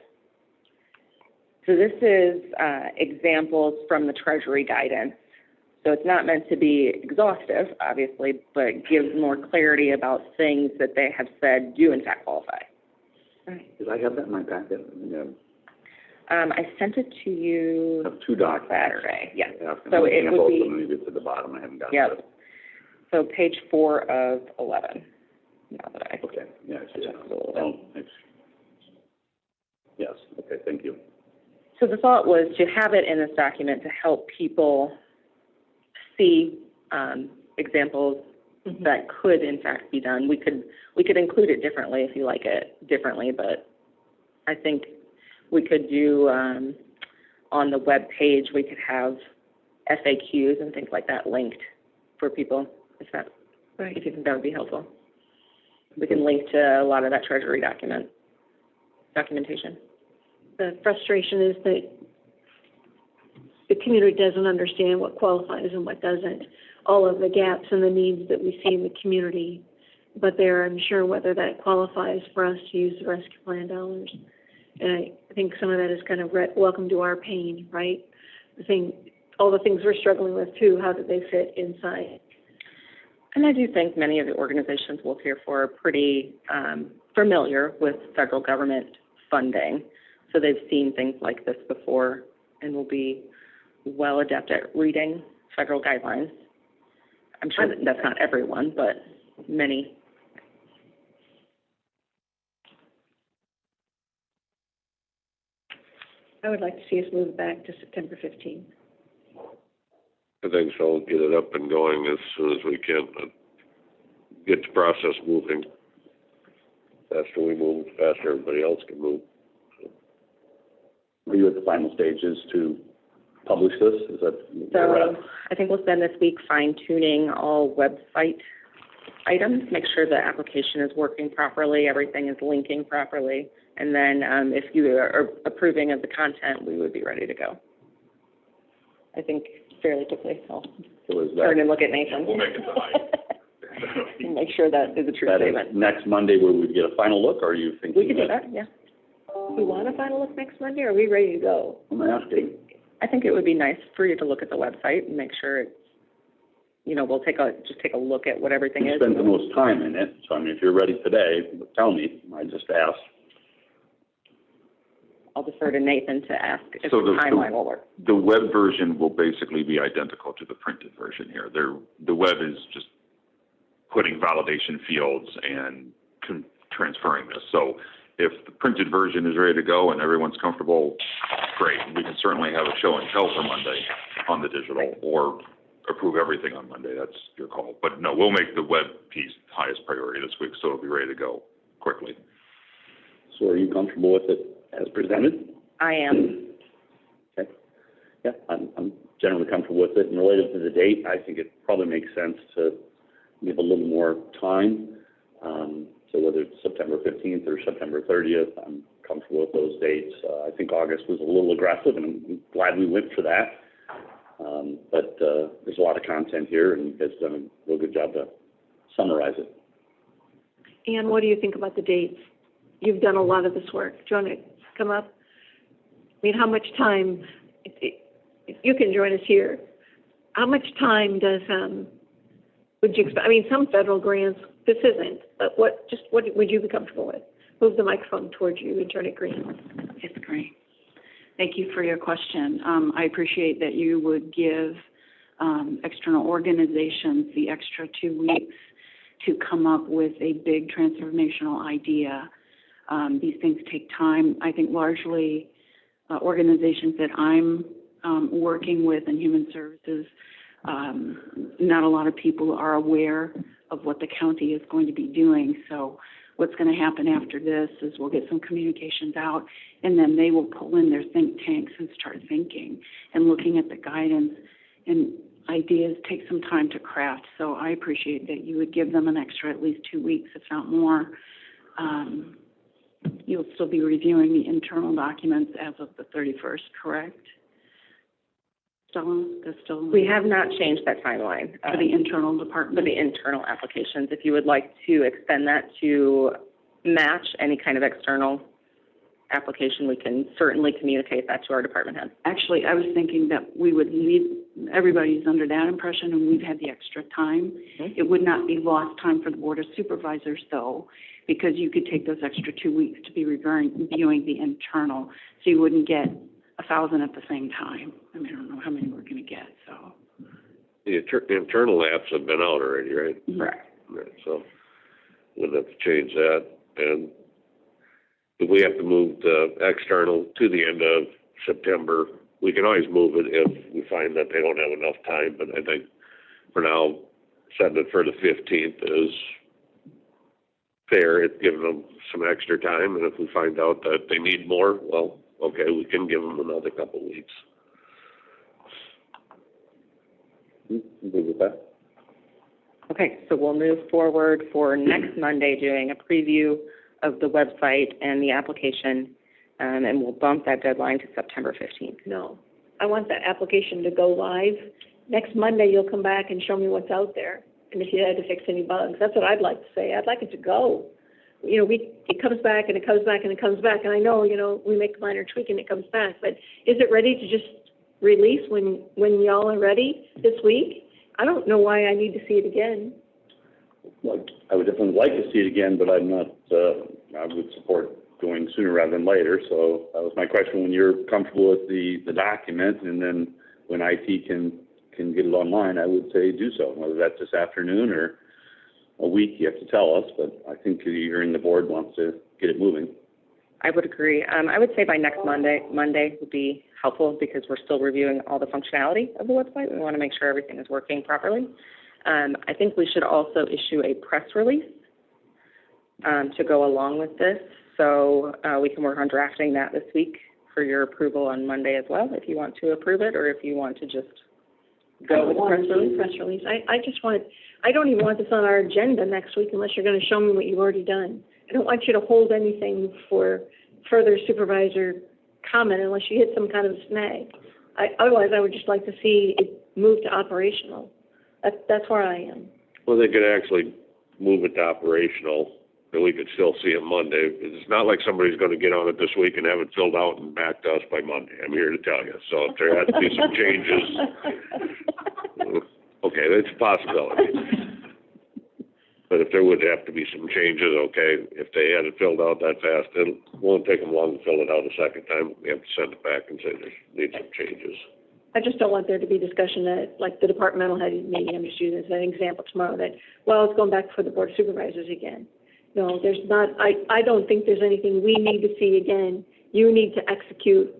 H: So this is examples from the Treasury guidance. So it's not meant to be exhaustive, obviously, but gives more clarity about things that they have said do in fact qualify.
E: Did I have that in my packet? Yeah.
H: I sent it to you
E: I have 2 documents.
H: Saturday, yeah.
E: Yeah,
H: So it would be,
E: maybe it's at the bottom. I haven't got
H: yeah.
E: it.
H: So page 4 of 11. Now that I
E: Okay, yeah, I see it.
H: adjusted a little bit.
E: Oh, thanks. Yes, okay, thank you.
H: So the thought was to have it in this document to help people see examples that could in fact be done. We could include it differently if you like it differently, but I think we could do on the web page, we could have FAQs and things like that linked for people, if you think that would be helpful. We can link to a lot of that Treasury documentation.
A: The frustration is that the community doesn't understand what qualifies and what doesn't, all of the gaps and the needs that we see in the community, but they're unsure whether that qualifies for us to use the rescue plan dollars. And I think some of that is kind of welcome to our pain, right? All the things we're struggling with too, how do they fit inside?
H: And I do think many of the organizations we'll hear for are pretty familiar with federal government funding. So they've seen things like this before and will be well adept at reading federal guidelines. I'm sure that's not everyone, but many.
A: I would like to see us move back to September 15th.
C: I think so. Get it up and going as soon as we can. Get the process moving. Faster we move, faster everybody else can move.
E: Are you at the final stages to publish this? Is that where we're at?
H: So I think we'll spend this week fine-tuning all website items, make sure the application is working properly, everything is linking properly, and then if you are approving of the content, we would be ready to go. I think fairly quickly. I'll turn and look at Nathan.
F: We'll make it tonight.
H: And make sure that is a true
E: That
H: statement.
E: is next Monday where we get a final look, or are you thinking?
H: We can do that, yeah.
A: We want a final look next Monday, or are we ready to go?
E: I'm asking.
H: I think it would be nice for you to look at the website and make sure it's, we'll just take a look at what everything
E: You
H: is.
E: spent the most time in it, so I mean, if you're ready today, tell me. I just asked.
H: I'll defer to Nathan to ask if
F: So
H: the timeline will work.
F: The web version will basically be identical to the printed version here. The web is just putting validation fields and transferring this. So if the printed version is ready to go and everyone's comfortable, great. We can certainly have a show and tell for Monday on the digital, or approve everything on Monday. That's your call. But no, we'll make the web piece highest priority this week, so it'll be ready to go quickly.
E: So are you comfortable with it as presented?
H: I am.
E: Okay. Yeah, I'm generally comfortable with it. And related to the date, I think it probably makes sense to give a little more time. So whether it's September 15th or September 30th, I'm comfortable with those dates. I think August was a little aggressive, and I'm glad we went for that. But there's a lot of content here, and you guys have done a real good job to summarize it.
A: Ann, what do you think about the dates? You've done a lot of this work. Do you want to come up? I mean, how much time, if you can join us here, how much time does, would you expect, I mean, some federal grants, this isn't, but what would you be comfortable with? Move the microphone towards you and turn it green.
J: It's great. Thank you for your question. I appreciate that you would give external organizations the extra 2 weeks to come up with a big transformational idea. These things take time. I think largely organizations that I'm working with in human services, not a lot of people are aware of what the county is going to be doing. So what's going to happen after this is we'll get some communications out, and then they will pull in their think tanks and start thinking and looking at the guidance, and ideas take some time to craft. So I appreciate that you would give them an extra at least 2 weeks, if not more, You'll still be reviewing the internal documents as of the 31st, correct? Stella, that's still?
H: We have not changed that timeline.
J: For the internal
H: For
J: department?
H: the internal applications. If you would like to extend that to match any kind of external application, we can certainly communicate that to our department head.
J: Actually, I was thinking that we would leave, everybody's under that impression, and we've had the extra time.
H: Mhm.
J: It would not be lost time for the Board of Supervisors, though, because you could take those extra 2 weeks to be reviewing the internal, so you wouldn't get 1,000 at the same time. I mean, I don't know how many we're gonna get, so.
C: The internal apps have been out already, right?
H: Correct.
C: Right, so we'll have to change that. And if we have to move the external to the end of September, we can always move it if we find that they don't have enough time. But I think for now, setting it for the 15th is fair. It's giving them some extra time. And if we find out that they need more, well, okay, we can give them another couple of weeks.
E: Good with that?
H: Okay, so we'll move forward for next Monday, doing a preview of the website and the application, and we'll bump that deadline to September 15th.
A: No, I want that application to go live. Next Monday, you'll come back and show me what's out there, and if you had to fix any bugs. That's what I'd like to say. I'd like it to go. You know, it comes back and it comes back and it comes back, and I know, you know, we make a minor tweak and it comes back, but is it ready to just release when y'all are ready this week? I don't know why I need to see it again.
E: Well, I would definitely like to see it again, but I'm not, I would support going sooner rather than later. So that was my question, when you're comfortable with the document, and then when IT can get it online, I would say do so. Whether that's this afternoon or a week, you have to tell us, but I think hearing the board wants to get it moving.
H: I would agree. I would say by next Monday would be helpful, because we're still reviewing all the functionality of the website. We want to make sure everything is working properly. I think we should also issue a press release to go along with this. So we can work on drafting that this week for your approval on Monday as well, if you want to approve it, or if you want to just go with the press release.
A: I don't even want this on our agenda next week unless you're going to show me what you've already done. I don't want you to hold anything for further supervisor comment unless you hit some kind of snag. Otherwise, I would just like to see it move to operational. That's where I am.
C: Well, they could actually move it to operational, and we could still see it Monday. It's not like somebody's going to get on it this week and have it filled out and back to us by Monday. I'm here to tell you. So if there had to be some changes, okay, that's a possibility. But if there would have to be some changes, okay, if they had it filled out that fast, it won't take them long to fill it out a second time. We have to send it back and say there needs some changes.
A: I just don't want there to be discussion that, like the departmental head meeting, I'm just using as an example tomorrow, that, well, it's going back for the Board of Supervisors again. No, there's not, I don't think there's anything we need to see again. You need to execute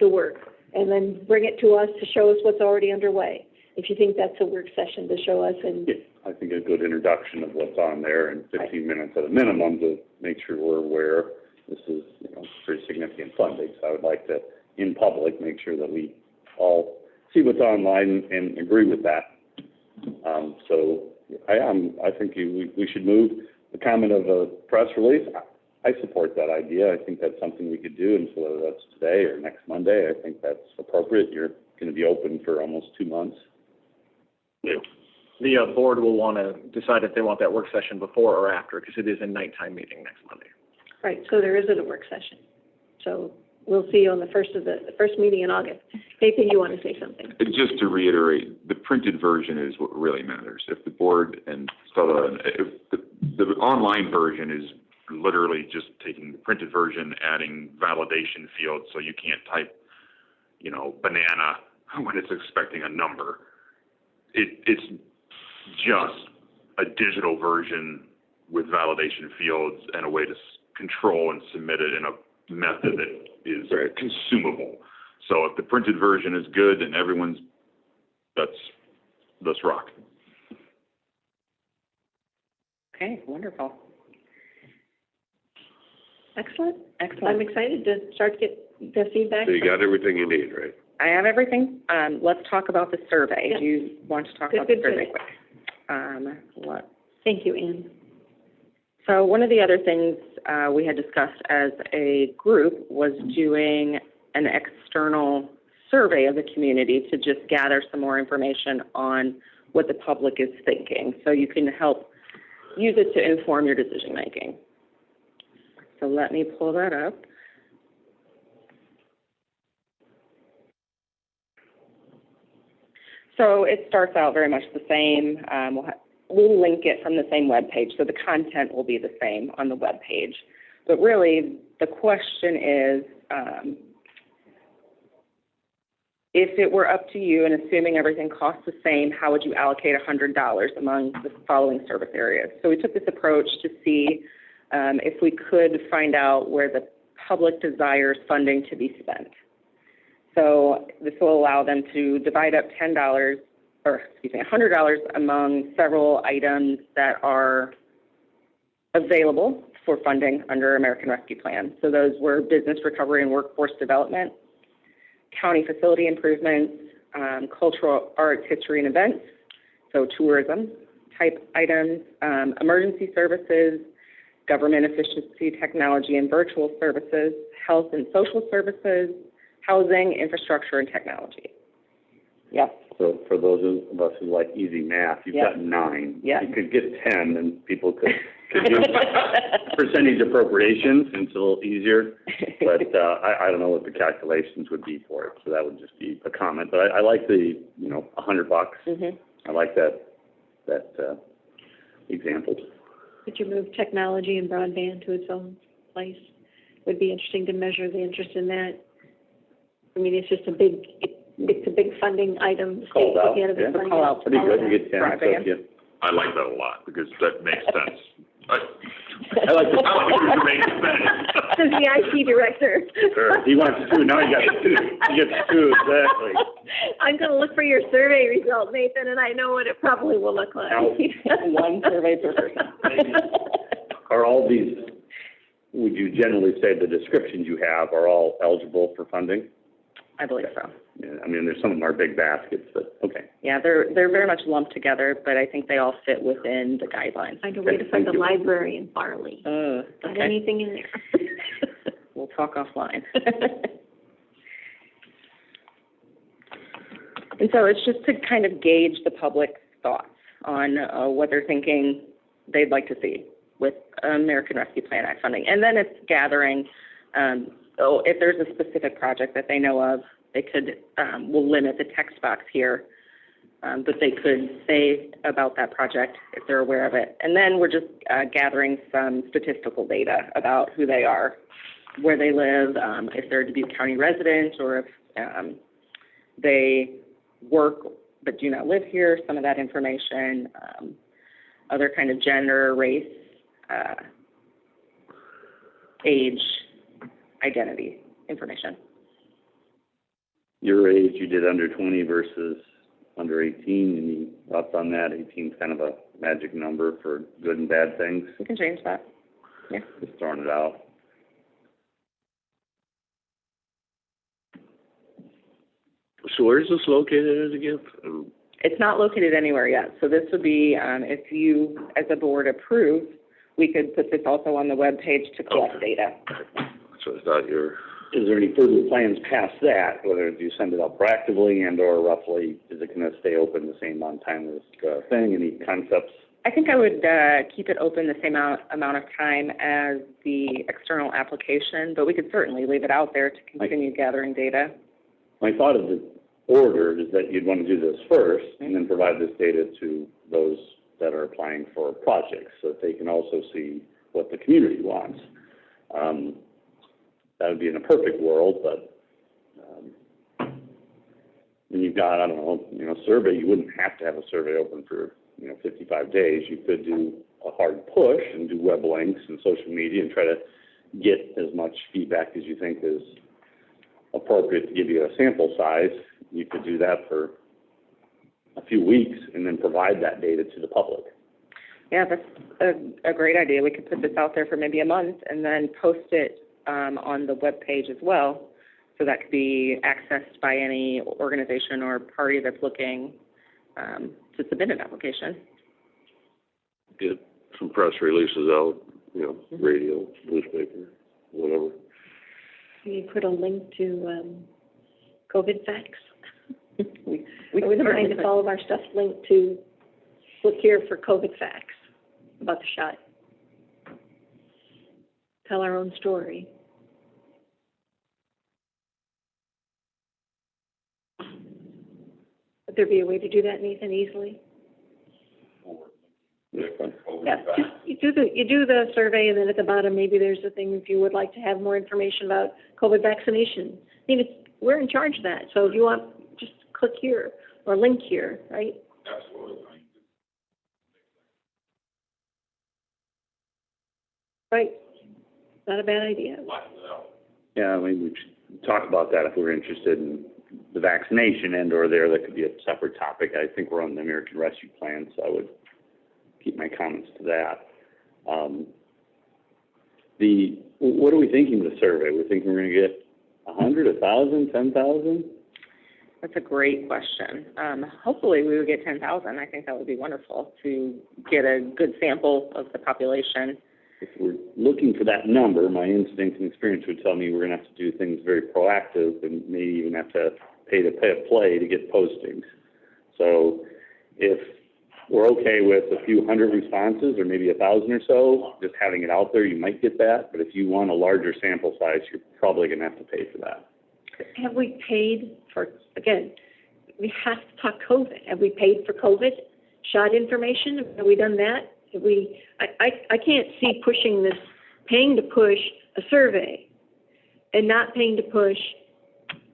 A: the work and then bring it to us to show us what's already underway. If you think that's a work session to show us, and
E: Yeah, I think a good introduction of what's on there, and 15 minutes at a minimum to make sure we're aware this is, you know, pretty significant funding. So I would like to, in public, make sure that we all see what's online and agree with that. So I think we should move the comment of a press release. I support that idea. I think that's something we could do, and so whether that's today or next Monday, I think that's appropriate. You're going to be open for almost 2 months.
C: Yeah.
K: The board will want to decide if they want that work session before or after, because it is a nighttime meeting next Monday.
A: right, so there isn't a work session. So we'll see you on the first meeting in August. Nathan, you want to say something?
F: And just to reiterate, the printed version is what really matters. If the board and so if the online version is literally just taking the printed version, adding validation fields so you can't type, you know, banana when it's expecting a number. It's just a digital version with validation fields and a way to control and submit it in a method that is consumable. So if the printed version is good and everyone's, let's rock.
H: Okay, wonderful.
A: Excellent.
H: Excellent.
A: I'm excited to start to get the feedback.
C: So you got everything you need, right?
H: I have everything. Let's talk about the survey.
A: Yeah.
H: Do you want to talk
A: Good,
H: about the
A: good,
H: survey
A: good.
H: quick?
A: Thank you, Ann.
H: So one of the other things we had discussed as a group was doing an external survey of the community to just gather some more information on what the public is thinking. So you can help use it to inform your decision making. So let me pull that up. So it starts out very much the same. We'll link it from the same web page, so the content will be the same on the web page. But really, the question is, if it were up to you and assuming everything costs the same, how would you allocate $100 among the following service areas? So we took this approach to see if we could find out where the public desires funding to be spent. So this will allow them to divide up $100 among several items that are available for funding under American Rescue Plan. So those were business recovery and workforce development, county facility improvements, cultural arts, history, and events, so tourism type items, emergency services, government efficiency, technology and virtual services, health and social services, housing, infrastructure, and technology. Yes.
E: So for those of us who like easy math, you've got 9.
H: Yeah.
E: You could get 10, and people could do percentage appropriations, and it's a little easier. But I don't know what the calculations would be for it, so that would just be a comment. But I like the, $100.
H: Mm-hmm.
E: I like that example.
A: Could you move technology and broadband to its own place? It would be interesting to measure the interest in that. I mean, it's just a big funding item.
E: Called out,
A: yeah.
H: Call out
E: Pretty good, you get 10.
H: broadband.
E: So,
F: I like that a lot, because that makes sense.
E: I like the
F: it makes sense.
A: Says the IT director.
E: Sure. He wants 2, now he got 2. He gets 2, exactly.
A: I'm going to look for your survey result, Nathan, and I know what it probably will look like.
H: One survey per person.
E: Are all these, would you generally say the descriptions you have are all eligible for funding?
H: I believe so.
E: Yeah, I mean, there's some of them are big baskets, but okay.
H: Yeah, they're very much lumped together, but I think they all fit within the guidelines.
A: Find a way to find
E: Thank
A: the
E: you.
A: library in Farley. Got
H: Okay.
A: anything in there?
H: We'll talk offline. And so it's just to kind of gauge the public's thoughts on what they're thinking they'd like to see with American Rescue Plan Act funding. And then it's gathering, if there's a specific project that they know of, they could, we'll limit the text box here, but they could say about that project if they're aware of it. And then we're just gathering some statistical data about who they are, where they live, if they're a Dubuque County resident, or if they work but do not live here, some of that information, other kind of gender, race, age, identity information.
E: Your age, you did under 20 versus under 18. Any thoughts on that? 18 is kind of a magic number for good and bad things.
H: We can change that. Yeah.
E: Just throwing it out.
C: So where's this located at again?
H: It's not located anywhere yet. So this would be, if you, as a board, approve, we could put this also on the web page to collect data.
C: So I thought you were,
E: Is there any further plans past that, whether you send it out proactively and or roughly, is it going to stay open the same amount of time as thing? Any concepts?
H: I think I would keep it open the same amount of time as the external application, but we could certainly leave it out there to continue gathering data.
E: My thought of the order is that you'd want to do this first and then provide this data to those that are applying for projects so that they can also see what the community wants. That would be in a perfect world, but when you've got, I don't know, survey, you wouldn't have to have a survey open for, 55 days. You could do a hard push and do web links and social media and try to get as much feedback as you think is appropriate to give you a sample size. You could do that for a few weeks and then provide that data to the public.
H: Yeah, that's a great idea. We could put this out there for maybe a month and then post it on the web page as well, so that could be accessed by any organization or party that's looking to submit an application.
C: get some press releases out, radio, newspaper, whatever.
A: Can you put a link to, COVID facts?
H: We
A: I wouldn't mind if all of our stuff linked to, look here for COVID facts about the shot. Tell our own story. Would there be a way to do that, Nathan, easily? Yeah, just, you do the survey, and then at the bottom, maybe there's a thing if you would like to have more information about COVID vaccination. I mean, we're in charge of that, so if you want, just click here or link here, right?
F: Absolutely.
A: Right, not a bad idea.
E: Yeah, I mean, we should talk about that if we're interested in the vaccination and or there. That could be a separate topic. I think we're on the American Rescue Plan, so I would keep my comments to that. What are we thinking of the survey? We're thinking we're going to get 100, 1,000, 10,000?
H: That's a great question. Hopefully we would get 10,000. I think that would be wonderful to get a good sample of the population.
E: If we're looking for that number, my instinct and experience would tell me we're going to have to do things very proactive and maybe even have to pay play to get postings. So if we're okay with a few hundred responses or maybe 1,000 or so, just having it out there, you might get that. But if you want a larger sample size, you're probably going to have to pay for that.
A: Have we paid for, again, we have to talk COVID. Have we paid for COVID shot information? Have we done that? Have we, I can't see pushing this, paying to push a survey and not paying to push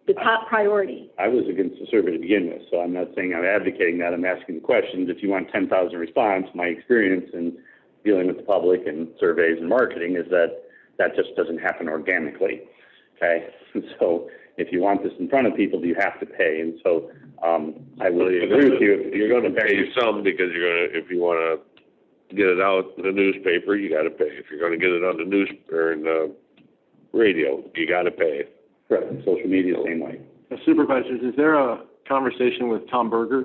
A: the top priority.
E: I was against the survey to begin with, so I'm not saying I'm advocating that. I'm asking the questions. If you want 10,000 response, my experience in dealing with the public and surveys and marketing is that just doesn't happen organically, okay? So if you want this in front of people, you have to pay. And so I will agree with you.
C: You're going to pay some because if you want to get it out in the newspaper, you got to pay. If you're going to get it on the news or in the radio, you got to pay.
E: Right, social media, same way.
K: Supervisors, is there a conversation with Tom Berger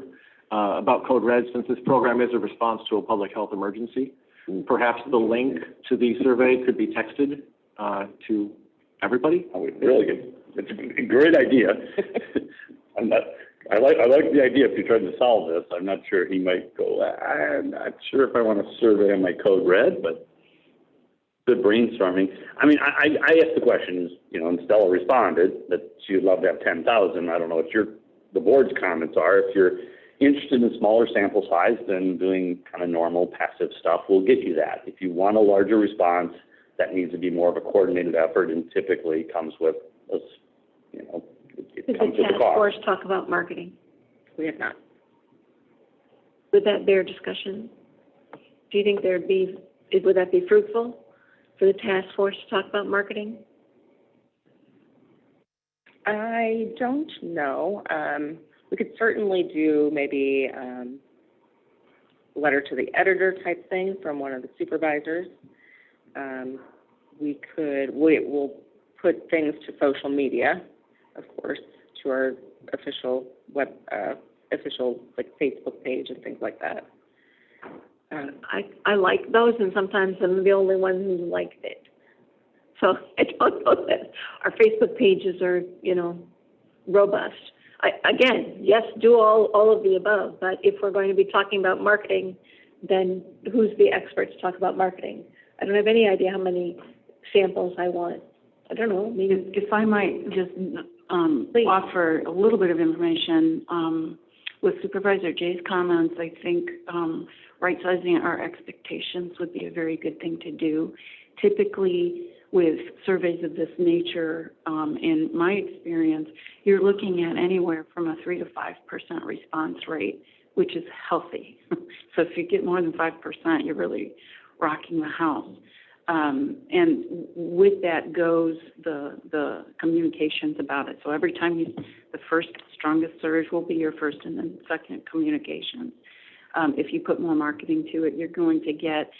K: about Code Red, since this program is a response to a public health emergency? Perhaps the link to the survey could be texted to everybody?
E: I would really good. It's a great idea. I like the idea if you're trying to solve this. I'm not sure he might go, I'm not sure if I want to survey on my Code Red, but good brainstorming. I mean, I asked the questions, and Stella responded that she would love to have 10,000. I don't know what the board's comments are. If you're interested in smaller sample size, then doing kind of normal passive stuff will get you that. If you want a larger response, that needs to be more of a coordinated effort and typically comes with a, it comes with a
A: Task
E: cost.
A: force talk about marketing?
H: We have not.
A: Would that bear discussion? Do you think would that be fruitful for the task force to talk about marketing?
H: I don't know. We could certainly do maybe letter to the editor type thing from one of the supervisors. We'll put things to social media, of course, to our official like Facebook page and things like that.
A: I like those, and sometimes I'm the only one who liked it. So I don't know that our Facebook pages are, robust. Again, yes, do all of the above, but if we're going to be talking about marketing, then who's the expert to talk about marketing? I don't have any idea how many samples I want. I don't know, maybe.
J: If I might just
A: Please.
J: offer a little bit of information, with Supervisor Jay's comments, I think right-sizing our expectations would be a very good thing to do. Typically, with surveys of this nature, in my experience, you're looking at anywhere from a 3 to 5% response rate, which is healthy. So if you get more than 5%, you're really rocking the house. And with that goes the communications about it. So every time the first strongest surge will be your first and then second communications. If you put more marketing to it, you're going to get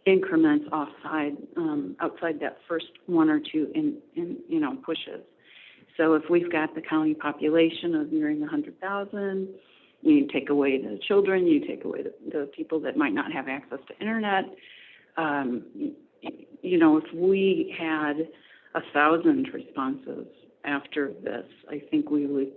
J: increments outside that first one or two in pushes. So if we've got the county population of nearing 100,000, you take away the children, you take away the people that might not have access to internet, you know, if we had 1,000 responses after this, I think we would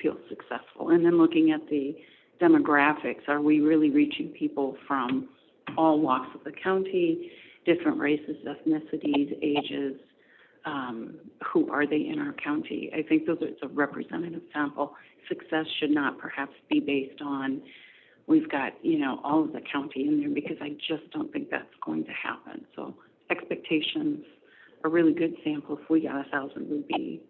J: feel successful. And then looking at the demographics, are we really reaching people from all walks of the county, different races, ethnicities, ages? Who are they in our county? I think it's a representative sample. Success should not perhaps be based on we've got, you know, all of the county in there, because I just don't think that's going to happen. So expectations, a really good sample, if we got 1,000 would be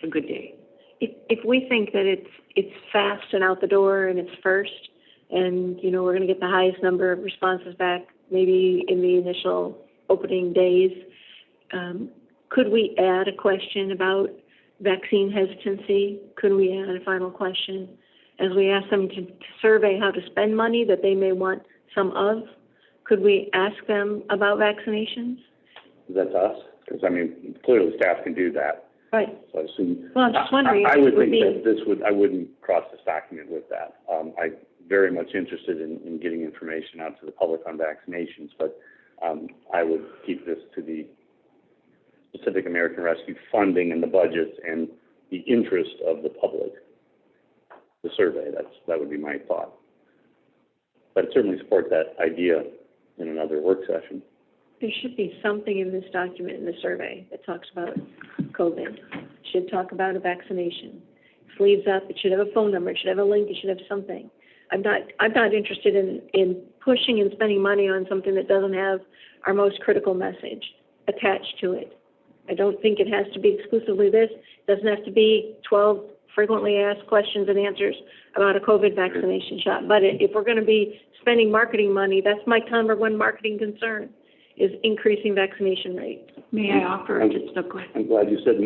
J: a good day.
A: If we think that it's fast and out the door and it's first, and, you know, we're going to get the highest number of responses back maybe in the initial opening days, could we add a question about vaccine hesitancy? Could we add a final question as we ask them to survey how to spend money that they may want some of? Could we ask them about vaccinations?
E: That's us, because I mean, clearly staff can do that.
A: Right.
E: So I assume.
A: Well, I'm just wondering.
E: I would think that I wouldn't cross this document with that. I'm very much interested in getting information out to the public on vaccinations, but I would keep this to the specific American Rescue funding and the budgets and the interest of the public. The survey, that would be my thought. But I'd certainly support that idea in another work session.
A: There should be something in this document, in the survey, that talks about COVID. It should talk about a vaccination. Sleeves up, it should have a phone number, it should have a link, it should have something. I'm not interested in pushing and spending money on something that doesn't have our most critical message attached to it. I don't think it has to be exclusively this. It doesn't have to be 12 frequently asked questions and answers about a COVID vaccination shot. But if we're going to be spending marketing money, that's my number one marketing concern, is increasing vaccination rate.
J: May I offer just a question?
E: I'm glad you said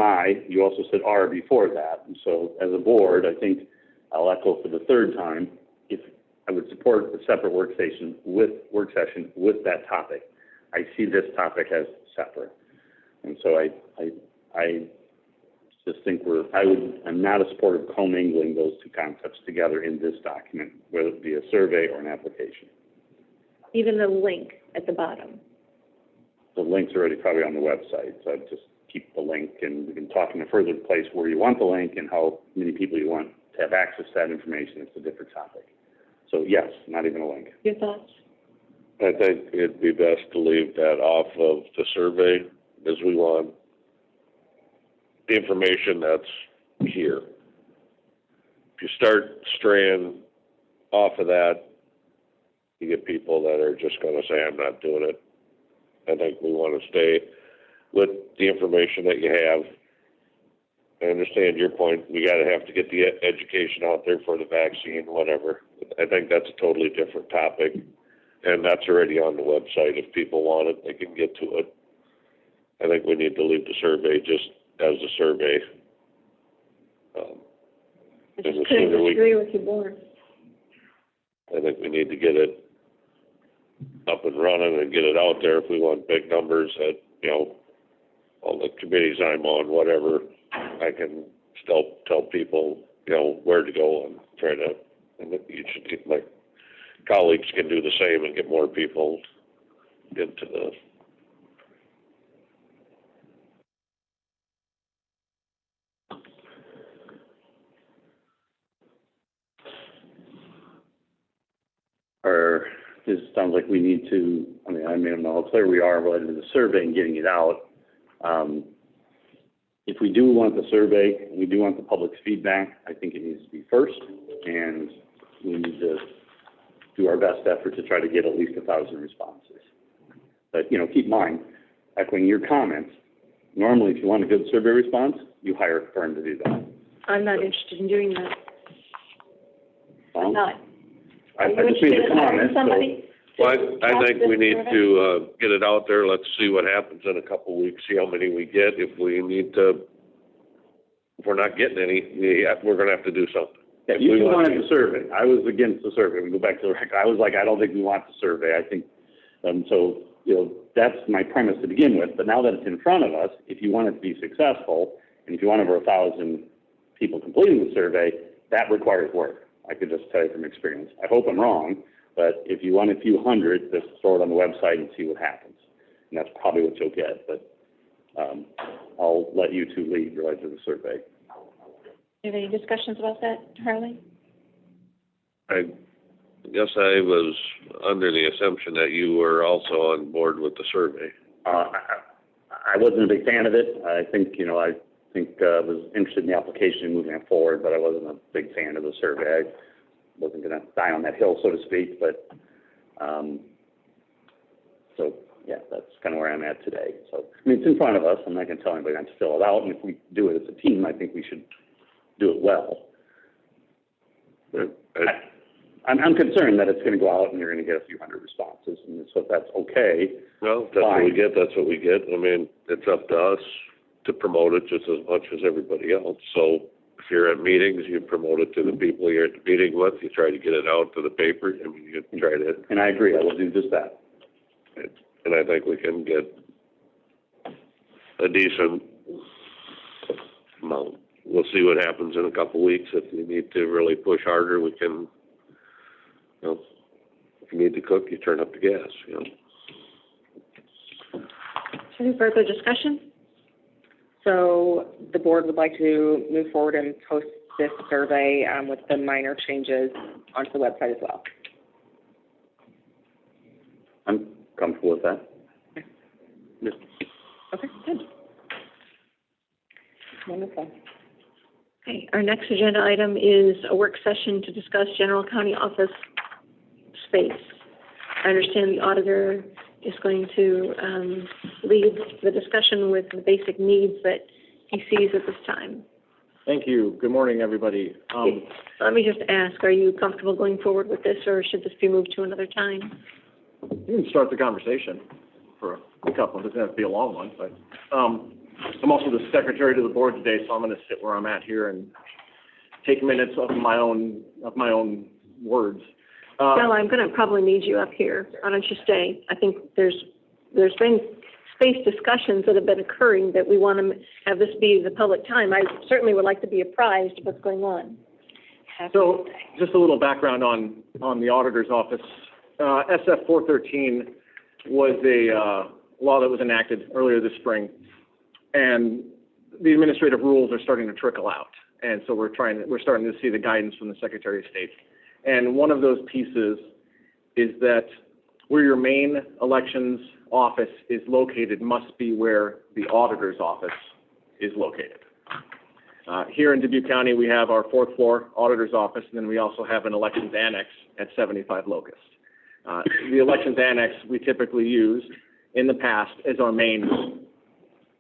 E: you also said our before that. And so as a board, I think I'll echo for the third time, if I would support a separate work session with that topic. I see this topic as separate. And so I just think I'm not a supporter of commingling those two concepts together in this document, whether it be a survey or an application.
A: Even the link at the bottom.
E: The link's already probably on the website, so I'd just keep the link, and we can talk in a further place where you want the link and how many people you want to have access to that information. It's a different topic. So yes, not even a link.
A: Your thoughts?
C: I think it'd be best to leave that off of the survey, as we want the information that's here. If you start straying off of that, you get people that are just going to say, I'm not doing it. I think we want to stay with the information that you have. I understand your point. We got to have to get the education out there for the vaccine, whatever. I think that's a totally different topic, and that's already on the website. If people want it, they can get to it. I think we need to leave the survey just as a survey.
A: I just couldn't disagree with you more.
C: I think we need to get it up and running and get it out there if we want big numbers at, you know, all the committees I'm on, whatever. I can still tell people, you know, where to go and try to, and you should get, my colleagues can do the same and get more people into the
E: It sounds like we need to, I don't know how clear we are related to the survey and getting it out. If we do want the survey, we do want the public's feedback, I think it needs to be first, and we need to do our best effort to try to get at least 1,000 responses. But, you know, keep in mind, echoing your comments, normally if you want a good survey response, you hire a firm to do that.
A: I'm not interested in doing that. I'm not.
E: I just made the comment,
C: Well, I think we need to get it out there. Let's see what happens in a couple of weeks, see how many we get. If we need to, if we're not getting any, we're going to have to do something.
E: Yeah, you wanted the survey. I was against the survey. We go back to the record. I was like, I don't think we want the survey. I think, so, you know, that's my premise to begin with. But now that it's in front of us, if you want it to be successful, and if you want over 1,000 people completing the survey, that requires work. I could just tell you from experience. I hope I'm wrong, but if you want a few hundred, just throw it on the website and see what happens. and that's probably what you'll get, but, I'll let you two lead related to the survey.
A: You have any discussions about that, Harley?
C: I guess I was under the assumption that you were also on board with the survey.
E: I wasn't a big fan of it. I think, I was interested in the application and moving it forward, but I wasn't a big fan of the survey. I wasn't gonna die on that hill, so to speak, but, so, yeah, that's kind of where I'm at today. So, I mean, it's in front of us. I'm not gonna tell anybody not to fill it out, and if we do it as a team, I think we should do it well. I'm concerned that it's gonna go out and you're gonna get a few hundred responses, and so if that's okay.
C: Well, if that's what we get, that's what we get. I mean, it's up to us to promote it just as much as everybody else. So if you're at meetings, you promote it to the people you're at the meeting with, you try to get it out to the paper, I mean, you try to.
E: And I agree, I will do just that.
C: And I think we can get a decent amount. We'll see what happens in a couple weeks. If you need to really push harder, we can, if you need to cook, you turn up the gas,
H: Any further discussion? So the board would like to move forward and post this survey, with the minor changes onto the website as well.
E: I'm comfortable with that.
H: Okay, good. Wonderful.
A: Okay, our next agenda item is a work session to discuss general county office space. I understand the auditor is going to lead the discussion with the basic needs that he sees at this time.
K: Thank you. Good morning, everybody.
A: Let me just ask, are you comfortable going forward with this, or should this be moved to another time?
K: You can start the conversation for a couple. It doesn't have to be a long one, but I'm also the secretary to the board today, so I'm going to sit where I'm at here and take minutes of my own words.
A: Well, I'm going to probably need you up here. Why don't you stay? I think there's been space discussions that have been occurring that we want to have this be the public time. I certainly would like to be apprised of what's going on.
K: So just a little background on the auditor's office. SF 413 was a law that was enacted earlier this spring, and the administrative rules are starting to trickle out. And so we're starting to see the guidance from the Secretary of State. And one of those pieces is that where your main elections office is located must be where the auditor's office is located. Here in Dubuque County, we have our 4th floor auditor's office, and then we also have an elections annex at 75 Locust. The elections annex we typically used in the past as our main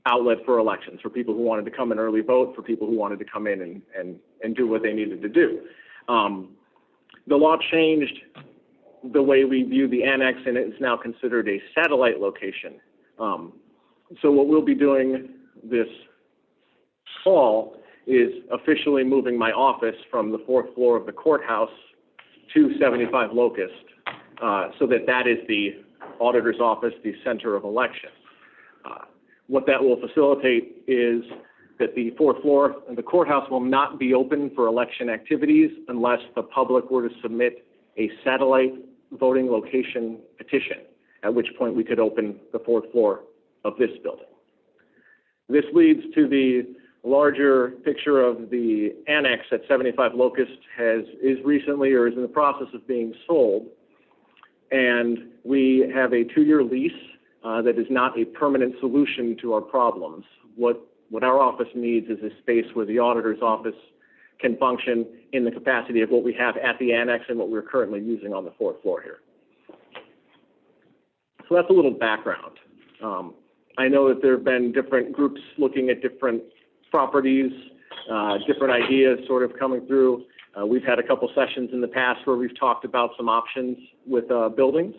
K: outlet for elections, for people who wanted to come and early vote, for people who wanted to come in and do what they needed to do. The law changed the way we view the annex, and it's now considered a satellite location. So what we'll be doing this fall is officially moving my office from the 4th floor of the courthouse to 75 Locust, so that is the auditor's office, the center of election. What that will facilitate is that the 4th floor of the courthouse will not be open for election activities unless the public were to submit a satellite voting location petition, at which point we could open the 4th floor of this building. This leads to the larger picture of the annex at 75 Locust is recently or is in the process of being sold. And we have a 2-year lease that is not a permanent solution to our problems. What our office needs is a space where the auditor's office can function in the capacity of what we have at the annex and what we're currently using on the 4th floor here. So that's a little background. I know that there have been different groups looking at different properties, different ideas sort of coming through. We've had a couple sessions in the past where we've talked about some options with buildings,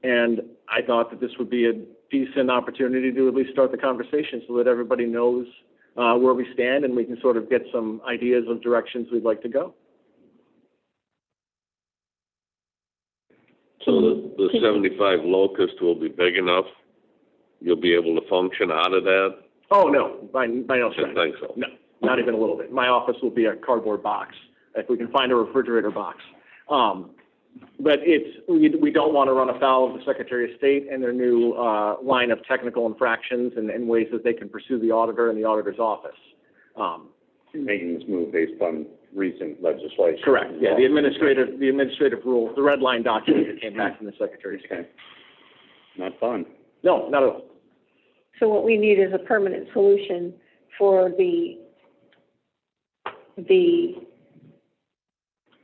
K: and I thought that this would be a decent opportunity to at least start the conversation so that everybody knows where we stand and we can sort of get some ideas of directions we'd like to go.
C: So the 75 Locust will be big enough? You'll be able to function out of that?
K: Oh, no, by no stretch.
C: I think so.
K: No, not even a little bit. My office will be a cardboard box, if we can find a refrigerator box. But we don't want to run afoul of the Secretary of State and their new line of technical infractions and ways that they can pursue the auditor and the auditor's office.
E: Making this move based on recent legislation.
K: Correct, yeah, the administrative rules, the red line document that came back from the Secretary of State.
E: Okay. Not fun.
K: No, not at all.
A: So what we need is a permanent solution for the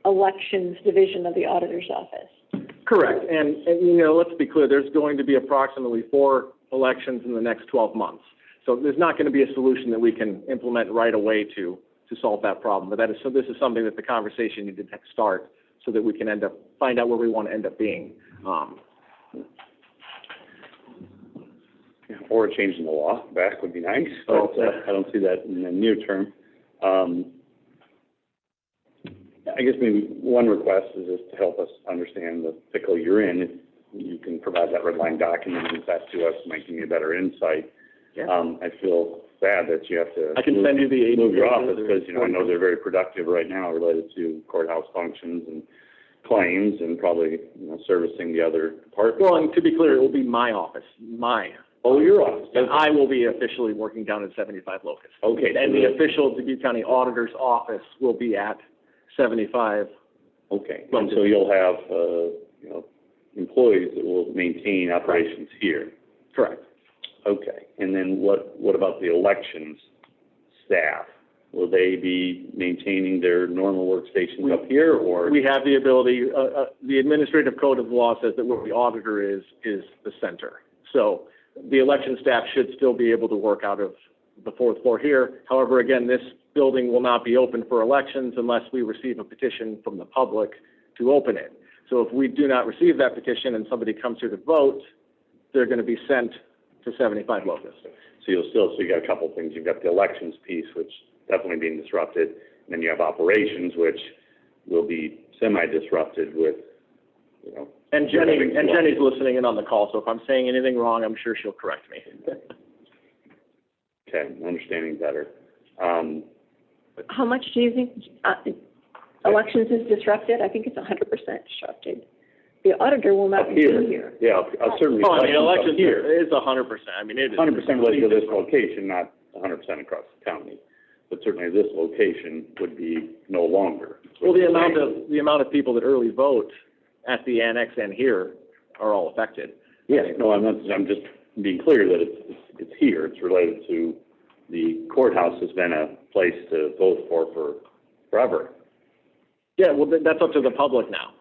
A: elections division of the auditor's office.
K: Correct, and let's be clear, there's going to be approximately 4 elections in the next 12 months. So there's not going to be a solution that we can implement right away to solve that problem. But this is something that the conversation needed to start so that we can find out where we want to end up being.
E: Or changing the law back would be nice, but I don't see that in the near term. I guess maybe one request is just to help us understand the pickle you're in. If you can provide that red line document and that to us, might give me a better insight.
K: Yeah.
E: I feel bad that you have to
K: I can send you the
E: move your office because, I know they're very productive right now related to courthouse functions and claims and probably, servicing the other departments.
K: Well, and to be clear, it will be my office,
E: Oh, your office.
K: And I will be officially working down at 75 Locust.
E: Okay.
K: And the official Dubuque County Auditor's office will be at 75.
E: Okay. And so you'll have, employees that will maintain operations here.
K: Correct.
E: Okay. And then what about the elections staff? Will they be maintaining their normal workstations up here, or?
K: We have the ability, the administrative code of the law says that where the auditor is the center. So the election staff should still be able to work out of the 4th floor here. However, again, this building will not be open for elections unless we receive a petition from the public to open it. So if we do not receive that petition and somebody comes here to vote, they're going to be sent to 75 Locust.
E: So you got a couple of things. You've got the elections piece, which definitely being disrupted, and then you have operations, which will be semi-disrupted with,
K: And Jenny's listening in on the call, so if I'm saying anything wrong, I'm sure she'll correct me.
E: Okay, I'm understanding better.
A: How much do you think elections is disrupted? I think it's 100% disrupted. The auditor will not be here.
E: Yeah, I'll certainly.
K: Elections here is 100%. I mean, it is
E: 100% related to this location, not 100% across the county. But certainly this location would be no longer.
K: Well, the amount of people that early vote at the annex and here are all affected.
E: Yeah, no, I'm just being clear that it's here. It's related to the courthouse has been a place to vote for forever.
K: Yeah, well, that's up to the public now.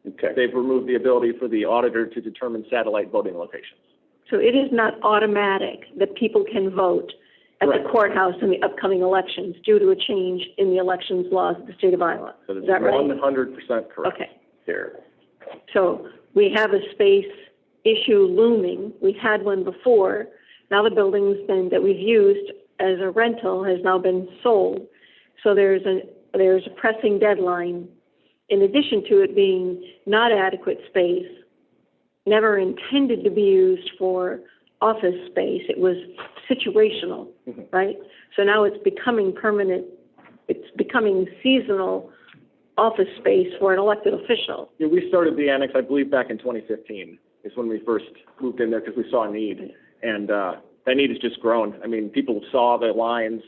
E: Okay.
K: They've removed the ability for the auditor to determine satellite voting locations.
A: So it is not automatic that people can vote at the courthouse in the upcoming elections due to a change in the elections laws of the state of Iowa. Is that right?
K: 100% correct.
A: Okay.
E: There.
A: So we have a space issue looming. We had one before. Now the building's that we've used as a rental has now been sold. So there's a pressing deadline. In addition to it being not adequate space, never intended to be used for office space, it was situational, right? So now it's becoming permanent, it's becoming seasonal office space for an elected official.
K: Yeah, we started the annex, I believe, back in 2015 is when we first moved in there because we saw a need. And that need has just grown. I mean, people saw the lines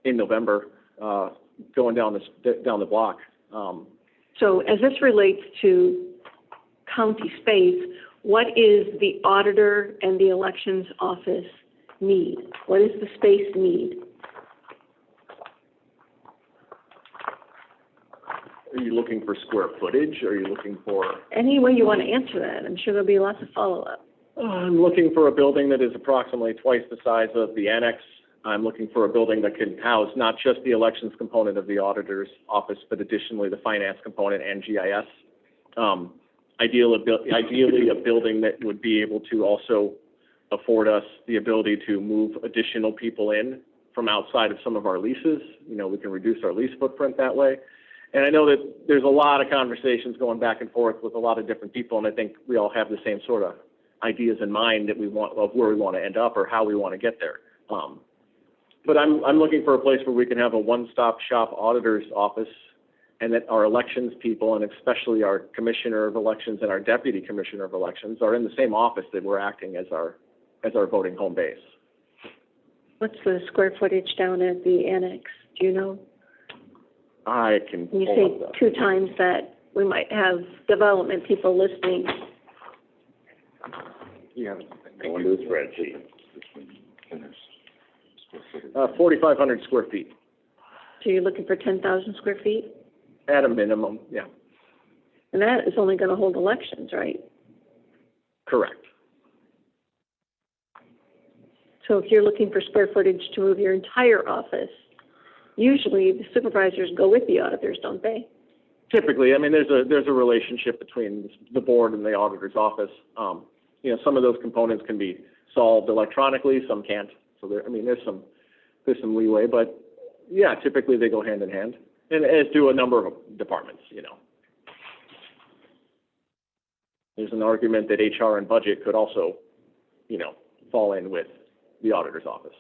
K: in November going down the block.
A: So as this relates to county space, what is the auditor and the elections office need? What is the space need?
K: Are you looking for square footage? Are you looking for?
A: Any way you want to answer that. I'm sure there'll be lots of follow-up.
K: I'm looking for a building that is approximately twice the size of the annex. I'm looking for a building that can house not just the elections component of the auditor's office, but additionally the finance component and GIS. Ideally, a building that would be able to also afford us the ability to move additional people in from outside of some of our leases. We can reduce our lease footprint that way. And I know that there's a lot of conversations going back and forth with a lot of different people, and I think we all have the same sort of ideas in mind that we want of where we want to end up or how we want to get there. But I'm looking for a place where we can have a one-stop shop auditor's office and that our elections people, and especially our commissioner of elections and our deputy commissioner of elections, are in the same office that we're acting as our voting home base.
A: What's the square footage down at the annex? Do you know?
K: I can
A: When you
K: pull
A: say
K: up
A: 2 times that, we might have development people listening.
E: Go into the spreadsheet.
K: 4,500 square feet
A: So you're looking for 10,000 square feet?
K: at a minimum, yeah,
A: And that is only gonna hold elections, right?
K: correct.
A: So if you're looking for square footage to move your entire office, usually the supervisors go with the auditors, don't they?
K: Typically, I mean, there's a relationship between the board and the auditor's office. You know, some of those components can be solved electronically, some can't. So there's some leeway, but yeah, typically they go hand in hand, and as do a number of departments, you know. There's an argument that HR and budget could also, you know, fall in with the auditor's office.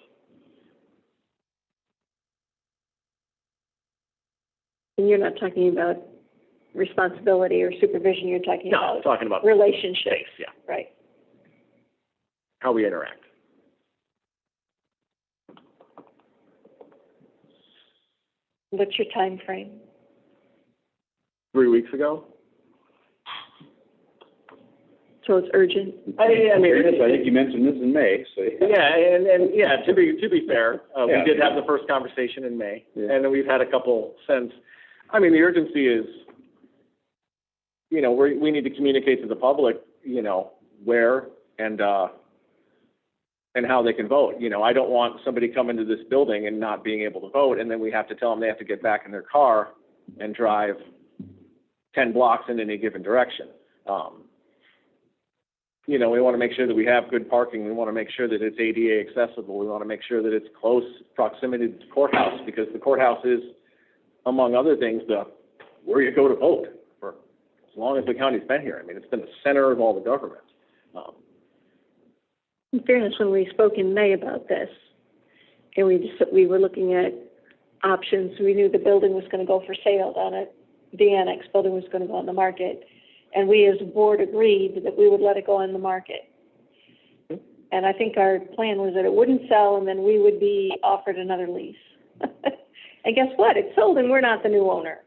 A: And you're not talking about responsibility or supervision, you're talking
K: No,
A: about
K: I'm talking about
A: relationships,
K: space, yeah,
A: right?
K: how we interact.
A: What's your time frame?
K: 3 weeks ago?
A: So it's urgent?
K: I mean,
E: I think you mentioned this in May, so.
K: yeah, and yeah, to be fair, we
E: Yeah.
K: did have the first conversation in May,
E: Yeah.
K: and then we've had a couple since. I mean, the urgency is, you know, we need to communicate to the public, you know, where and how they can vote. You know, I don't want somebody coming to this building and not being able to vote, and then we have to tell them they have to get back in their car and drive 10 blocks in any given direction. You know, we want to make sure that we have good parking. We want to make sure that it's ADA accessible. We want to make sure that it's close proximity to the courthouse, because the courthouse is, among other things, where you go to vote for as long as the county's been here. I mean, it's been the center of all the government.
A: In fairness, when we spoke in May about this, and we were looking at options, we knew the building was gonna go for sale down at the annex, building was gonna go on the market. And we as a board agreed that we would let it go on the market. And I think our plan was that it wouldn't sell and then we would be offered another lease. And guess what? It sold and we're not the new owner.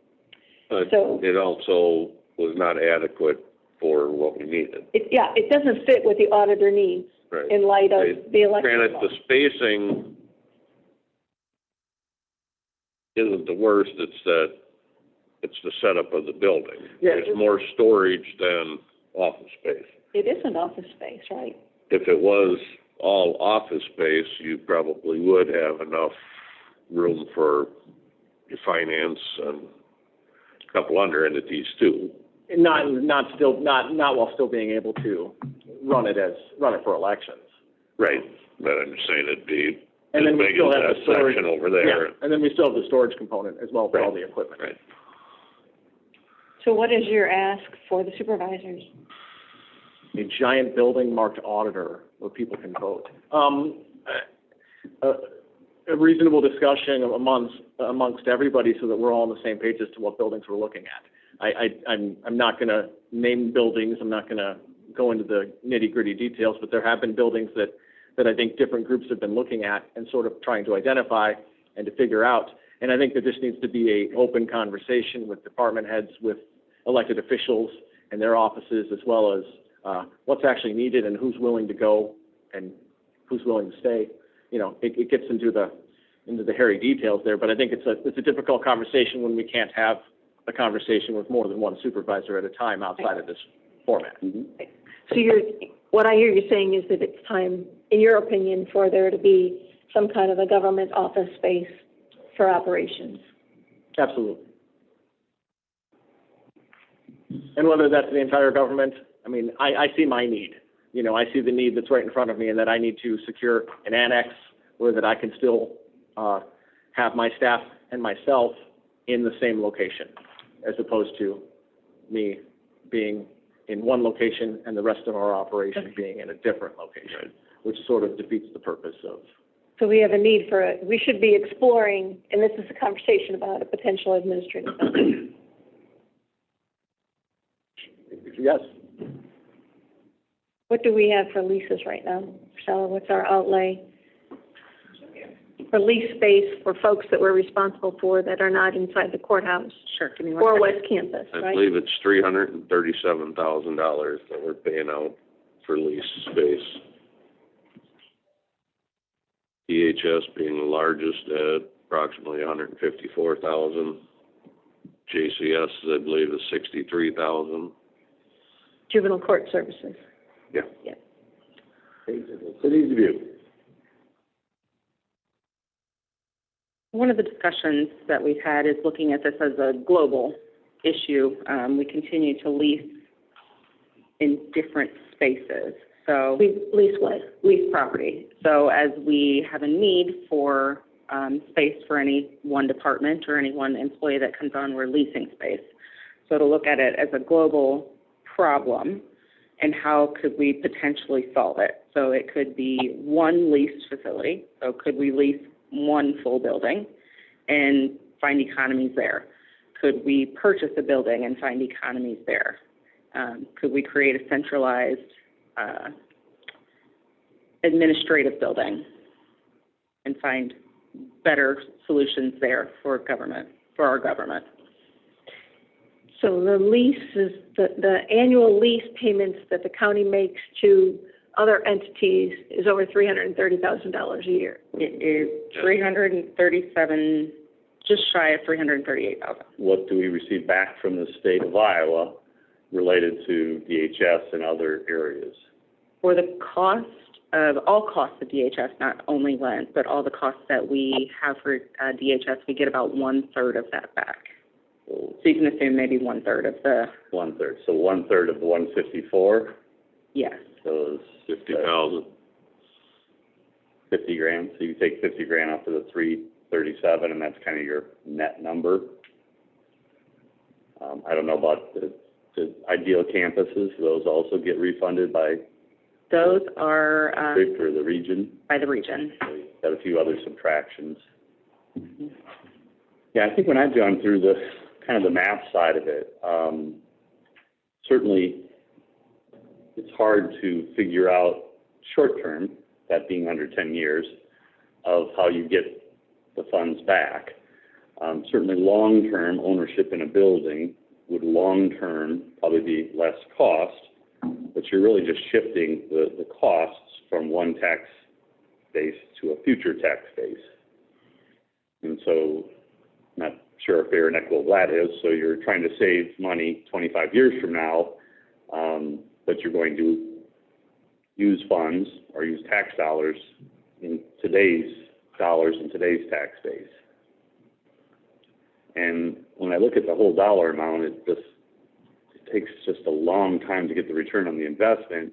C: But
A: So-
C: it also was not adequate for what we needed.
A: It doesn't fit what the auditor needs
C: Right.
A: in light of the election
C: Granted,
A: law.
C: the spacing isn't the worst, it's the setup of the building.
K: Yeah.
C: There's more storage than office space.
A: It is an office space, right?
C: If it was all office space, you probably would have enough room for your finance and a couple under entities too.
K: Not while still being able to run it for elections.
C: Right. But I'm just saying it'd be as
K: And then we
C: big
K: still
C: as
K: have
C: that
K: the storage.
C: section over there.
K: Yeah, and then we still have the storage component as well for all
C: Right.
K: the equipment.
C: Right.
A: So what is your ask for the supervisors?
K: A giant building marked auditor where people can vote. A reasonable discussion amongst everybody so that we're all on the same page as to what buildings we're looking at. I'm not gonna name buildings, I'm not gonna go into the nitty-gritty details, but there have been buildings that I think different groups have been looking at and sort of trying to identify and to figure out. And I think that this needs to be a open conversation with department heads, with elected officials and their offices, as well as what's actually needed and who's willing to go and who's willing to stay. You know, it gets into the hairy details there, but I think it's a difficult conversation when we can't have a conversation with more than one supervisor at a time outside of this format.
A: So what I hear you saying is that it's time, in your opinion, for there to be some kind of a government office space for operations.
K: Absolutely. And whether that's the entire government, I mean, I see my need. You know, I see the need that's right in front of me, and that I need to secure an annex where that I can still have my staff and myself in the same location, as opposed to me being in one location and the rest of our operation being in a different location, which sort of defeats the purpose of.
A: So we have a need for we should be exploring, and this is a conversation about a potential administrative building.
E: Yes.
A: What do we have for leases right now? Priscilla, what's our outlay? For lease space for folks that we're responsible for that are not inside the courthouse
H: Sure, give me one
A: or
H: second.
A: West Campus,
C: I
A: right?
C: believe it's $337,000 that we're paying out for lease space. DHS being the largest at approximately $154,000. JCS, I believe, is $63,000.
A: Juvenile court services.
C: Yeah.
A: Yeah.
E: City of Dubuque.
H: One of the discussions that we've had is looking at this as a global issue. We continue to lease in different spaces. So
A: Lease what?
H: lease property. So as we have a need for space for any one department or any one employee that comes on, we're leasing space. So to look at it as a global problem and how could we potentially solve it. So it could be one leased facility. So could we lease one full building and find economies there? Could we purchase a building and find economies there? Could we create a centralized administrative building and find better solutions there for government, for our government?
A: So the leases, the annual lease payments that the county makes to other entities is over $330,000 a year.
H: It is 337, just shy of 338,000.
E: What do we receive back from the state of Iowa related to DHS and other areas?
H: For the cost of, all costs of DHS, not only rent, but all the costs that we have for DHS, we get about 1/3 of that back. So you can assume maybe 1/3 of the,
E: 1/3. So 1/3 of the 154.
H: yes.
E: So it's
C: 50,000.
E: 50 grand. So you take 50 grand off of the 337, and that's kind of your net number. I don't know about the ideal campuses. Those also get refunded by
H: Those are
E: district or the region.
H: by the region.
E: So you've got a few other subtractions. Yeah, I think when I've gone through the kind of the math side of it, certainly it's hard to figure out short term, that being under 10 years, of how you get the funds back. Certainly long term ownership in a building would long term probably be less cost, but you're really just shifting the costs from one tax base to a future tax base. And so, not sure if fair and equitable that is, so you're trying to save money 25 years from now, but you're going to use funds or use tax dollars in today's tax base. And when I look at the whole dollar amount, it takes just a long time to get the return on the investment.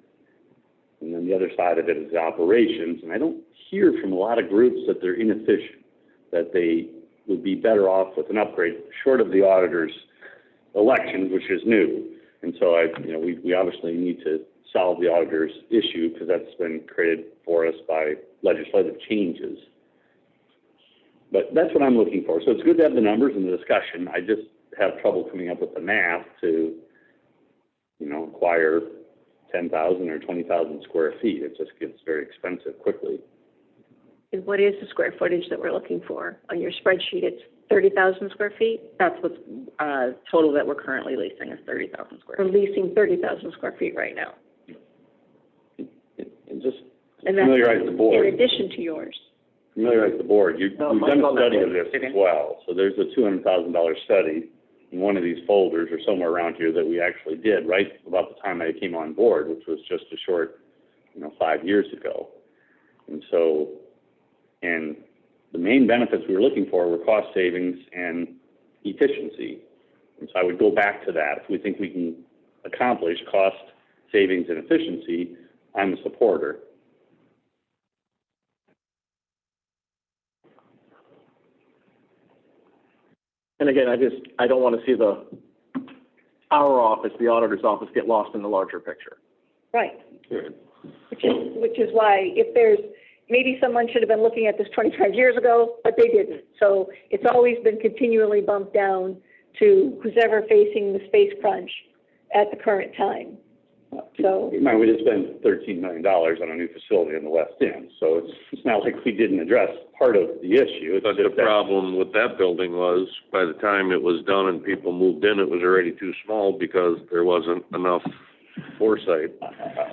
E: And then the other side of it is the operations. And I don't hear from a lot of groups that they're inefficient, that they would be better off with an upgrade, short of the auditor's election, which is new. And so we obviously need to solve the auditor's issue because that's been created for us by legislative changes. But that's what I'm looking for. So it's good to have the numbers and the discussion. I just have trouble coming up with the math to, acquire 10,000 or 20,000 square feet. It just gets very expensive quickly.
A: And what is the square footage that we're looking for? On your spreadsheet, it's 30,000 square feet?
H: That's what's total that we're currently leasing is 30,000 square
A: We're
H: feet.
A: leasing 30,000 square feet right now.
E: And just
A: And that's
E: familiarize the board.
A: in addition to yours.
E: Familiarize the board. We've done a study of this
H: Okay.
E: as well. So there's a $200,000 study in one of these folders or somewhere around here that we actually did right about the time I came on board, which was just a short, 5 years ago. And so, and the main benefits we were looking for were cost savings and efficiency. And so I would go back to that. If we think we can accomplish cost savings and efficiency, I'm a supporter.
K: And again, I don't want to see our office, the auditor's office, get lost in the larger picture.
A: Right.
E: Good.
A: Which is why maybe someone should have been looking at this 25 years ago, but they didn't. So it's always been continually bumped down to who's ever facing the space crunch at the current time. So,
E: Keep in mind, we just spent $13 million on a new facility in the West End, so it's not like we didn't address part of the issue. It's
C: But the
E: just that-
C: problem with that building was, by the time it was done and people moved in, it was already too small because there wasn't enough foresight.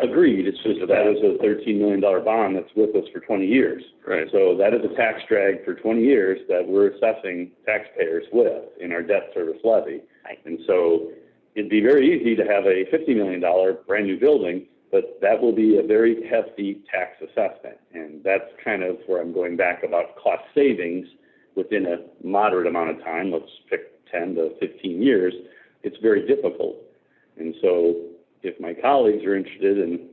E: Agreed, it's just that is a $13 million bond that's with us for 20 years.
C: Right.
E: So that is a tax drag for 20 years that we're assessing taxpayers with in our debt service levy.
A: Right.
E: And so it'd be very easy to have a $50 million brand-new building, but that will be a very hefty tax assessment. And that's kind of where I'm going back about cost savings within a moderate amount of time. Let's pick 10 to 15 years. It's very difficult. And so if my colleagues are interested in,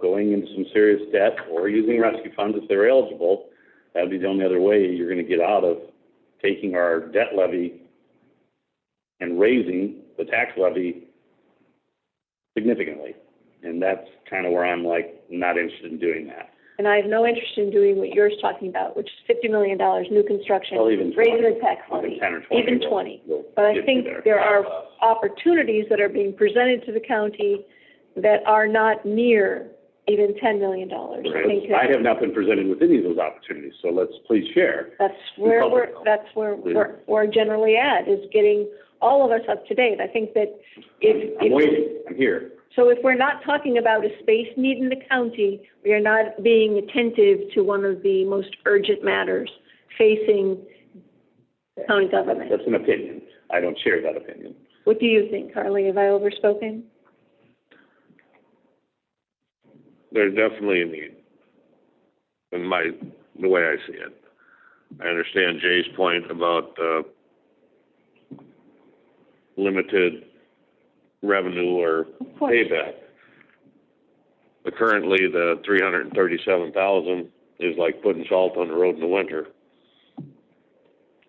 E: going into some serious debt or using rescue funds if they're eligible, that'd be the only other way you're going to get out of taking our debt levy and raising the tax levy significantly. And that's kind of where I'm not interested in doing that.
A: and I have no interest in doing what you're talking about, which is $50 million, new construction,
E: Well, even 20,
A: raising the tax
E: even
A: levy,
E: 10 or 20
A: even
E: will-
A: 20.
E: will
A: But I
E: get you
A: think there are opportunities that are being presented to the county that are not near even $10 million. I think
E: I have not been presented with any of those opportunities, so let's please share.
A: that's where
E: Public.
A: we're generally at, is getting all of us up to date. I think that
E: I'm waiting, I'm here.
A: so if we're not talking about a space need in the county, we are not being attentive to one of the most urgent matters facing county government.
E: That's an opinion. I don't share that opinion.
A: What do you think, Carly? Have I overspoken?
C: There's definitely a need, in the way I see it. I understand Jay's point about, limited revenue or
A: Of course.
C: payback. But currently, the $337,000 is like putting salt on the road in the winter.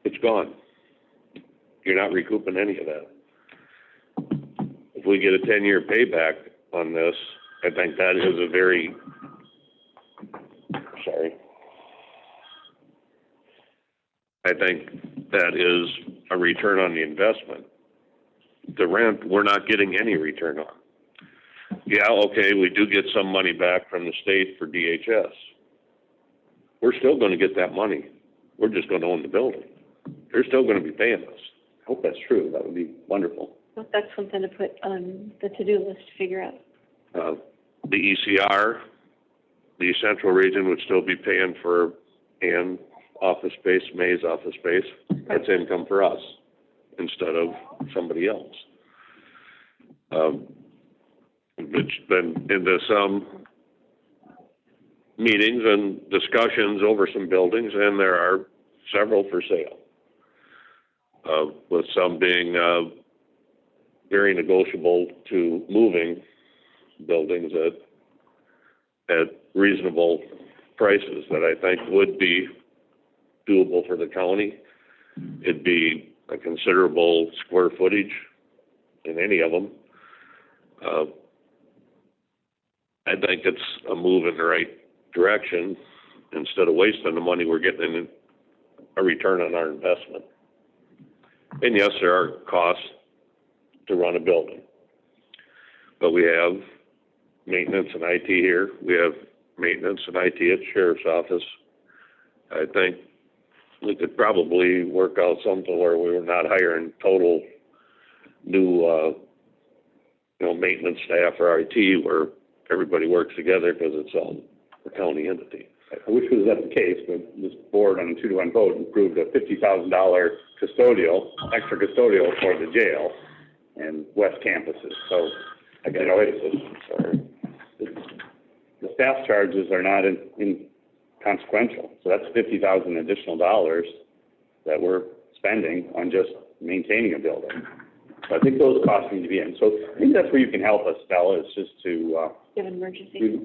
C: It's gone. You're not recouping any of that. If we get a 10-year payback on this, I think that is a very, I think that is a return on the investment. The rent, we're not getting any return on. Yeah, okay, we do get some money back from the state for DHS. We're still gonna get that money. We're just gonna own the building. They're still gonna be paying us.
E: I hope that's true. That would be wonderful.
A: Well, that's something to put on the to-do list to figure out.
C: The ECR, the central region would still be paying for Ann's office space, May's office space. That's income for us instead of somebody else. It's been into some meetings and discussions over some buildings, and there are several for sale. With some being very negotiable to moving buildings at reasonable prices that I think would be doable for the county. It'd be a considerable square footage in any of them. I think it's a move in the right direction. Instead of wasting the money, we're getting a return on our investment. And yes, there are costs to run a building. But we have maintenance and IT here. We have maintenance and IT at the sheriff's office. I think we could probably work out something where we were not hiring total new, maintenance staff or IT, where everybody works together because it's all a county entity.
E: I wish it was that the case, but this board on a 2-to-1 vote approved a $50,000 extra custodial for the jail and West campuses. So, the staff charges are not inconsequential. So that's $50,000 additional dollars that we're spending on just maintaining a building. So I think those costs need to be in. So I think that's where you can help us, Stella, is just to,
A: Give an emergency.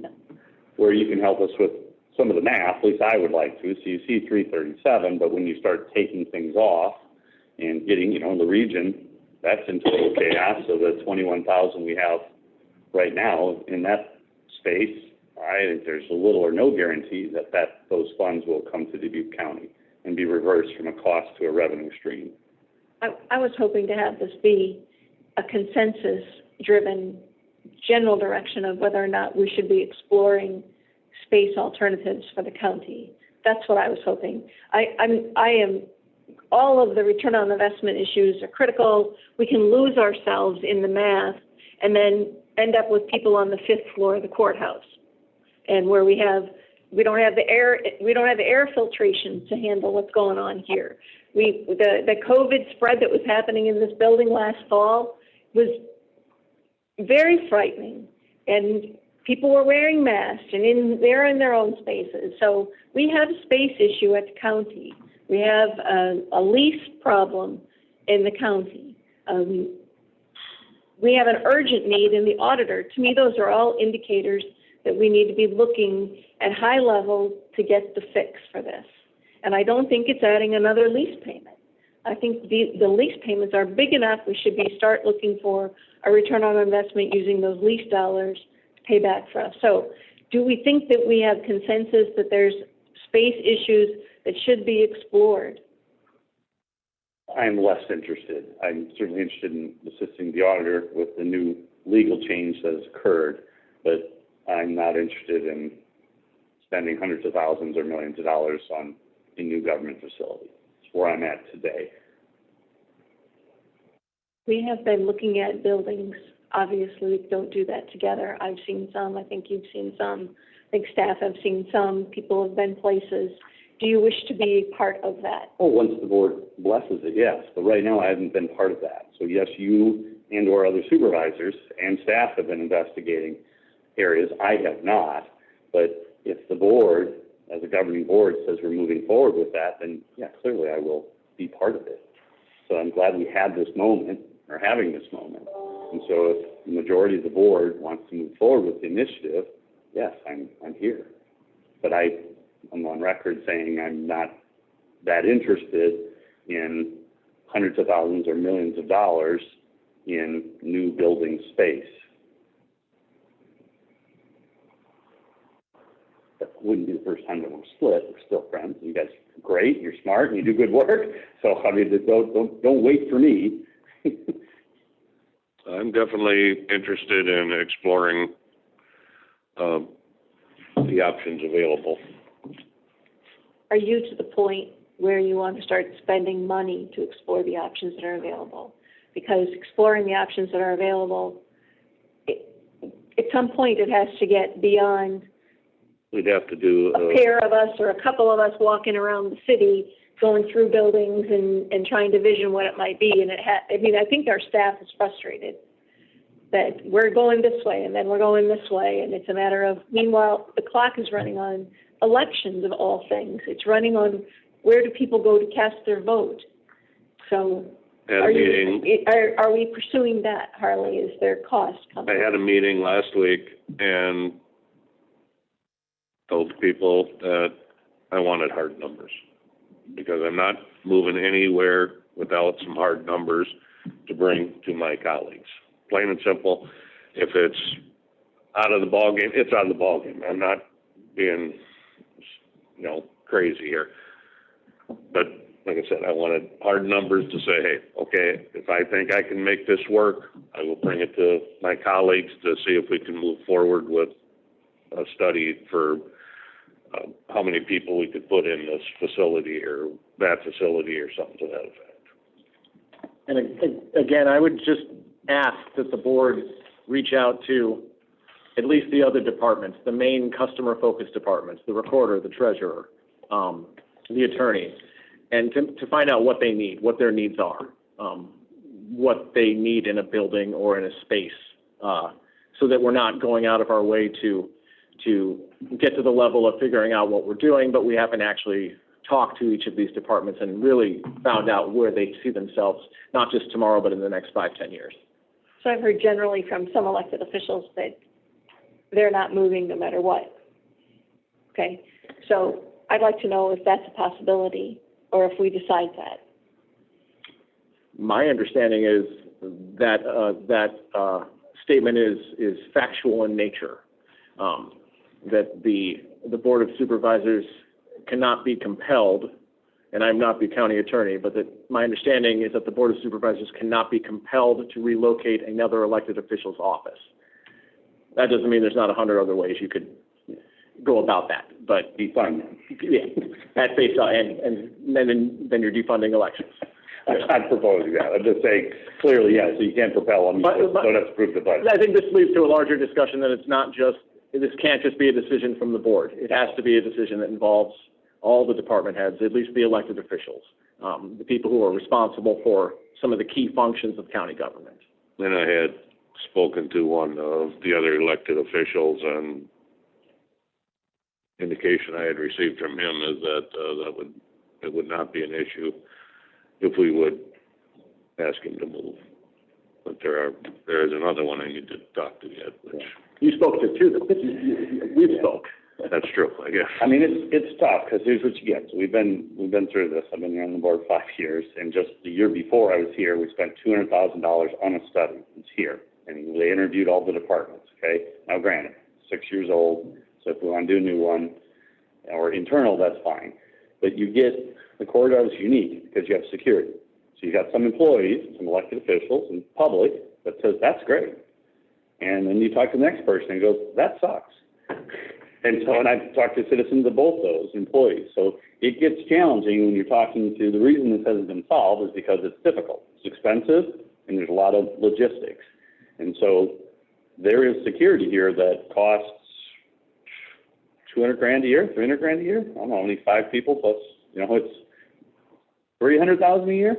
E: where you can help us with some of the math, at least I would like to. So you see 337, but when you start taking things off and getting, the region, that's in total chaos. So the 21,000 we have right now in that space, I think there's a little or no guarantee that those funds will come to Dubuque County and be reversed from a cost to a revenue stream.
A: I was hoping to have this be a consensus driven general direction of whether or not we should be exploring space alternatives for the county. That's what I was hoping. I am, all of the return on investment issues are critical. We can lose ourselves in the math and then end up with people on the 5th floor of the courthouse, and where we don't have the air filtration to handle what's going on here. The COVID spread that was happening in this building last fall was very frightening, and people were wearing masks, and they're in their own spaces. So we have a space issue at the county. We have a lease problem in the county. We have an urgent need in the auditor. To me, those are all indicators that we need to be looking at high level to get the fix for this. And I don't think it's adding another lease payment. I think the lease payments are big enough. We should start looking for a return on investment using those lease dollars to pay back for us. So do we think that we have consensus that there's space issues that should be explored?
E: I'm less interested. I'm certainly interested in assisting the auditor with the new legal change that has occurred, but I'm not interested in spending hundreds of thousands or millions of dollars on a new government facility. It's where I'm at today.
A: We have been looking at buildings. Obviously, we don't do that together. I've seen some. I think you've seen some. I think staff have seen some. People have been places. Do you wish to be part of that?
E: Oh, once the board blesses it, yes. But right now, I haven't been part of that. So yes, you and or other supervisors and staff have been investigating areas. I have not. But if the board, as a governing board, says we're moving forward with that, then yeah, clearly I will be part of it. So I'm glad we had this moment, or having this moment. And so if the majority of the board wants to move forward with the initiative, yes, I'm here. But I'm on record saying I'm not that interested in hundreds of thousands or millions of dollars in new building space. That wouldn't be the first time that we're split. We're still friends. You guys are great. You're smart and you do good work. So I mean, don't wait for me.
C: I'm definitely interested in exploring the options available.
A: Are you to the point where you want to start spending money to explore the options that are available? Because exploring the options that are available, at some point it has to get beyond
C: We'd have to do
A: a pair of us or a couple of us walking around the city, going through buildings and trying to vision what it might be. And I think our staff is frustrated that we're going this way and then we're going this way. And it's a matter of, meanwhile, the clock is running on elections of all things. It's running on where do people go to cast their vote. So are we pursuing that, Harley? Is there cost coming?
C: I had a meeting last week and told people that I wanted hard numbers because I'm not moving anywhere without some hard numbers to bring to my colleagues. Plain and simple. If it's out of the ballgame, it's out of the ballgame. I'm not being, crazy here. But like I said, I wanted hard numbers to say, hey, okay, if I think I can make this work, I will bring it to my colleagues to see if we can move forward with a study for how many people we could put in this facility or that facility or something to that effect.
K: And again, I would just ask that the board reach out to at least the other departments, the main customer-focused departments, the recorder, the treasurer, the attorney, and to find out what they need, what their needs are, what they need in a building or in a space, so that we're not going out of our way to get to the level of figuring out what we're doing, but we haven't actually talked to each of these departments and really found out where they see themselves, not just tomorrow, but in the next 5-10 years.
A: So I've heard generally from some elected officials that they're not moving no matter what. Okay, so I'd like to know if that's a possibility or if we decide that.
K: My understanding is that that statement is factual in nature. That the Board of Supervisors cannot be compelled, and I'm not the county attorney, but that my understanding is that the Board of Supervisors cannot be compelled to relocate another elected official's office. That doesn't mean there's not 100 other ways you could go about that, but
E: Defund.
K: yeah, at face value, and then you're defunding elections.
E: I'm not proposing that. I'm just saying, clearly, yeah, so you can't propel them,
K: But-
E: you don't have to prove the budget.
K: I think this leads to a larger discussion that it's not just, this can't just be a decision from the board. It has to be a decision that involves all the department heads, at least the elected officials, the people who are responsible for some of the key functions of county government.
C: Then I had spoken to one of the other elected officials, and indication I had received from him is that it would not be an issue if we would ask him to move. But there is another one I need to talk to yet, which,
K: You spoke to two, we spoke.
C: that's true, I guess.
E: I mean, it's tough, because here's what you get. So we've been through this. I've been here on the board 5 years, and just the year before I was here, we spent $200,000 on a study. It's here, and they interviewed all the departments, okay? Now granted, 6 years old, so if we want to do a new one, or internal, that's fine. But you get, the corridor is unique, because you have security. So you got some employees, some elected officials, and public that says, that's great. And then you talk to the next person and goes, that sucks. And so, and I've talked to citizens of both those employees. So it gets challenging when you're talking to, the reason this hasn't been solved is because it's difficult. It's expensive, and there's a lot of logistics. And so there is security here that costs $200,000 a year, $300,000 a year. I don't know, only 5 people plus, it's $300,000 a year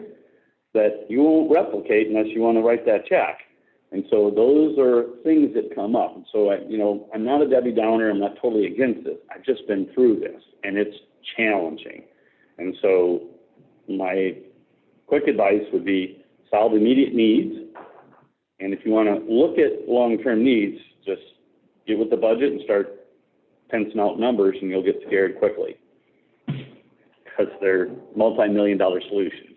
E: that you won't replicate unless you want to write that check. And so those are things that come up. And so, I'm not a Debbie Downer. I'm not totally against this. I've just been through this, and it's challenging. And so my quick advice would be solve immediate needs. And if you want to look at long-term needs, just get with the budget and start penciling out numbers, and you'll get scared quickly because they're multi-million-dollar solutions.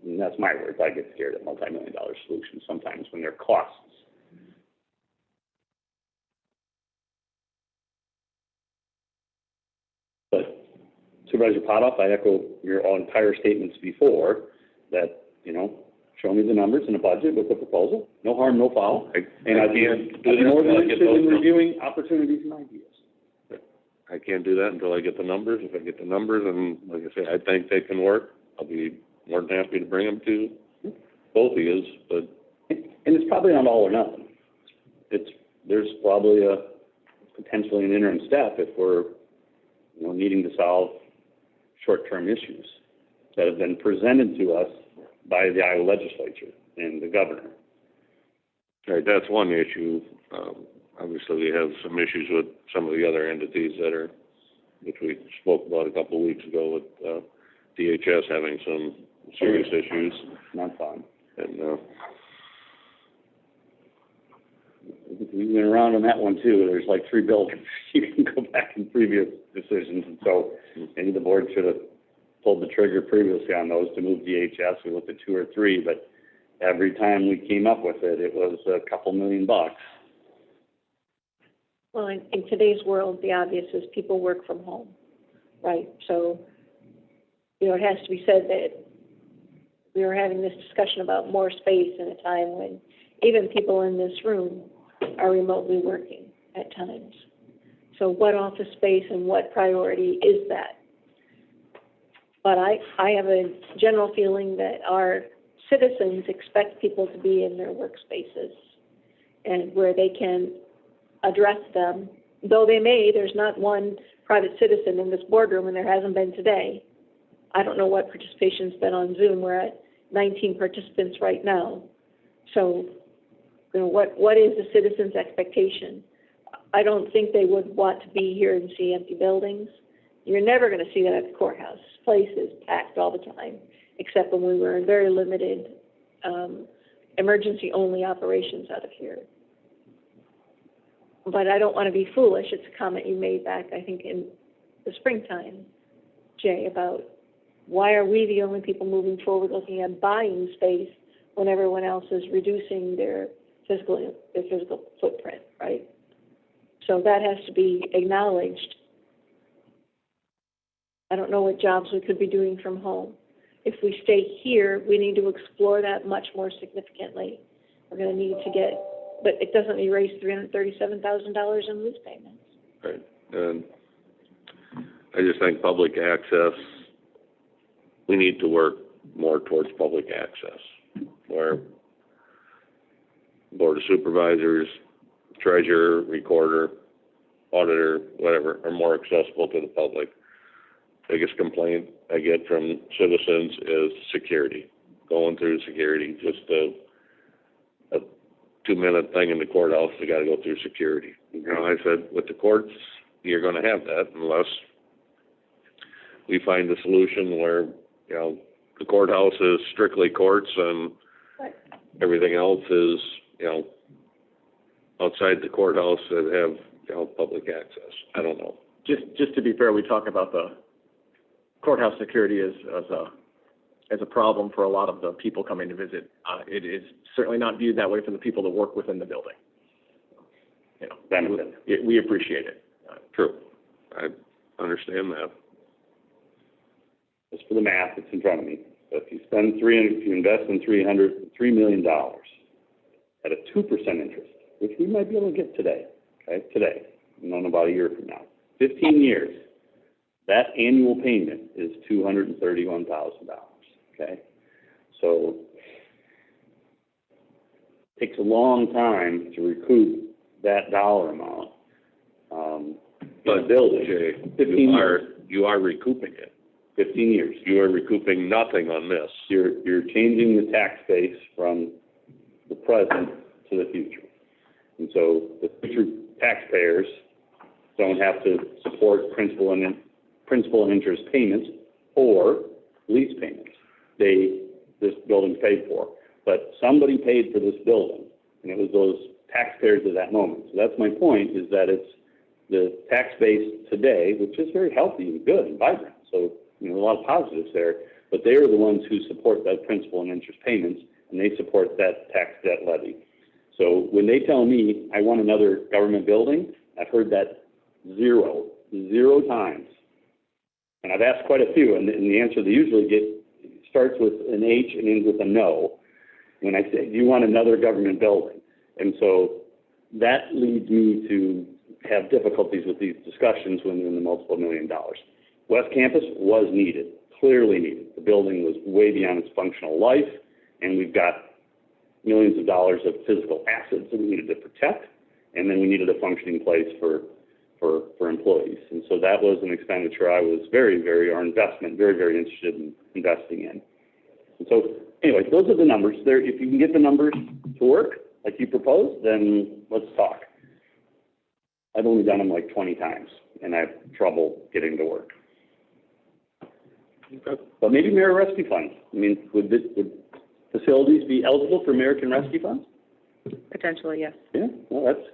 E: And that's my words. I get scared at multi-million-dollar solutions sometimes when they're costs. But Supervisor Potoff, I echo your entire statements before that, show me the numbers and a budget with a proposal. No harm, no foul. And I'd be more than interested in reviewing opportunities and ideas.
C: I can't do that until I get the numbers. If I get the numbers, and like I say, I think they can work, I'll be more than happy to bring them to both of you, but.
E: And it's probably not all or nothing. There's probably potentially an interim step if we're, needing to solve short-term issues that have been presented to us by the Iowa legislature and the governor.
C: Right, that's one issue. Obviously, we have some issues with some of the other entities which we spoke about a couple of weeks ago with DHS having some serious issues.
E: Not fun.
C: And
E: we went around on that one too. There's like 3 buildings. You can go back in previous decisions, and so maybe the board should have pulled the trigger previously on those to move DHS. We looked at 2 or 3, but every time we came up with it, it was a couple $1 million.
A: Well, in today's world, the obvious is people work from home, right? So, it has to be said that we were having this discussion about more space in a time when even people in this room are remotely working at times. So what office space and what priority is that? But I have a general feeling that our citizens expect people to be in their workspaces and where they can address them, though there's not one private citizen in this boardroom, and there hasn't been today. I don't know what participation's been on Zoom. We're at 19 participants right now. So, what is the citizen's expectation? I don't think they would want to be here and see empty buildings. You're never going to see that at the courthouse. This place is packed all the time, except when we were in very limited emergency-only operations out of here. But I don't want to be foolish. It's a comment you made back, I think, in the springtime, Jay, about why are we the only people moving forward looking at buying space when everyone else is reducing their physical footprint, right? So that has to be acknowledged. I don't know what jobs we could be doing from home. If we stay here, we need to explore that much more significantly. We're gonna need to get, but it doesn't erase $337,000 in lease payments.
C: Right, and I just think public access, we need to work more towards public access, where Board of Supervisors, treasurer, recorder, auditor, whatever, are more accessible to the public. Biggest complaint I get from citizens is security, going through security, just a 2-minute thing in the courthouse, they gotta go through security. You know, I said, with the courts, you're gonna have that unless we find a solution where, you know, the courthouse is strictly courts and everything else is, you know, outside the courthouse that have, you know, public access. I don't know.
K: Just to be fair, we talk about the courthouse security as a problem for a lot of the people coming to visit. It is certainly not viewed that way for the people that work within the building. You know, we appreciate it.
C: True. I understand that.
E: Just for the math, it's in front of me. So if you invest in $3 million at a 2% interest, which we might be able to get today, not about a year from now, 15 years, that annual payment is $231,000, okay? So it takes a long time to recoup that dollar amount. In a building,
C: Jay,
E: 15 years.
C: You are recouping it.
E: 15 years.
C: You are recouping nothing on this.
E: You're changing the tax base from the present to the future. And so the future taxpayers don't have to support principal and interest payments or lease payments. This building's paid for. But somebody paid for this building, and it was those taxpayers at that moment. So that's my point, is that it's the tax base today, which is very healthy and good and vibrant. So, you know, a lot of positives there, but they are the ones who support that principal and interest payments, and they support that tax debt levy. So when they tell me I want another government building, I've heard that zero times. And I've asked quite a few, and the answer they usually get starts with an H and ends with a no. When I say, do you want another government building? And so that leads me to have difficulties with these discussions when they're in the multiple $1 million. West Campus was needed, clearly needed. The building was way beyond its functional life, and we've got millions of dollars of physical assets that we needed to protect, and then we needed a functioning place for employees. And so that was an expenditure I was very interested in investing in. And so anyway, those are the numbers. There, if you can get the numbers to work like you proposed, then let's talk. I've only done them like 20 times, and I have trouble getting to work. Okay. But maybe American Rescue Funds. I mean, would facilities be eligible for American Rescue Funds?
H: Potentially, yes.
E: Yeah, well, it's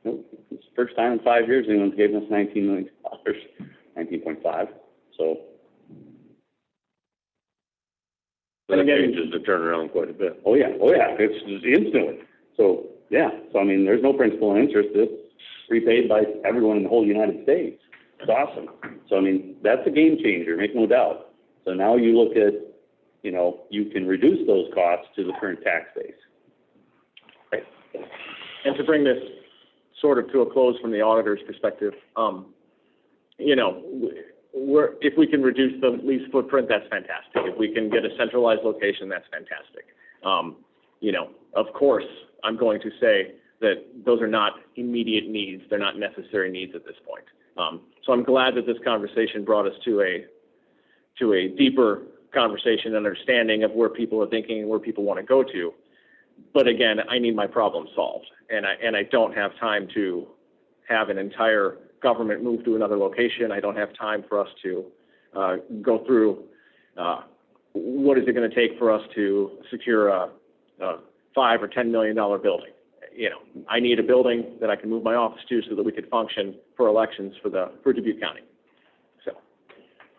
E: the first time in 5 years anyone's given us $19 million, 19.5. So.
C: That changes the turnaround quite a bit.
E: Oh yeah, it's just instantly. So yeah, so I mean, there's no principal and interest. It's repaid by everyone in the whole United States. It's awesome. So I mean, that's a game changer, make no doubt. So now you look at, you know, you can reduce those costs to the current tax base.
K: Right. And to bring this sort of to a close from the auditor's perspective, you know, if we can reduce the lease footprint, that's fantastic. If we can get a centralized location, that's fantastic. You know, of course, I'm going to say that those are not immediate needs. They're not necessary needs at this point. So I'm glad that this conversation brought us to a deeper conversation and understanding of where people are thinking and where people want to go to. But again, I need my problem solved, and I don't have time to have an entire government move to another location. I don't have time for us to go through what is it going to take for us to secure a $5 or $10 million building. You know, I need a building that I can move my office to so that we could function for elections for Dubuque County. So,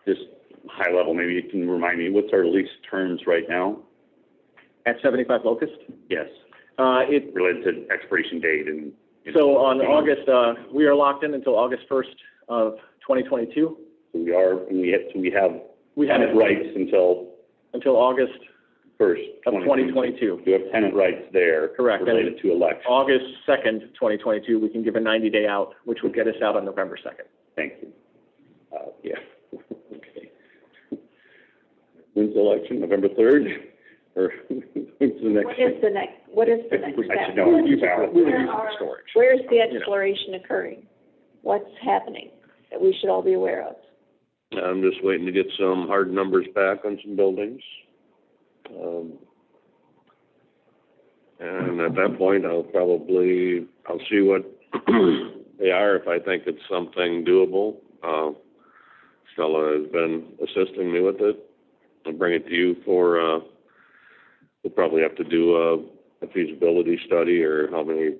E: just high level, maybe you can remind me, what's our lease terms right now?
K: At 75 Locust?
E: Yes.
K: It
E: related to expiration date and.
K: So on August, we are locked in until August 1st of 2022.
E: So we have tenant rights
K: Until August
E: first.
K: of 2022.
E: We have tenant rights there.
K: Correct.
E: Related to election.
K: August 2nd, 2022, we can give a 90-day out, which would get us out on November 2nd.
E: Thank you. Yeah. Okay. When's the election? November 3rd? Or when's the next?
A: What is the next
E: I
A: step?
E: should know.
K: We would use it for storage.
A: Where's the exploration occurring? What's happening that we should all be aware of?
C: I'm just waiting to get some hard numbers back on some buildings. And at that point, I'll see what they are, if I think it's something doable. Stella has been assisting me with it. I'll bring it to you for, we'll probably have to do a feasibility study, or how many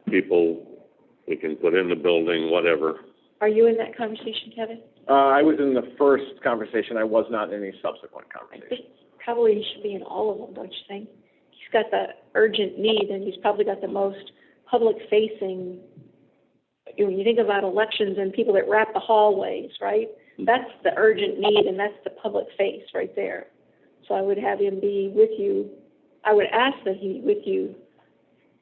C: people we can put in the building, whatever.
A: Are you in that conversation, Kevin?
K: I was in the first conversation. I was not in any subsequent
A: I
K: conversations.
A: think probably he should be in all of them, don't you think? He's got the urgent need, and he's probably got the most public-facing. When you think about elections and people that wrap the hallways, right? That's the urgent need, and that's the public face right there. So I would have him be with you. I would ask that he be with you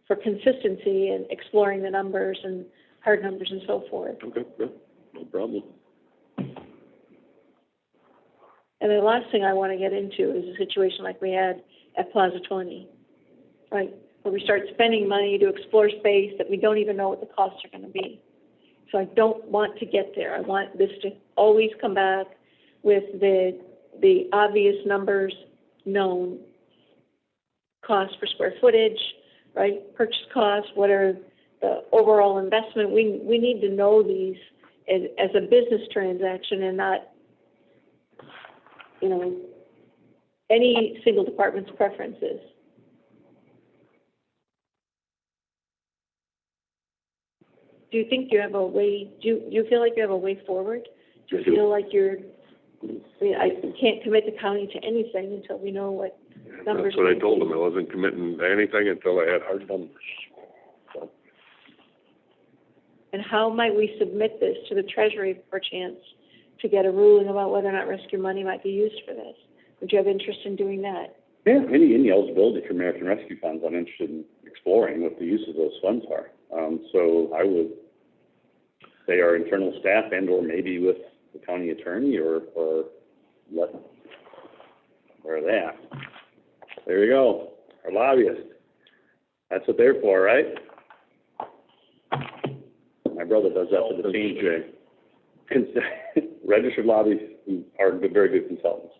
A: for consistency and exploring the numbers and hard numbers and so forth.
C: Okay, good. No problem.
A: And the last thing I want to get into is a situation like we had at Plaza 20, right? Where we start spending money to explore space that we don't even know what the costs are going to be. So I don't want to get there. I want this to always come back with the obvious numbers known. Cost per square footage, right? Purchase cost, what are the overall investment? We need to know these as a business transaction, and not, any single department's preferences. Do you think you have a way, do you feel like you have a way forward? Do you feel like I can't commit the county to anything until we know what numbers.
C: That's what I told him. I wasn't committing to anything until I had hard numbers. So.
A: And how might we submit this to the Treasury perchance to get a ruling about whether or not rescue money might be used for this? Would you have interest in doing that?
E: Yeah, any eligibility for American Rescue Funds, I'm interested in exploring what the use of those funds are. So I would say our internal staff and or maybe with the county attorney or where are they at? There you go, our lobbyist. That's what they're for, right? My brother does that for the team. Registered lobbyists who are very good consultants.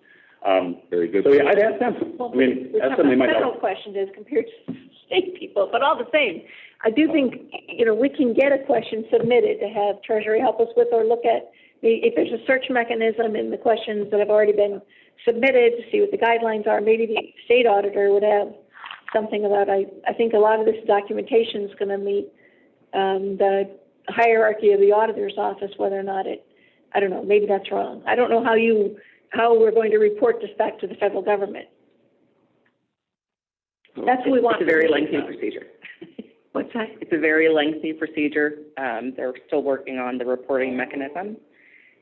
E: Very good. So yeah, I'd ask them.
A: Well,
E: I mean, that's something they might
A: federal
E: help.
A: question is compared to state people, but all the same, I do think, we can get a question submitted to have Treasury help us with, or look at if there's a search mechanism in the questions that have already been submitted to see what the guidelines are. Maybe the state auditor would have something about, I think a lot of this documentation is going to meet the hierarchy of the auditor's office, whether or not I don't know, maybe that's wrong. I don't know how we're going to report this back to the federal government. That's what we want.
H: It's a very lengthy procedure.
A: What's that?
H: It's a very lengthy procedure. They're still working on the reporting mechanism.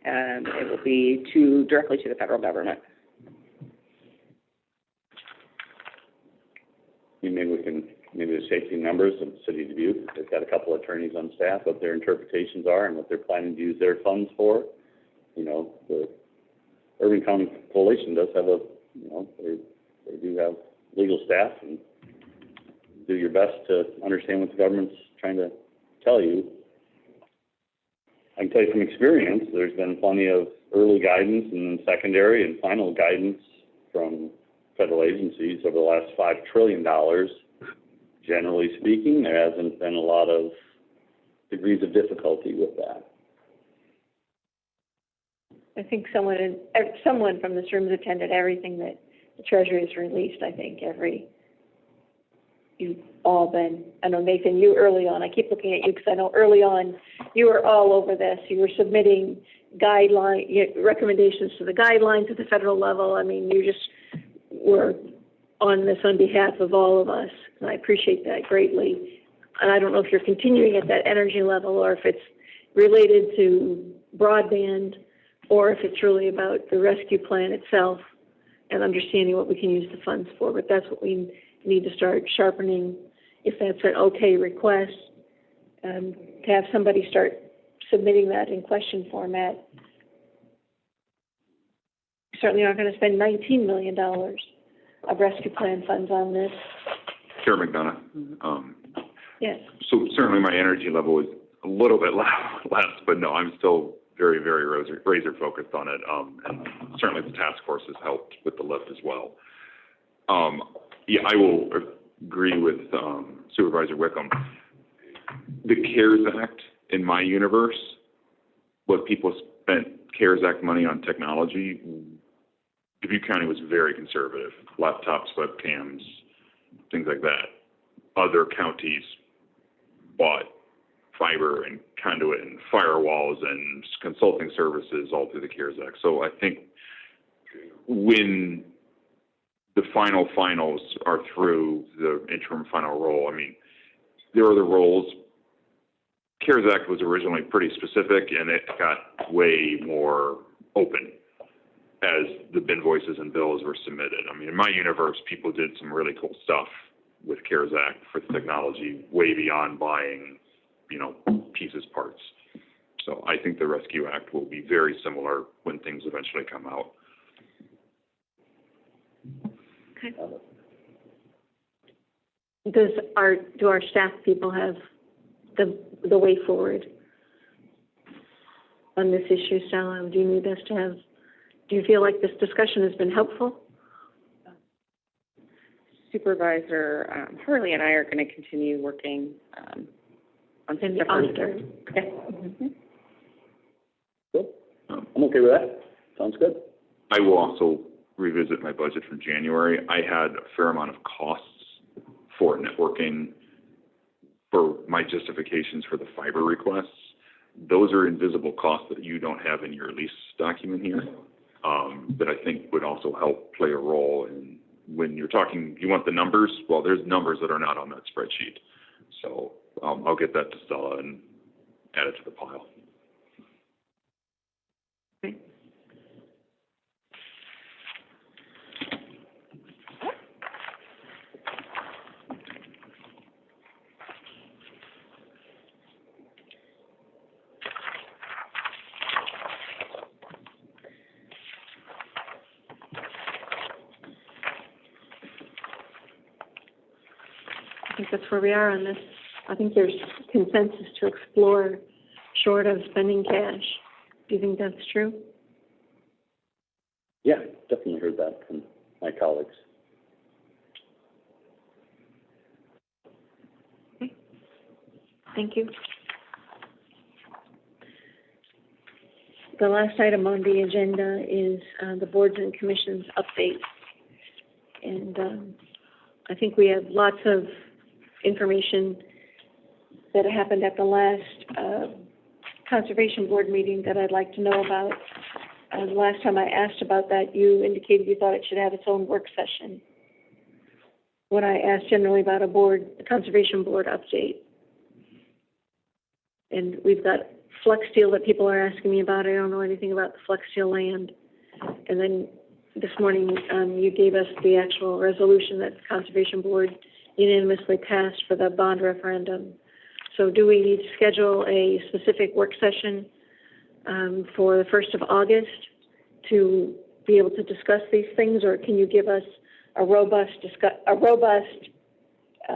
H: It will be directly to the federal government.
E: Maybe the safety numbers of the city of Dubuque. They've got a couple of attorneys on staff, what their interpretations are and what they're planning to use their funds for. The Urban County Coalition does have they do have legal staff, and do your best to understand what the government's trying to tell you. I can tell you from experience, there's been plenty of early guidance and secondary and final guidance from federal agencies over the last $5 trillion. Generally speaking, there hasn't been a lot of degrees of difficulty with that.
A: I think someone from this room has attended everything that the Treasury has released. I think you've all been, I know, Nathan, you early on, I keep looking at you because I know early on you were all over this. You were submitting recommendations to the guidelines at the federal level. I mean, you just were on this on behalf of all of us, and I appreciate that greatly. And I don't know if you're continuing at that energy level or if it's related to broadband, or if it's really about the rescue plan itself and understanding what we can use the funds for. But that's what we need to start sharpening, if that's an okay request, to have somebody start submitting that in question format. Certainly not going to spend $19 million of rescue plan funds on this.
F: Chair McDonough,
A: Yes.
F: so certainly my energy level is a little bit less, but no, I'm still very, very razor focused on it. And certainly the task force has helped with the lift as well. Yeah, I will agree with Supervisor Wickham. The CARES Act, in my universe, what people spent CARES Act money on technology, Dubuque County was very conservative. Laptops, webcams, things like that. Other counties bought fiber and conduit and firewalls and consulting services all through the CARES Act. So I think when the finals are through the interim final roll, I mean, there are the roles. CARES Act was originally pretty specific, and it got way more open as the invoices and bills were submitted. I mean, in my universe, people did some really cool stuff with CARES Act for the technology, way beyond buying, you know, pieces, parts. So I think the Rescue Act will be very similar when things eventually come out.
A: Okay. Do our staff people have the way forward on this issue, Stella? Do you need us to have? Do you feel like this discussion has been helpful?
H: Supervisor Hurley and I are going to continue working on some
A: Auditor.
H: Okay.
E: Good. I'm okay with that. Sounds good.
F: I will also revisit my budget from January. I had a fair amount of costs for networking for my justifications for the fiber requests. Those are invisible costs that you don't have in your lease document here, that I think would also help play a role in when you're talking, you want the numbers? Well, there's numbers that are not on that spreadsheet. So I'll get that to Stella and add it to the pile.
A: Okay. I think that's where we are on this. I think there's consensus to explore short of spending cash. Do you think that's true?
E: Yeah, definitely heard that from my colleagues.
A: Okay. Thank you. The last item on the agenda is the boards and commissions update. And I think we have lots of information that happened at the last Conservation Board meeting that I'd like to know about. The last time I asked about that, you indicated you thought it should have its own work session. When I asked generally about a Conservation Board update. And we've got Flex Steel that people are asking me about. I don't know anything about the Flex Steel land. And then this morning, you gave us the actual resolution that the Conservation Board unanimously passed for the bond referendum. So do we need to schedule a specific work session for the 1st of August to be able to discuss these things, or can you give us a robust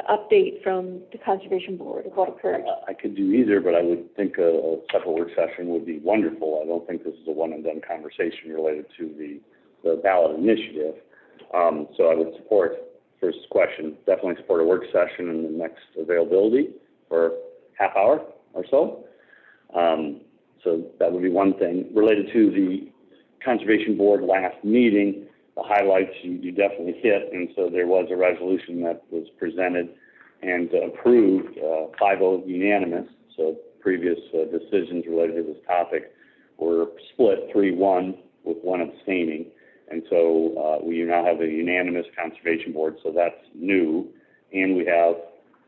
A: update from the Conservation Board of what occurred?
E: I could do either, but I would think a separate work session would be wonderful. I don't think this is a one-and-done conversation related to the ballot initiative. So I would support, first question, definitely support a work session in the next availability for half hour or so. So that would be one thing. Related to the Conservation Board last meeting, the highlights you definitely hit, and so there was a resolution that was presented and approved, 5-0 unanimous. So previous decisions related to this topic were split 3-1 with one abstaining. And so we now have a unanimous Conservation Board, so that's new. And we have,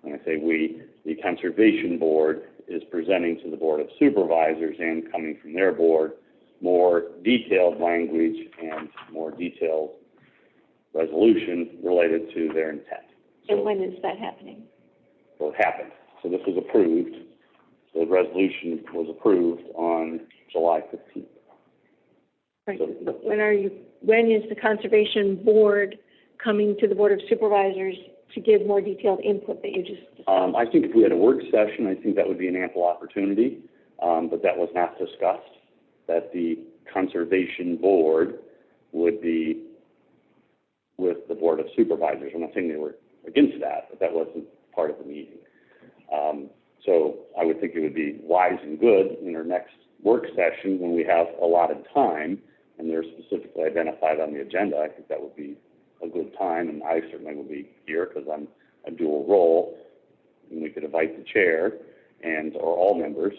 E: when I say we, the Conservation Board is presenting to the Board of Supervisors and coming from their board more detailed language and more detailed resolution related to their intent.
A: And when is that happening?
E: So it happened. So this was approved. The resolution was approved on July 15th.
A: Right,
E: So-
A: but when is the Conservation Board coming to the Board of Supervisors to give more detailed input that you just discussed?
E: I think if we had a work session, I think that would be an ample opportunity, but that was not discussed, that the Conservation Board would be with the Board of Supervisors. I'm not saying they were against that, but that wasn't part of the meeting. So I would think it would be wise and good in our next work session when we have a lot of time and they're specifically identified on the agenda. I think that would be a good time, and I certainly will be here because I'm a dual role. And we could invite the chair or all members,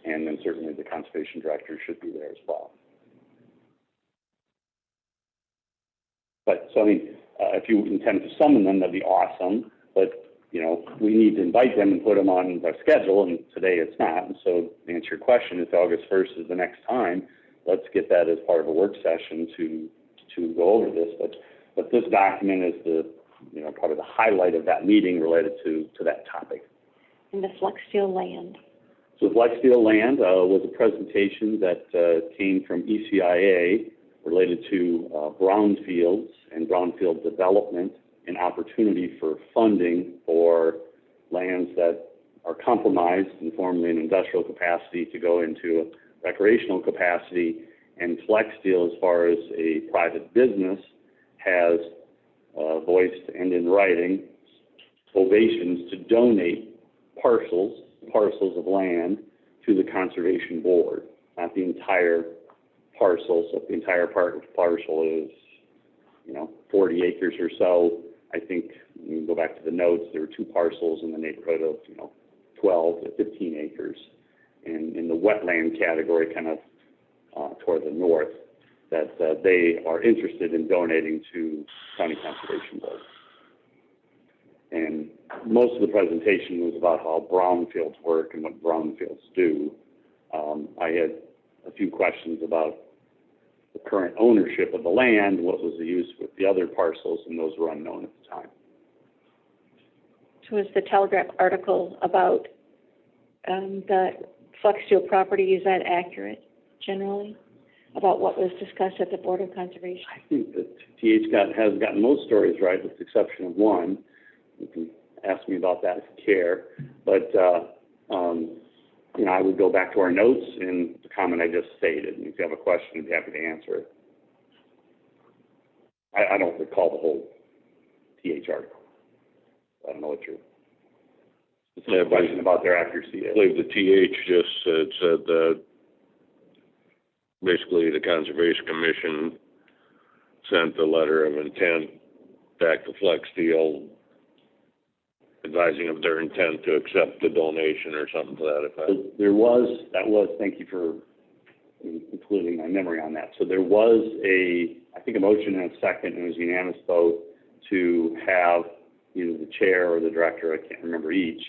E: and then certainly the conservation director should be there as well. But, so I mean, if you intend to summon them, that'd be awesome, but, you know, we need to invite them and put them on our schedule, and today it's not. And so to answer your question, if August 1st is the next time, let's get that as part of a work session to go over this. But this document is the, you know, probably the highlight of that meeting related to that topic.
A: And the flex steel land.
E: So Flex Steel Land was a presentation that came from ECIA related to brownfields and brownfield development and opportunity for funding for lands that are compromised and formerly in industrial capacity to go into a recreational capacity. And Flex Steel, as far as a private business, has voiced and in writing ovations to donate parcels of land to the Conservation Board, not the entire parcel. So if the entire parcel is, you know, 40 acres or so, I think you can go back to the notes, there were two parcels in the neighborhood of, you know, 12 to 15 acres. And in the wetland category, kind of toward the north, that they are interested in donating to County Conservation Board. And most of the presentation was about how brownfields work and what brownfields do. I had a few questions about the current ownership of the land, what was the use with the other parcels, and those were unknown at the time.
A: So is the Telegraph article about the Flex Steel property, is that accurate generally about what was discussed at the Board of Conservation?
E: I think that TH has gotten most stories right, with the exception of one. You can ask me about that if you care. But, you know, I would go back to our notes and the comment I just stated. And if you have a question, I'd be happy to answer it. I don't recall the whole TH article. I don't know what your question about their accuracy is.
C: I believe the TH just said that basically the Conservation Commission sent a letter of intent back to Flex Steel advising of their intent to accept the donation or something to that effect.
E: Thank you for including my memory on that. So there was I think a motion and a second, and it was a unanimous vote to have either the chair or the director, I can't remember each,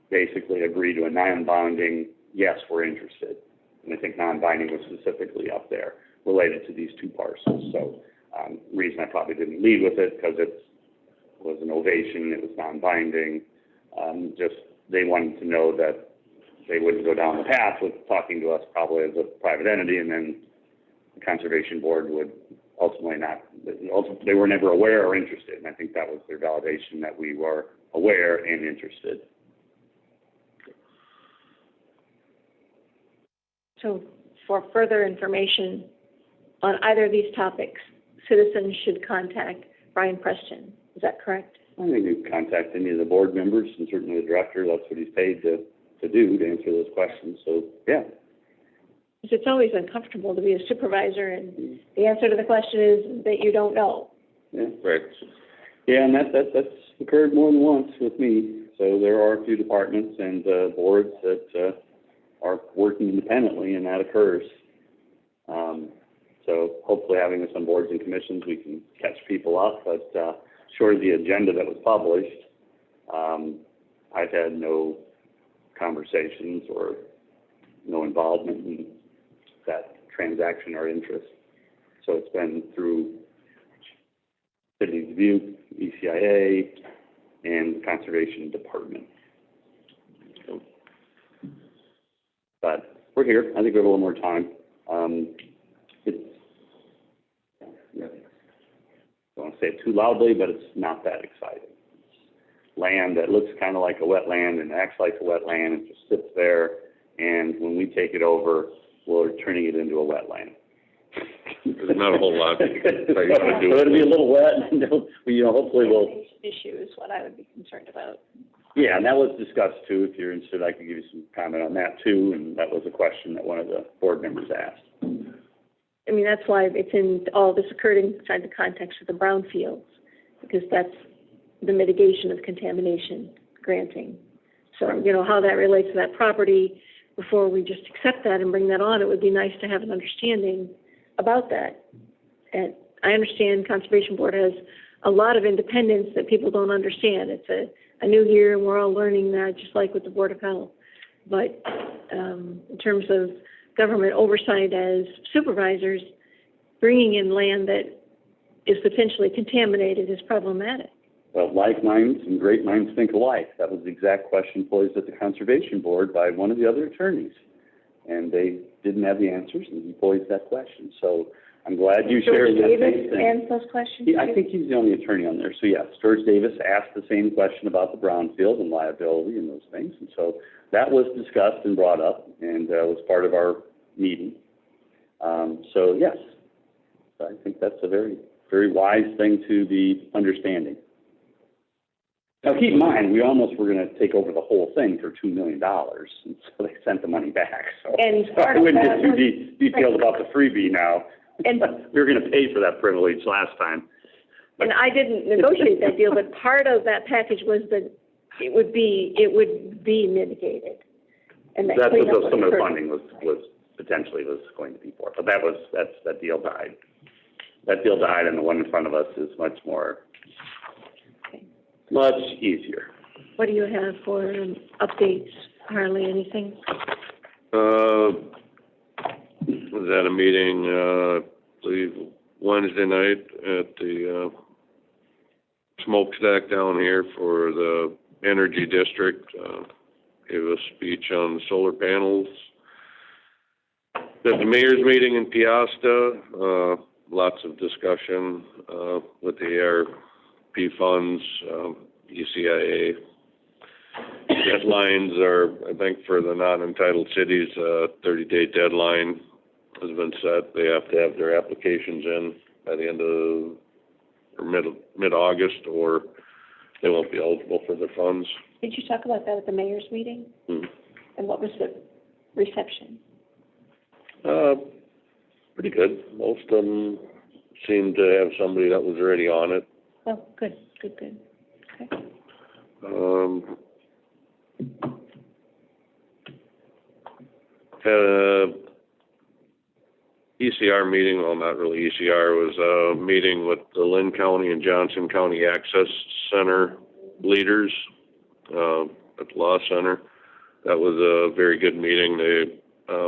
E: basically agree to a non-binding, yes, we're interested. And I think non-binding was specifically up there related to these two parcels. So reason I probably didn't lead with it because it was an ovation, it was non-binding. Just they wanted to know that they wouldn't go down the path with talking to us probably as a private entity, and then the Conservation Board would ultimately not, they were never aware or interested. And I think that was their validation, that we were aware and interested.
A: So for further information on either of these topics, citizens should contact Brian Preston. Is that correct?
E: I think you can contact any of the board members, and certainly the director. That's what he's paid to do, to answer those questions. So, yeah.
A: Because it's always uncomfortable to be a supervisor, and the answer to the question is that you don't know.
E: Yeah, right. Yeah, and that's occurred more than once with me. So there are a few departments and boards that are working independently, and that occurs. So hopefully having some boards and commissions, we can catch people up. But short of the agenda that was published, I've had no conversations or no involvement in that transaction or interest. So it's been through City of Dubuque, ECIA, and the Conservation Department. So, but we're here. I think we have a little more time. I don't want to say it too loudly, but it's not that exciting. Land that looks kind of like a wetland and acts like a wetland and just sits there. And when we take it over, we're turning it into a wetland.
C: There's not a whole lot that you can say.
E: So it'll be a little wet, and hopefully we'll.
A: Issue is what I would be concerned about.
E: Yeah, and that was discussed too. If you're interested, I could give you some comment on that too. And that was a question that one of the board members asked.
A: I mean, that's why all this occurred inside the context of the brownfields, because that's the mitigation of contamination granting. So, how that relates to that property, before we just accept that and bring that on, it would be nice to have an understanding about that. And I understand Conservation Board has a lot of independence that people don't understand. It's a new year, and we're all learning that, just like with the Board of Health. But in terms of government oversight as supervisors, bringing in land that is potentially contaminated is problematic.
E: Well, like minds and great minds think alike. That was the exact question posed at the Conservation Board by one of the other attorneys. And they didn't have the answers, and he posed that question. So I'm glad you shared that same thing.
A: George Davis answered those questions?
E: I think he's the only attorney on there. So yes, George Davis asked the same question about the brownfield and liability and those things. And so that was discussed and brought up and was part of our meeting. So yes, I think that's a very, very wise thing to be understanding. Now, keep in mind, we almost were going to take over the whole thing for $2 million, and so they sent the money back. So, I wouldn't get too detailed about the freebie now.
A: And
E: we were going to pay for that privilege last time.
A: And I didn't negotiate that deal, but part of that package was that it would be mitigated. And
E: That's what some of the funding was potentially going to be for. But that deal died. That deal died, and the one in front of us is much easier.
A: What do you have for updates, Harley? Anything?
C: Was at a meeting, I believe Wednesday night at the smokestack down here for the Energy District. Gave a speech on solar panels. At the mayor's meeting in Piasta, lots of discussion with the ARP funds, ECIA. Deadlines are, I think, for the non-entitled cities, 30-day deadline has been set. They have to have their applications in by the end of or mid-August, or they won't be eligible for their funds.
A: Did you talk about that at the mayor's meeting?
C: Mm-hmm.
A: And what was the reception?
C: Pretty good. Most of them seemed to have somebody that was already on it.
A: Oh, good. Okay.
C: Had a ECR meeting, well, not really ECR, it was a meeting with the Lynn County and Johnson County Access Center leaders at the Law Center. That was a very good meeting. They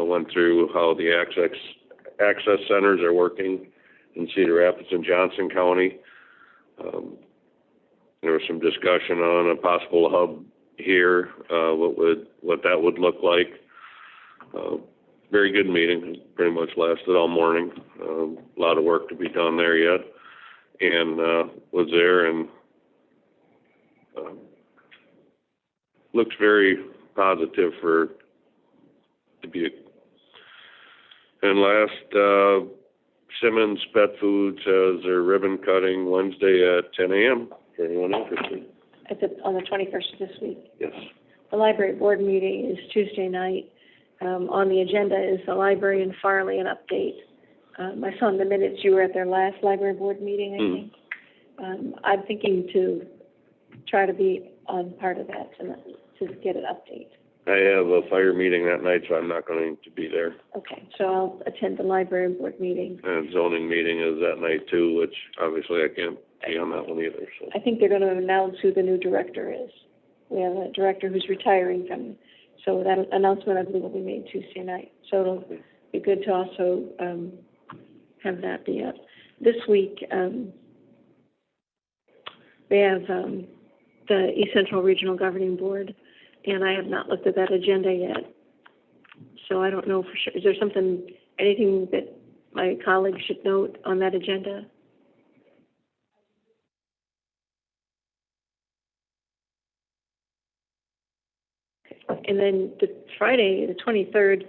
C: went through how the access centers are working in Cedar Rapids and Johnson County. There was some discussion on a possible hub here, what that would look like. Very good meeting. Pretty much lasted all morning. A lot of work to be done there yet, and was there and looks very positive for Dubuque. And last, Simmons Pet Foods has their ribbon cutting Wednesday at 10 a.m. for anyone interested.
A: On the 21st of this week.
C: Yes.
A: The library board meeting is Tuesday night. On the agenda is the library in Farley, an update. I saw in the minutes you were at their last library board meeting, I think. I'm thinking to try to be on part of that to get an update.
C: I have a fire meeting that night, so I'm not going to be there.
A: Okay, so I'll attend the library board meeting.
C: And zoning meeting is that night too, which obviously I can't be on that one either, so.
A: I think they're going to announce who the new director is. We have a director who's retiring from So that announcement, I believe, will be made Tuesday night. So it'll be good to also, have that be up. This week, we have, the East Central Regional Governing Board, and I have not looked at that agenda yet. So I don't know for sure. Is there something, anything that my colleagues should note on that agenda? And then the Friday, the 23rd,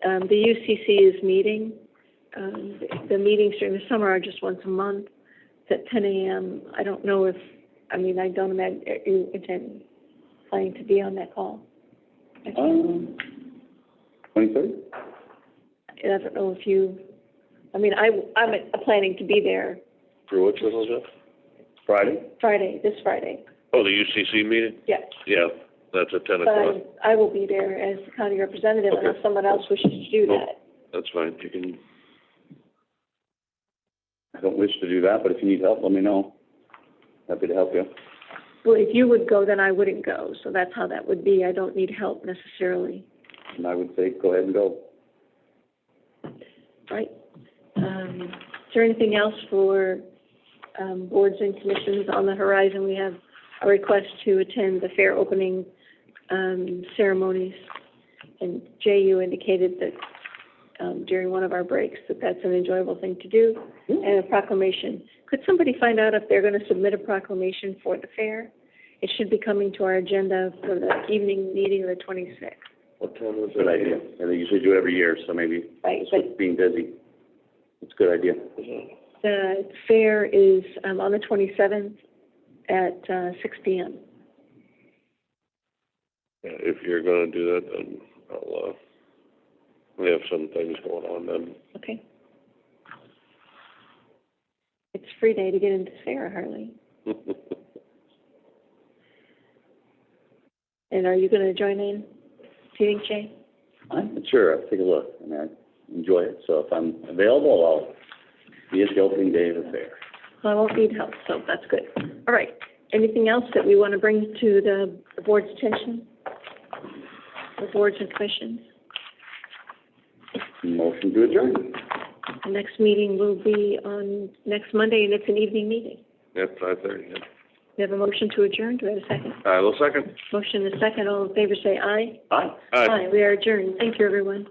A: the UCC is meeting. The meetings during the summer are just once a month. It's at 10 a.m. I don't know if, I mean, I don't imagine you planning to be on that call.
E: 23rd?
A: I don't know if you, I mean, I'm planning to be there
C: For which one was that?
E: Friday?
A: this Friday.
C: Oh, the UCC meeting?
A: Yeah.
C: Yeah, that's at 10
A: But
C: o'clock.
A: I will be there as the county representative unless someone else wishes to do
C: Nope.
A: that.
C: That's fine, you can,
E: I don't wish to do that, but if you need help, let me know. Happy to help you.
A: Well, if you would go, then I wouldn't go. So that's how that would be. I don't need help necessarily.
E: And I would say, go ahead and go.
A: Right. Is there anything else for boards and commissions on the horizon? We have a request to attend the fair opening ceremonies. And Jay, you indicated that during one of our breaks that that's an enjoyable thing to do. And a proclamation. Could somebody find out if they're going to submit a proclamation for the fair? It should be coming to our agenda for the evening meeting of the 26th.
C: what time is it?
E: Good idea. And they usually do it every year, so maybe
A: Right,
E: just
A: but
E: with being busy. It's a good idea.
A: the fair is on the 27th at 6 p.m.
C: Yeah, if you're gonna do that, then I'll, we have some things going on then.
A: Okay. It's a free day to get into the fair, Harley. And are you going to join in? Do you think, Jay?
E: I'm sure, I'll take a look. I mean, I enjoy it, so if I'm available, I'll be at the opening day of the fair.
A: Well, I won't need help, so that's good. All right. Anything else that we want to bring to the board's attention? The boards and commissions?
E: Motion to adjourn.
A: The next meeting will be on next Monday, and it's an evening meeting.
C: Yep, 5:30, yeah.
A: We have a motion to adjourn. Do we have a second?
C: I will second.
A: Motion is second. All in favor say aye.
E: Aye.
C: Aye.
A: We are adjourned. Thank you, everyone.